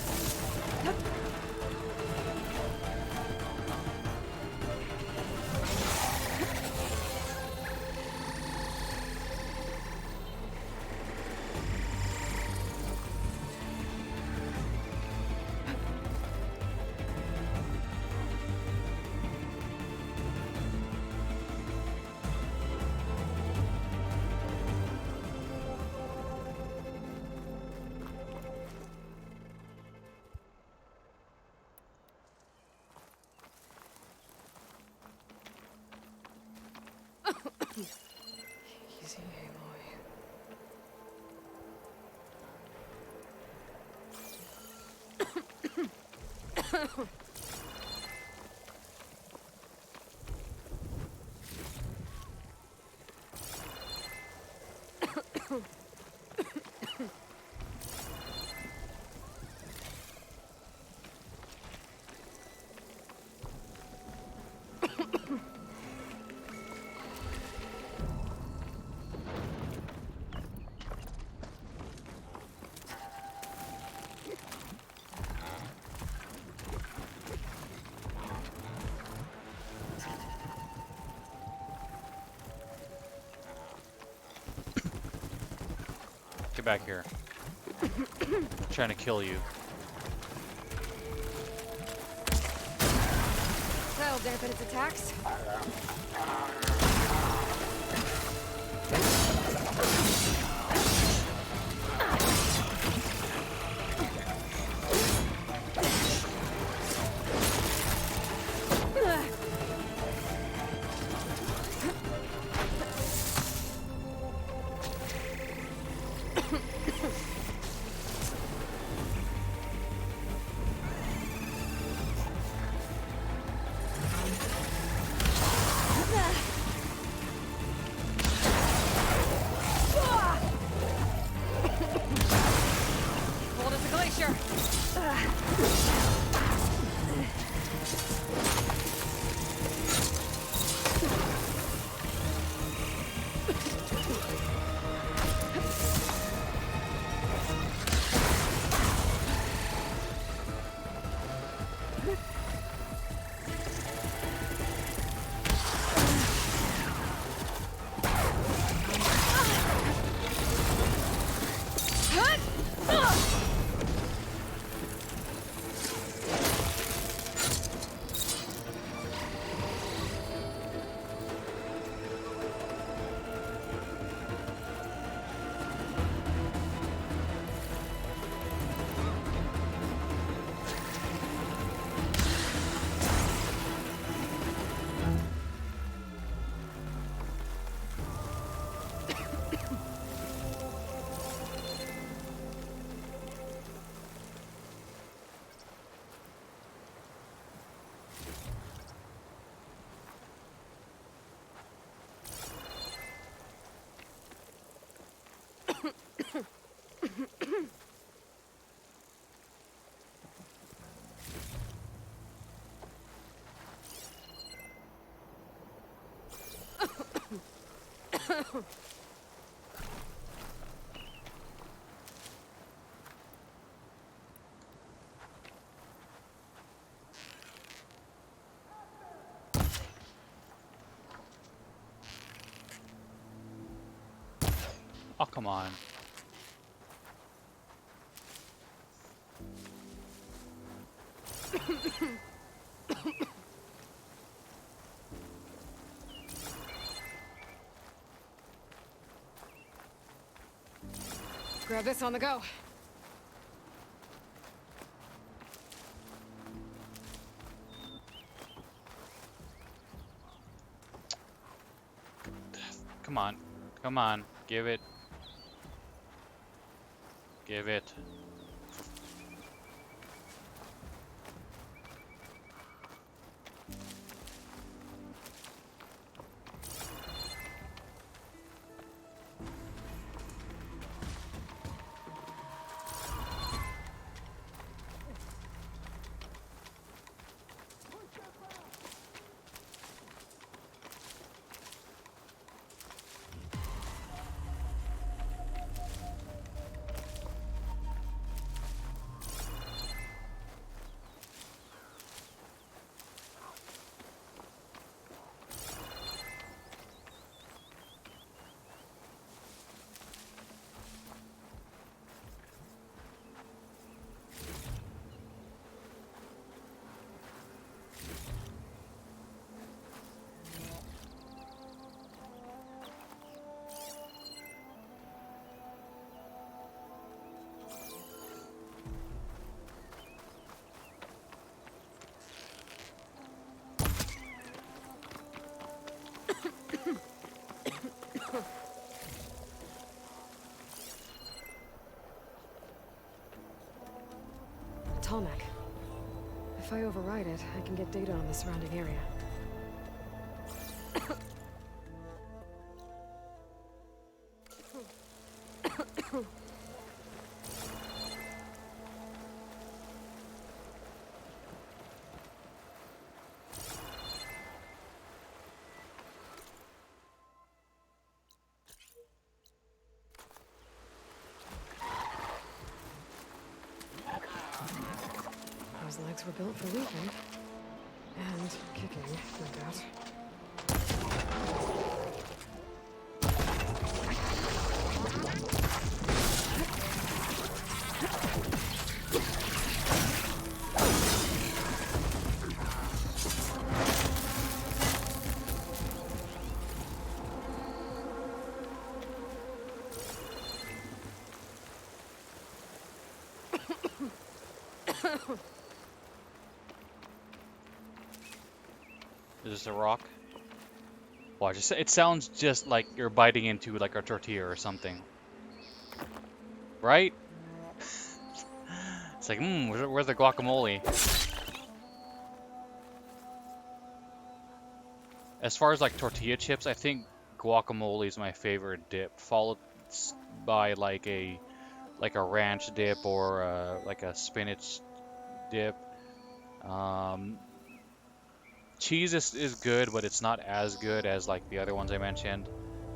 Easy, Aloy. Get back here. I'm trying to kill you. That'll dampen its attacks. Cold as a glacier. Oh, come on. Grab this on the go. Come on. Come on. Give it. Give it. Tallneck. If I override it, I can get data on the surrounding area. Those legs were built for leaping. And kicking, no doubt. Is this a rock? Watch, it sounds just like you're biting into like a tortilla or something. Right? It's like, where's the guacamole? As far as like tortilla chips, I think guacamole is my favorite dip, followed by like a ranch dip or like a spinach dip. Cheese is good, but it's not as good as like the other ones I mentioned.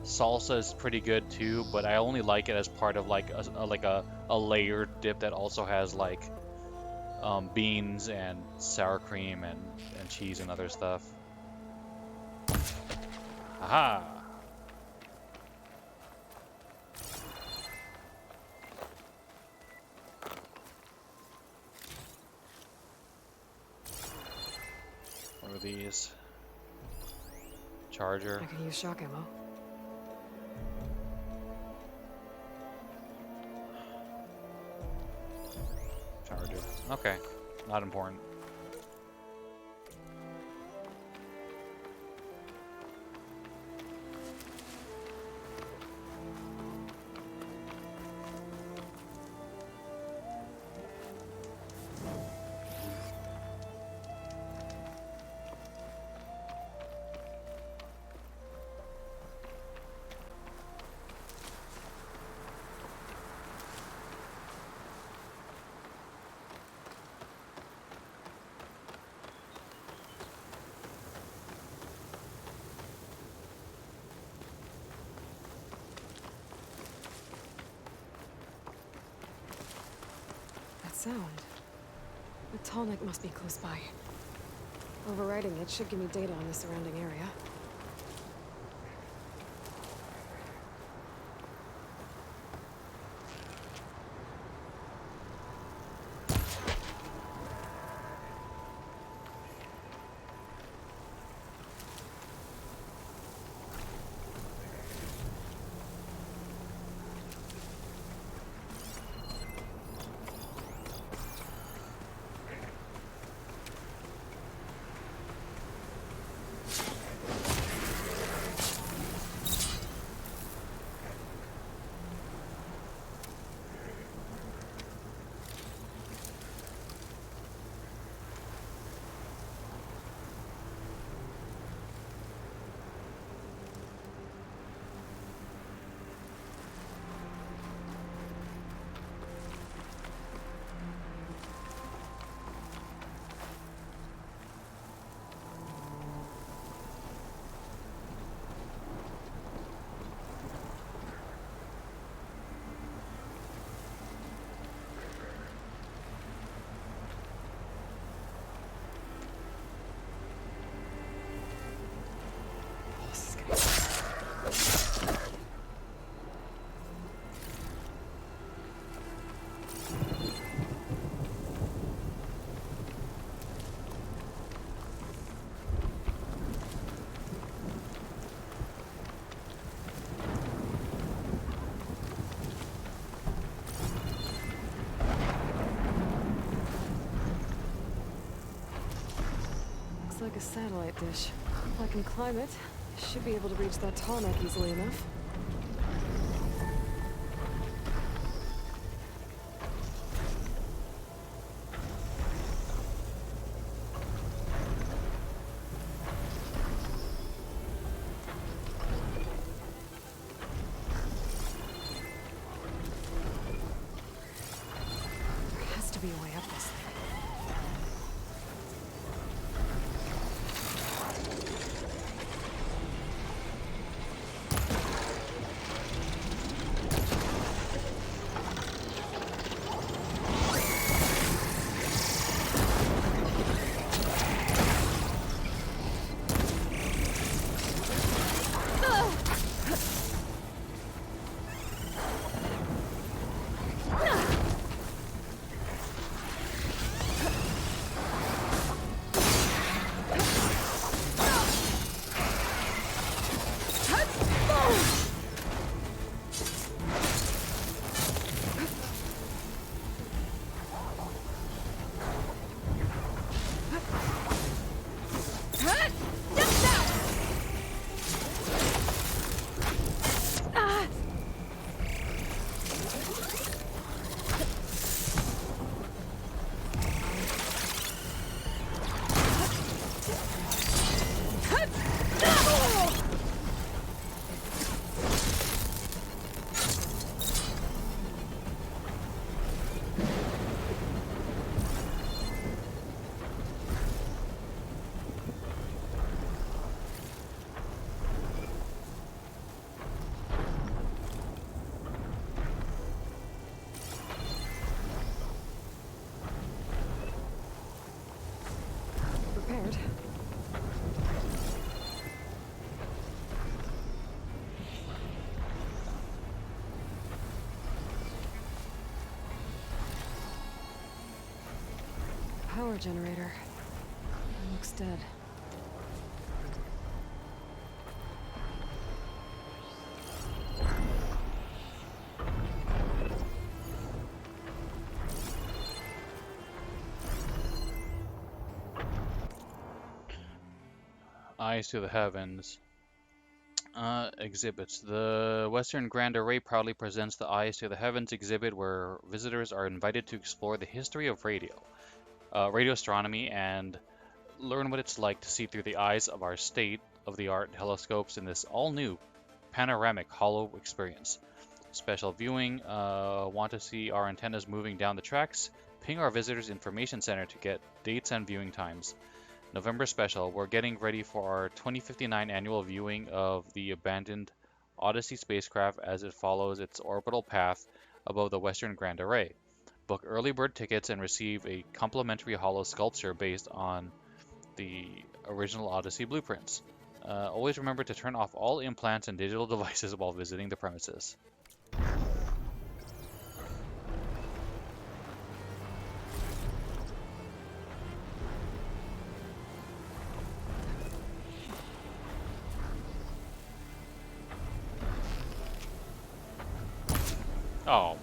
Salsa is pretty good too, but I only like it as part of like a layered dip that also has like beans and sour cream and cheese and other stuff. Aha! What are these? Charger. I can use shock ammo. Charger. Okay. Not important. sound. The Tallneck must be close by. Overriding it should give me data on the surrounding area. Like a satellite dish. If I can climb it, I should be able to reach that Tallneck easily enough. There has to be a way up this thing. Prepared. Power generator. It looks dead. Eyes to the Heavens. Exhibits. The Western Grand Array proudly presents the Eyes to the Heavens exhibit, where visitors are invited to explore the history of radio astronomy, and learn what it's like to see through the eyes of our state-of-the-art telescopes in this all-new panoramic hollow experience. Special viewing. Want to see our antennas moving down the tracks? Ping our visitors information center to get dates and viewing times. November special. We're getting ready for our 2059 annual viewing of the abandoned Odyssey spacecraft as it follows its orbital path above the Western Grand Array. Book early bird tickets and receive a complimentary hollow sculpture based on the original Odyssey blueprints. Always remember to turn off all implants and digital devices while visiting the premises. Oh.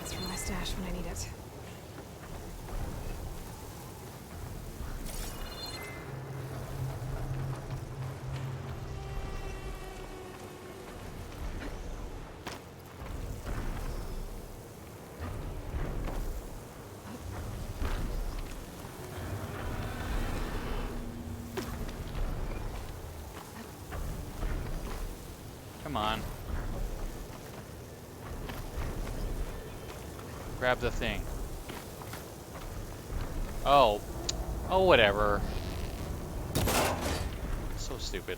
It's from my stash when I need it. Come on. Grab the thing. Oh. Oh, whatever. So stupid.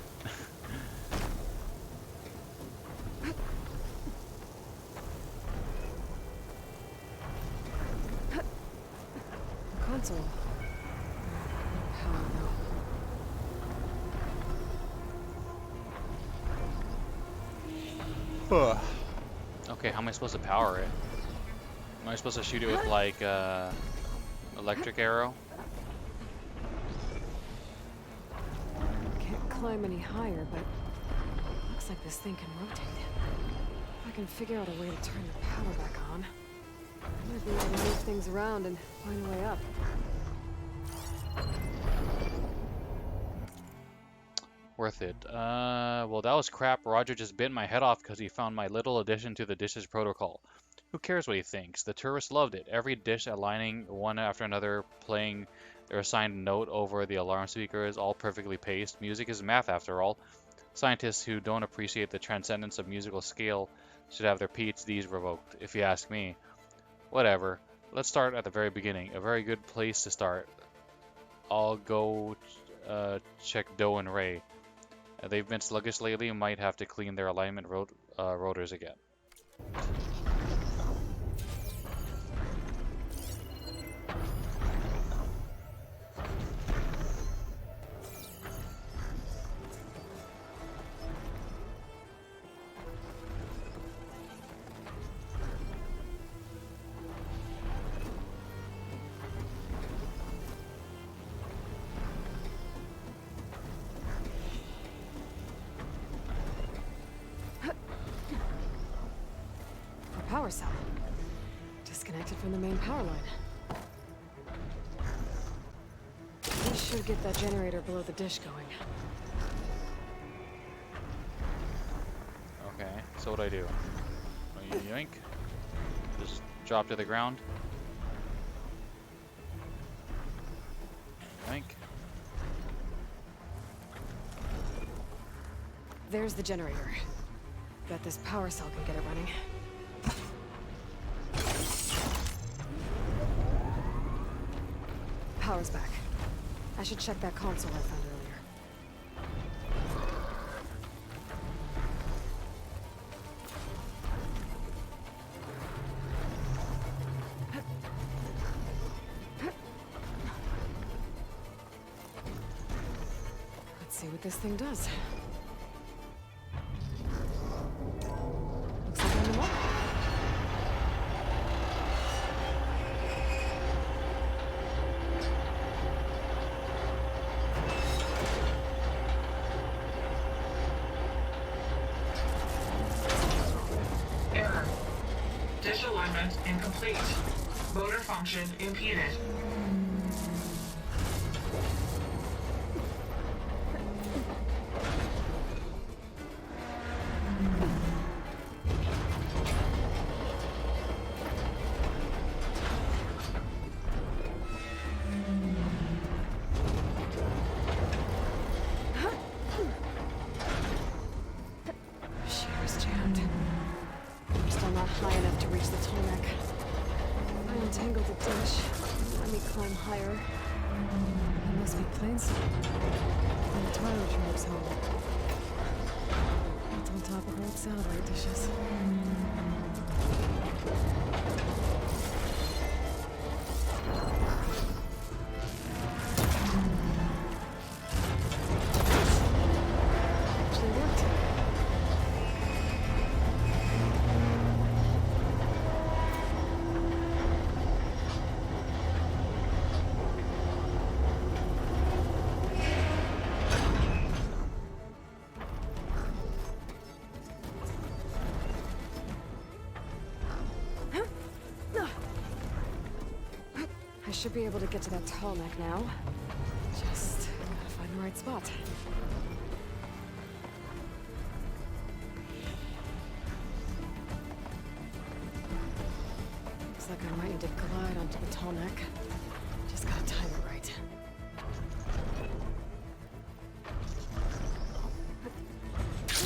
Console. No power, though. Okay, how am I supposed to power it? Am I supposed to shoot it with like electric arrow? Can't climb any higher, but looks like this thing can rotate. If I can figure out a way to turn the power back on, I might be able to move things around and find a way up. Worth it. Well, that was crap. Roger just bit my head off because he found my little addition to the dishes protocol. Who cares what he thinks? The tourists loved it. Every dish aligning one after another, playing their assigned note over the alarm speakers, all perfectly paced. Music is math, after all. Scientists who don't appreciate the transcendence of musical scale should have their PhDs revoked, if you ask me. Whatever. Let's start at the very beginning. A very good place to start. I'll go check Doe and Ray. They've been sluggish lately, might have to clean their alignment rotors again. Power cell. Disconnected from the main power line. This should get that generator below the dish going. Okay, so what do I do? Yoink. Just drop to the ground. Yoink. There's the generator. Bet this power cell can get it running. Power's back. I should check that console I found earlier. Let's see what this thing does. Looks like I'm in the water. Error. Dish alignment incomplete. Motor function impeded. Shear's jammed. Still not not high enough to reach the Tolmec. I untangled the dish. Let me climb higher. It must be Plainsong. The Taro tribe's home. It's on top of old salad dishes. Actually worked. I should be able to get to that Tolmec now. Just gotta find the right spot. Looks like I might need to glide onto the Tolmec. Just gotta time it right.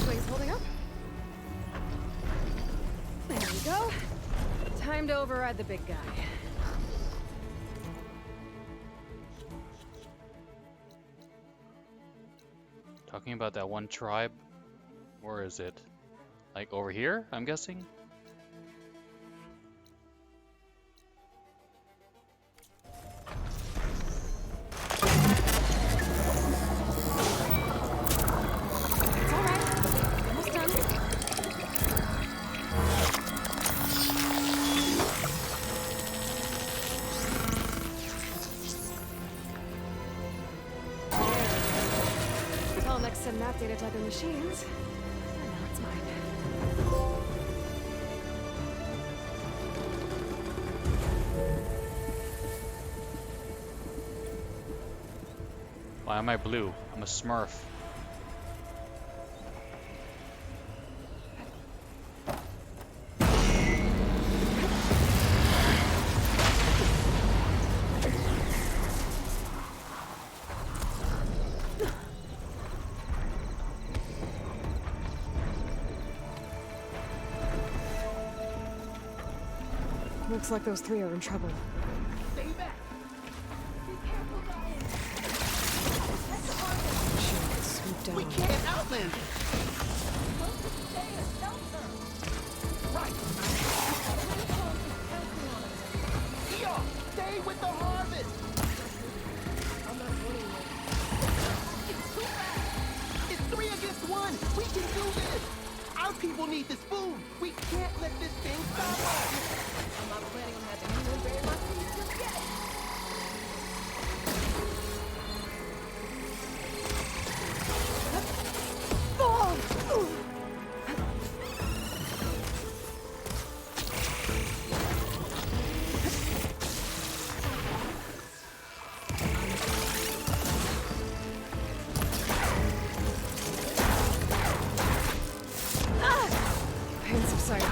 Wings holding up. There we go. Time to override the big guy. Talking about that one tribe? Where is it? Like over here, I'm guessing? It's alright. Almost done. Tolmec send that data to other machines. And now it's mine. Why am I blue? I'm a Smurf. Looks like those three are in trouble. Stay back. Sure, I could swoop down. We can't outland it. Right. Eo, stay with the harvest. I'm not winning it. It's too fast. It's 3 against 1. We can do this. Our people need this food. We can't let this thing stop us. I'm not planning on having anyone bury my food just yet. Pain subsided.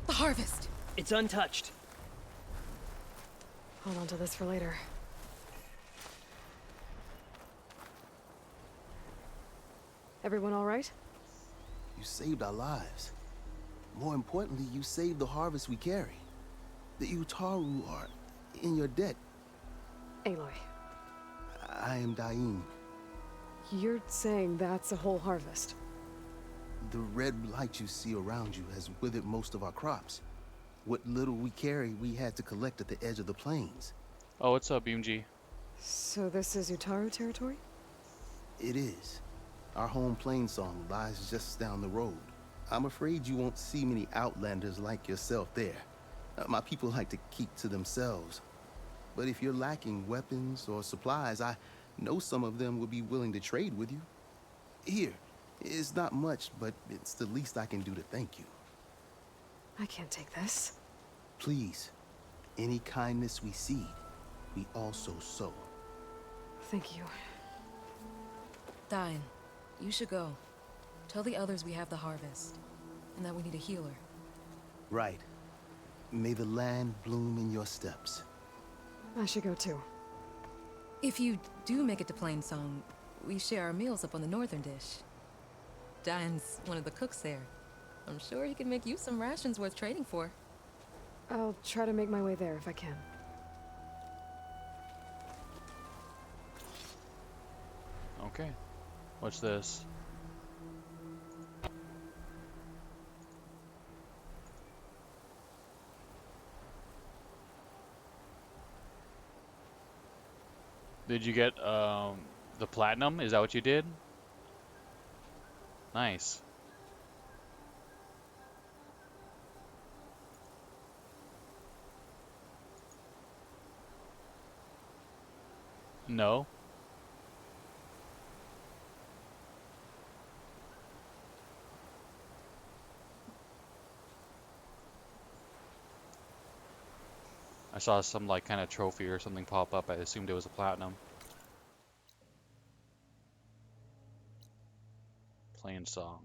The harvest! It's untouched. Hold on to this for later. Everyone all right? You saved our lives. More importantly, you saved the harvest we carry. The Utaru are in your debt. Aloy, I am Daim. you're saying that's a whole harvest? The red light you see around you has withered most of our crops. What little we carry, we had to collect at the edge of the plains. Oh, what's up, BMG? So this is Utaru territory? It is. Our home Plainsong lies just down the road. I'm afraid you won't see many outlanders like yourself there. My people like to keep to themselves. But if you're lacking weapons or supplies, I know some of them would be willing to trade with you. Here, it's not much, but it's the least I can do to thank you. I can't take this. Please, any kindness we seed, we also sow. Thank you. Diane, you should go. Tell the others we have the harvest, and that we need a healer. Right. May the land bloom in your steps. I should go too. If you do make it to Plainsong, we share our meals up on the northern dish. Diane's one of the cooks there. I'm sure he can make you some rations worth trading for. I'll try to make my way there if I can. Okay. What's this? Did you get the platinum? Is that what you did? Nice. No. I saw some like kind of trophy or something pop up. I assumed it was a platinum. Plainsong.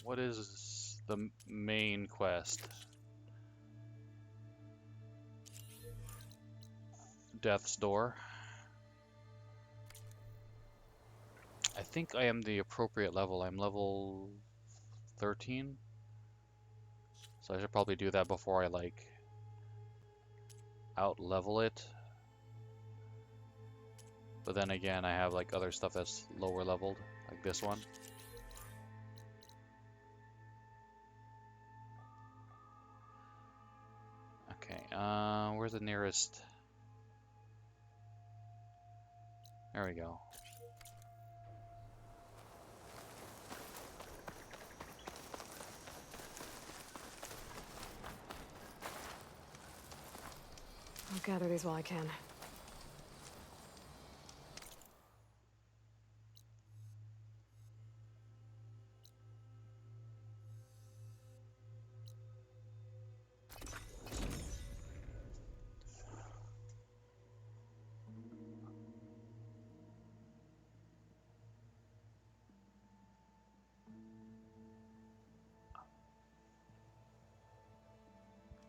What is the main quest? Death's Door. I think I am the appropriate level. I'm level 13. So I should probably do that before I like out level it. But then again, I have like other stuff that's lower leveled, like this one. Okay, where's the nearest? There we go. I'll gather these while I can.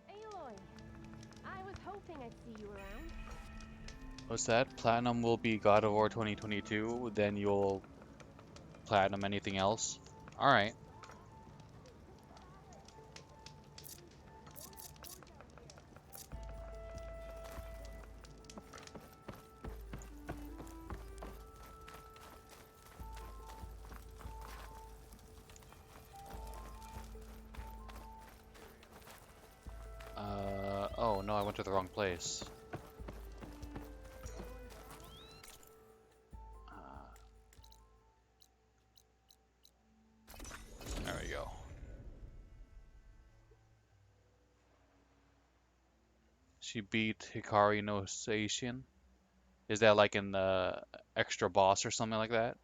Aloy, I was hoping I'd see you around. What's that? Platinum will be God of War 2022, then you'll platinum anything else? Alright. Oh no, I went to the wrong place. There we go. She beat Hikari no Seishin. Is that like an extra boss or something like that?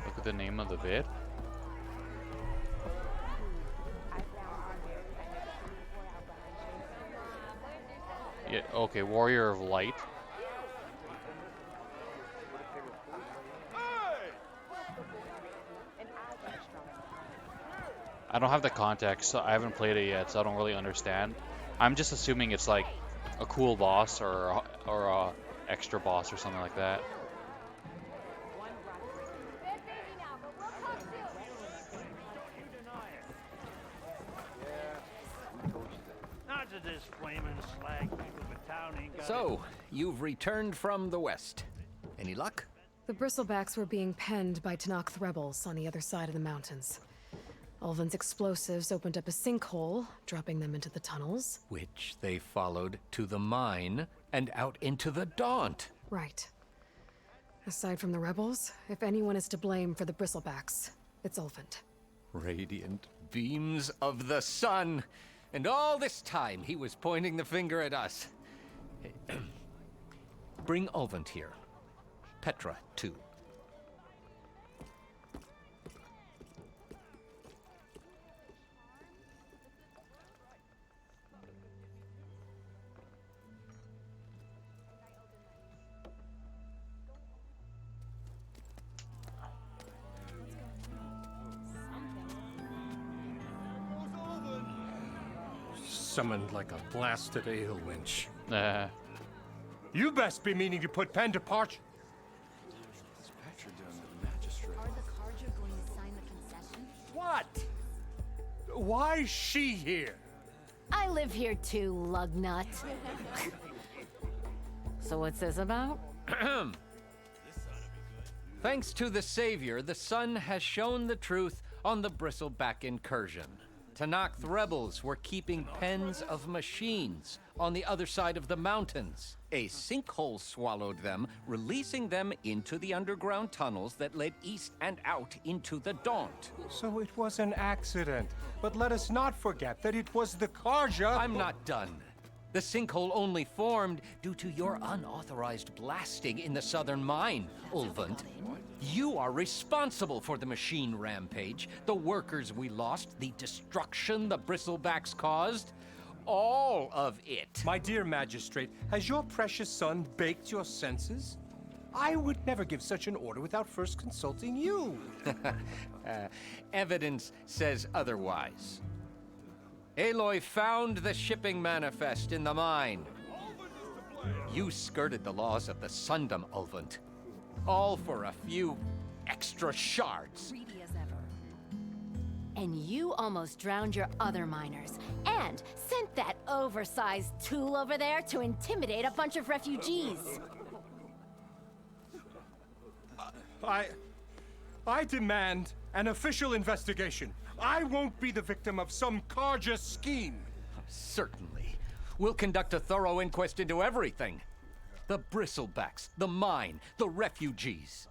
Look at the name of the bit. Yeah, okay, Warrior of Light. I don't have the context, so I haven't played it yet, so I don't really understand. I'm just assuming it's like a cool boss or a extra boss or something like that. So, you've returned from the west. Any luck? The Bristlebacks were being penned by Tenakth rebels on the other side of the mountains. Ulvin's explosives opened up a sinkhole, dropping them into the tunnels. Which they followed to the mine and out into the Daunt. Right. Aside from the rebels, if anyone is to blame for the Bristlebacks, it's Ulvund. Radiant beams of the sun. And all this time he was pointing the finger at us. Bring Ulvund here. Petra, too. Summoned like a blasted ale winch. Nah. You best be meaning to put pen to parch. Are the Carja going to sign the concession? What? Why is she here? I live here too, lugnut. So what's this about? Thanks to the Savior, the sun has shown the truth on the Bristleback incursion. Tanakh rebels were keeping pens of machines on the other side of the mountains. A sinkhole swallowed them, releasing them into the underground tunnels that led east and out into the Daunt. So it was an accident. But let us not forget that it was the Carja. I'm not done. The sinkhole only formed due to your unauthorized blasting in the southern mine, Ulvund. You are responsible for the machine rampage, the workers we lost, the destruction the Bristlebacks caused. All of it. My dear magistrate, has your precious son baked your senses? I would never give such an order without first consulting you. Evidence says otherwise. Aloy found the shipping manifest in the mine. You skirted the laws of the Sundom, Ulvund. All for a few extra shards. Greedy as ever. And you almost drowned your other miners, and sent that oversized tool over there to intimidate a bunch of refugees. I demand an official investigation. I won't be the victim of some Carja scheme. Certainly. We'll conduct a thorough inquest into everything. The Bristlebacks, the mine, the refugees.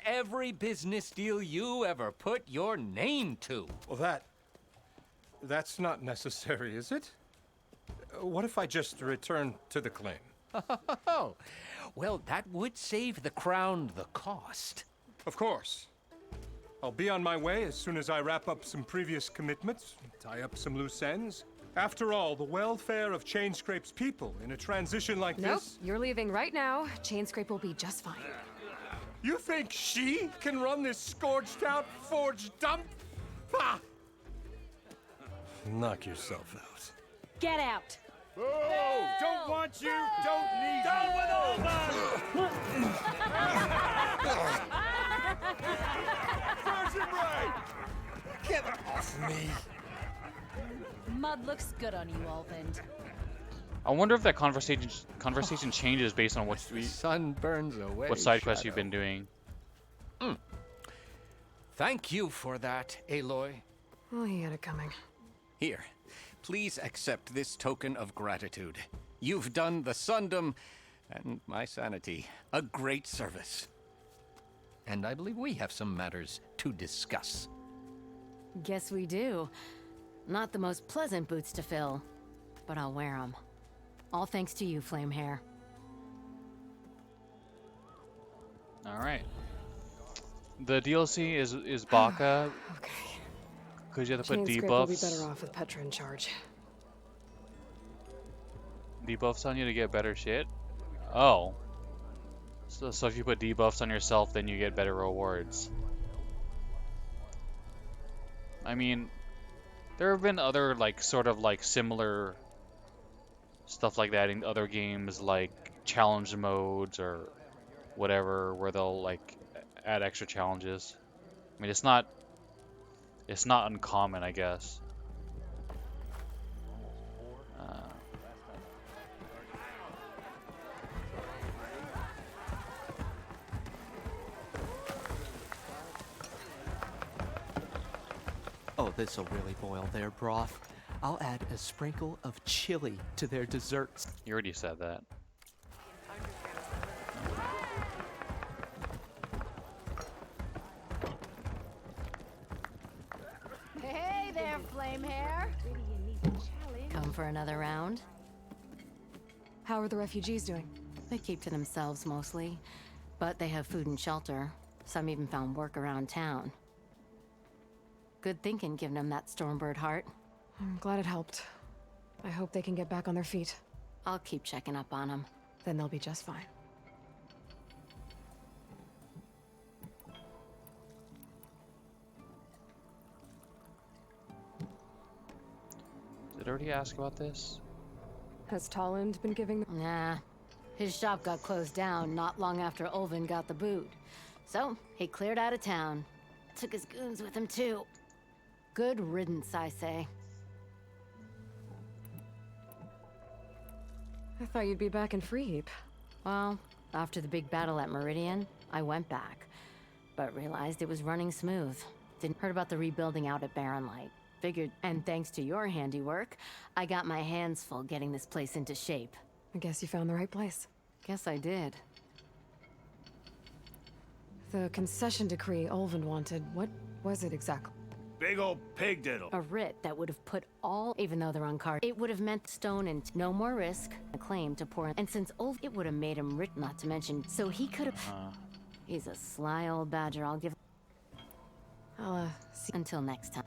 Every business deal you ever put your name to. Well, that's not necessary, is it? What if I just return to the claim? Oh, well, that would save the crown the cost. Of course. I'll be on my way as soon as I wrap up some previous commitments, tie up some loose ends. After all, the welfare of Chainscrape's people in a transition like Nope, this... you're leaving right now. Chainscrape will be just fine. You think she can run this scorched-out forge dump? Ha! Knock yourself out. Get out! Oh, don't want you, don't need Down you. with Version right! Get off me! Mud looks good on you, Ulvund. I wonder if that conversation changes based on what sun burns away. What side quests you've been doing. Thank you for that, Aloy. Oh, he had it coming. Here, please accept this token of gratitude. You've done the Sundom and my sanity a great service. And I believe we have some matters to discuss. Guess we do. Not the most pleasant boots to fill, but I'll wear them. All thanks to you, Flamehair. All right. The DLC is Baka. Okay. Because you have to put Chainscrape will be debuffs. better off with Petra in charge. Debuffs on you to get better shit. Oh. So if you put debuffs on yourself, then you get better rewards. I mean, there have been other sort of similar stuff like that in other games, like challenge modes or whatever, where they'll add extra challenges. I mean, it's not uncommon, I guess. Oh, this'll really boil their broth. I'll add a sprinkle of chili to their desserts. You already said that. there, flame hair. Come for another round? How are the refugees doing? They keep to themselves mostly, but they have food and shelter. Some even found work around town. Good thinking, giving them that Stormbird heart. I'm glad it helped. I hope they can get back on their feet. I'll keep checking up on them. Then they'll be just fine. Did I already ask about this? Has Tolland been giving them? Nah. His shop got closed down not long after Ulvin got the boot. So, he cleared out of town. Took his goons with him, too. Good riddance, I say. I thought you'd be back in Freeheap. Well, after the big battle at Meridian, I went back. But realized it was running smooth. Didn't heard about the rebuilding out at Barren Light. Figured, and thanks to your handiwork, I got my hands full getting this place into shape. I guess you found the right place. Guess I did. The concession decree Ulvin wanted, what was it exactly? Big old pig diddle. A writ that would have put all, even though they're on card, it would have meant stone and no more risk, a claim to pour in. And since Ulv, it would have made him rich, not to mention, so he could have. He's a sly old badger, I'll give. I'll, see. Until next time.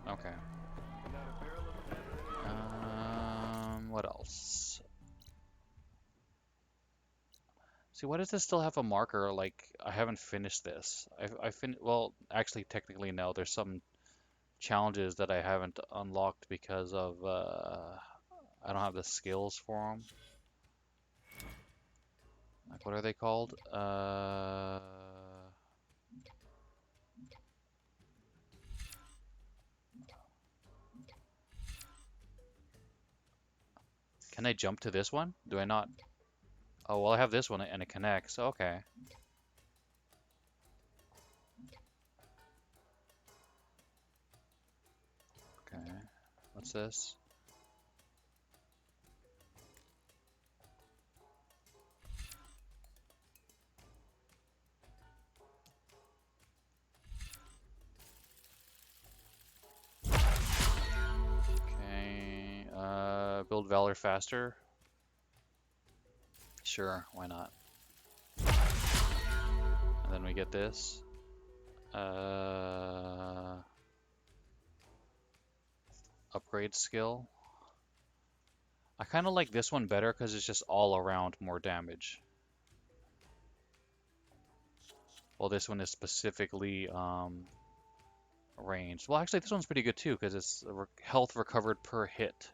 Okay. What else? See, why does this still have a marker? Like, I haven't finished this. Well, actually, technically, no. There's some challenges that I haven't unlocked because of, I don't have the skills for them. Like, what are they called? Can I jump to this one? Do I not? Oh, well, I have this one and it connects. Okay. Okay. What's this? Okay. Build Valor faster. Sure, why not? And then we get this. Upgrade skill. I kind of like this one better because it's just all around more damage. Well, this one is specifically ranged. Well, actually, this one's pretty good too because it's health recovered per hit.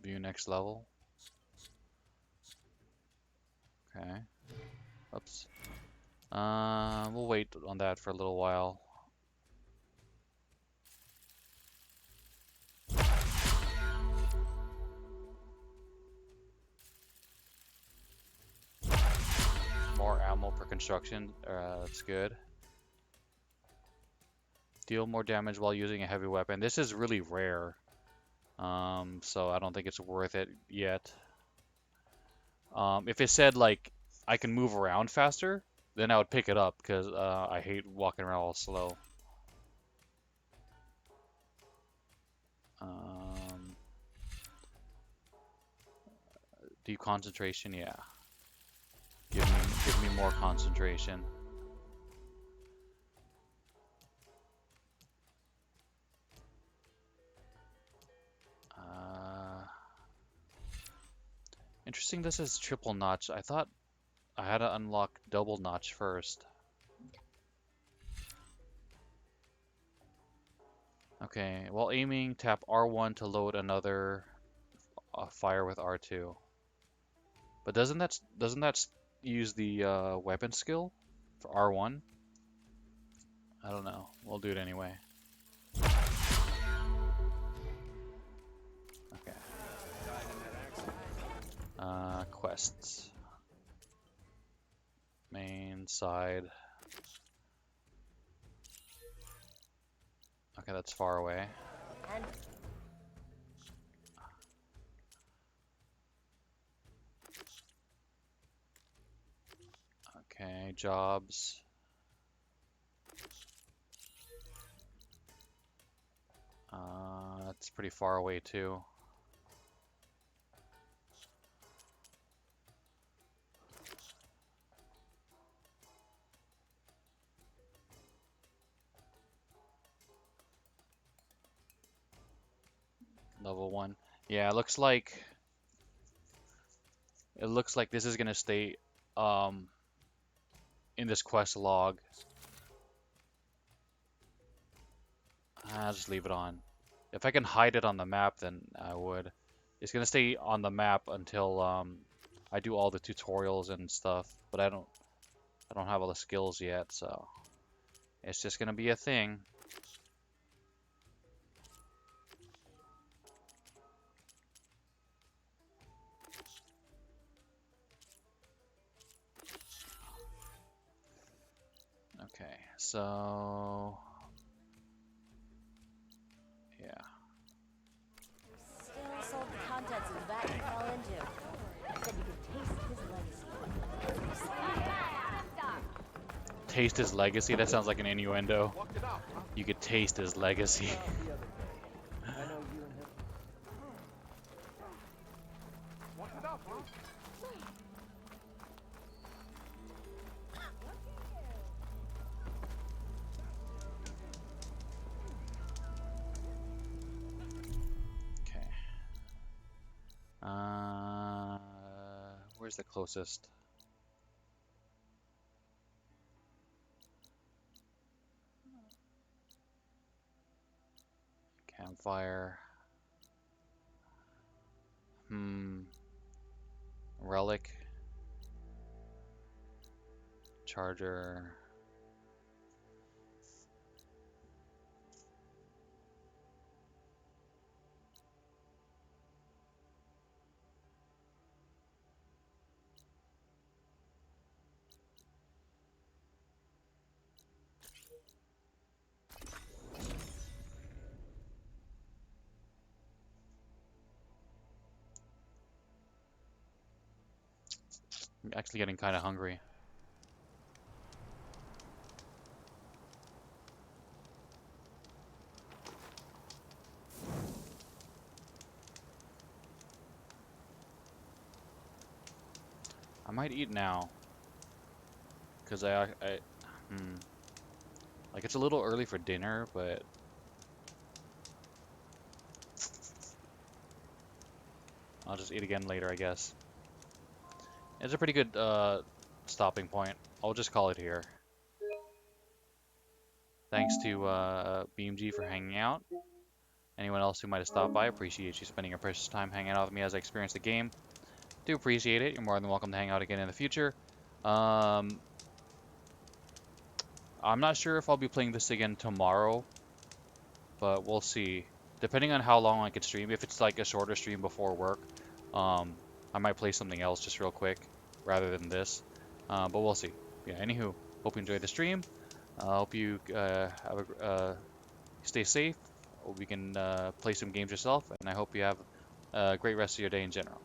View next level. Okay. Oops. We'll wait on that for a little while. More ammo per construction. That's good. Deal more damage while using a heavy weapon. This is really rare. So I don't think it's worth it yet. If it said like I can move around faster, then I would pick it up because I hate walking around all slow. Deep concentration, yeah. Give me more concentration. Interesting, this is triple notch. I thought I had to unlock double notch first. Okay, while aiming, tap R1 to load another fire with R2. But doesn't that use the weapon skill for R1? I don't know. We'll do it anyway. Quests. Main side. Okay, that's far away. Okay, jobs. That's pretty far away too. Level 1. Yeah, it looks like this is gonna stay in this quest log. I'll just leave it on. If I can hide it on the map, then I would. It's gonna stay on the map until I do all the tutorials and stuff, but I don't have all the skills yet, so it's just gonna be a thing. Okay, so yeah. Still sold the contents of the vat you fell into. Said you could taste his legacy. Taste his legacy? That sounds like an innuendo. You could taste his legacy. Okay. Where's the closest? Campfire. Relic. Charger. I'm actually getting kind of hungry. I might eat now, because like it's a little early for dinner, but I'll just eat again later, I guess. It's a pretty good stopping point. I'll just call it here. Thanks to BMG for hanging out. Anyone else who might have stopped by, appreciate you spending your precious time hanging out with me as I experience the game. Do appreciate it. You're more than welcome to hang out again in the future. I'm not sure if I'll be playing this again tomorrow, but we'll see. Depending on how long I could stream. If it's like a shorter stream before work, I might play something else just real quick rather than this. But we'll see. Yeah, anywho, hope you enjoyed the stream. Hope you stay safe. Hope you can play some games yourself, and I hope you have a great rest of your day in general.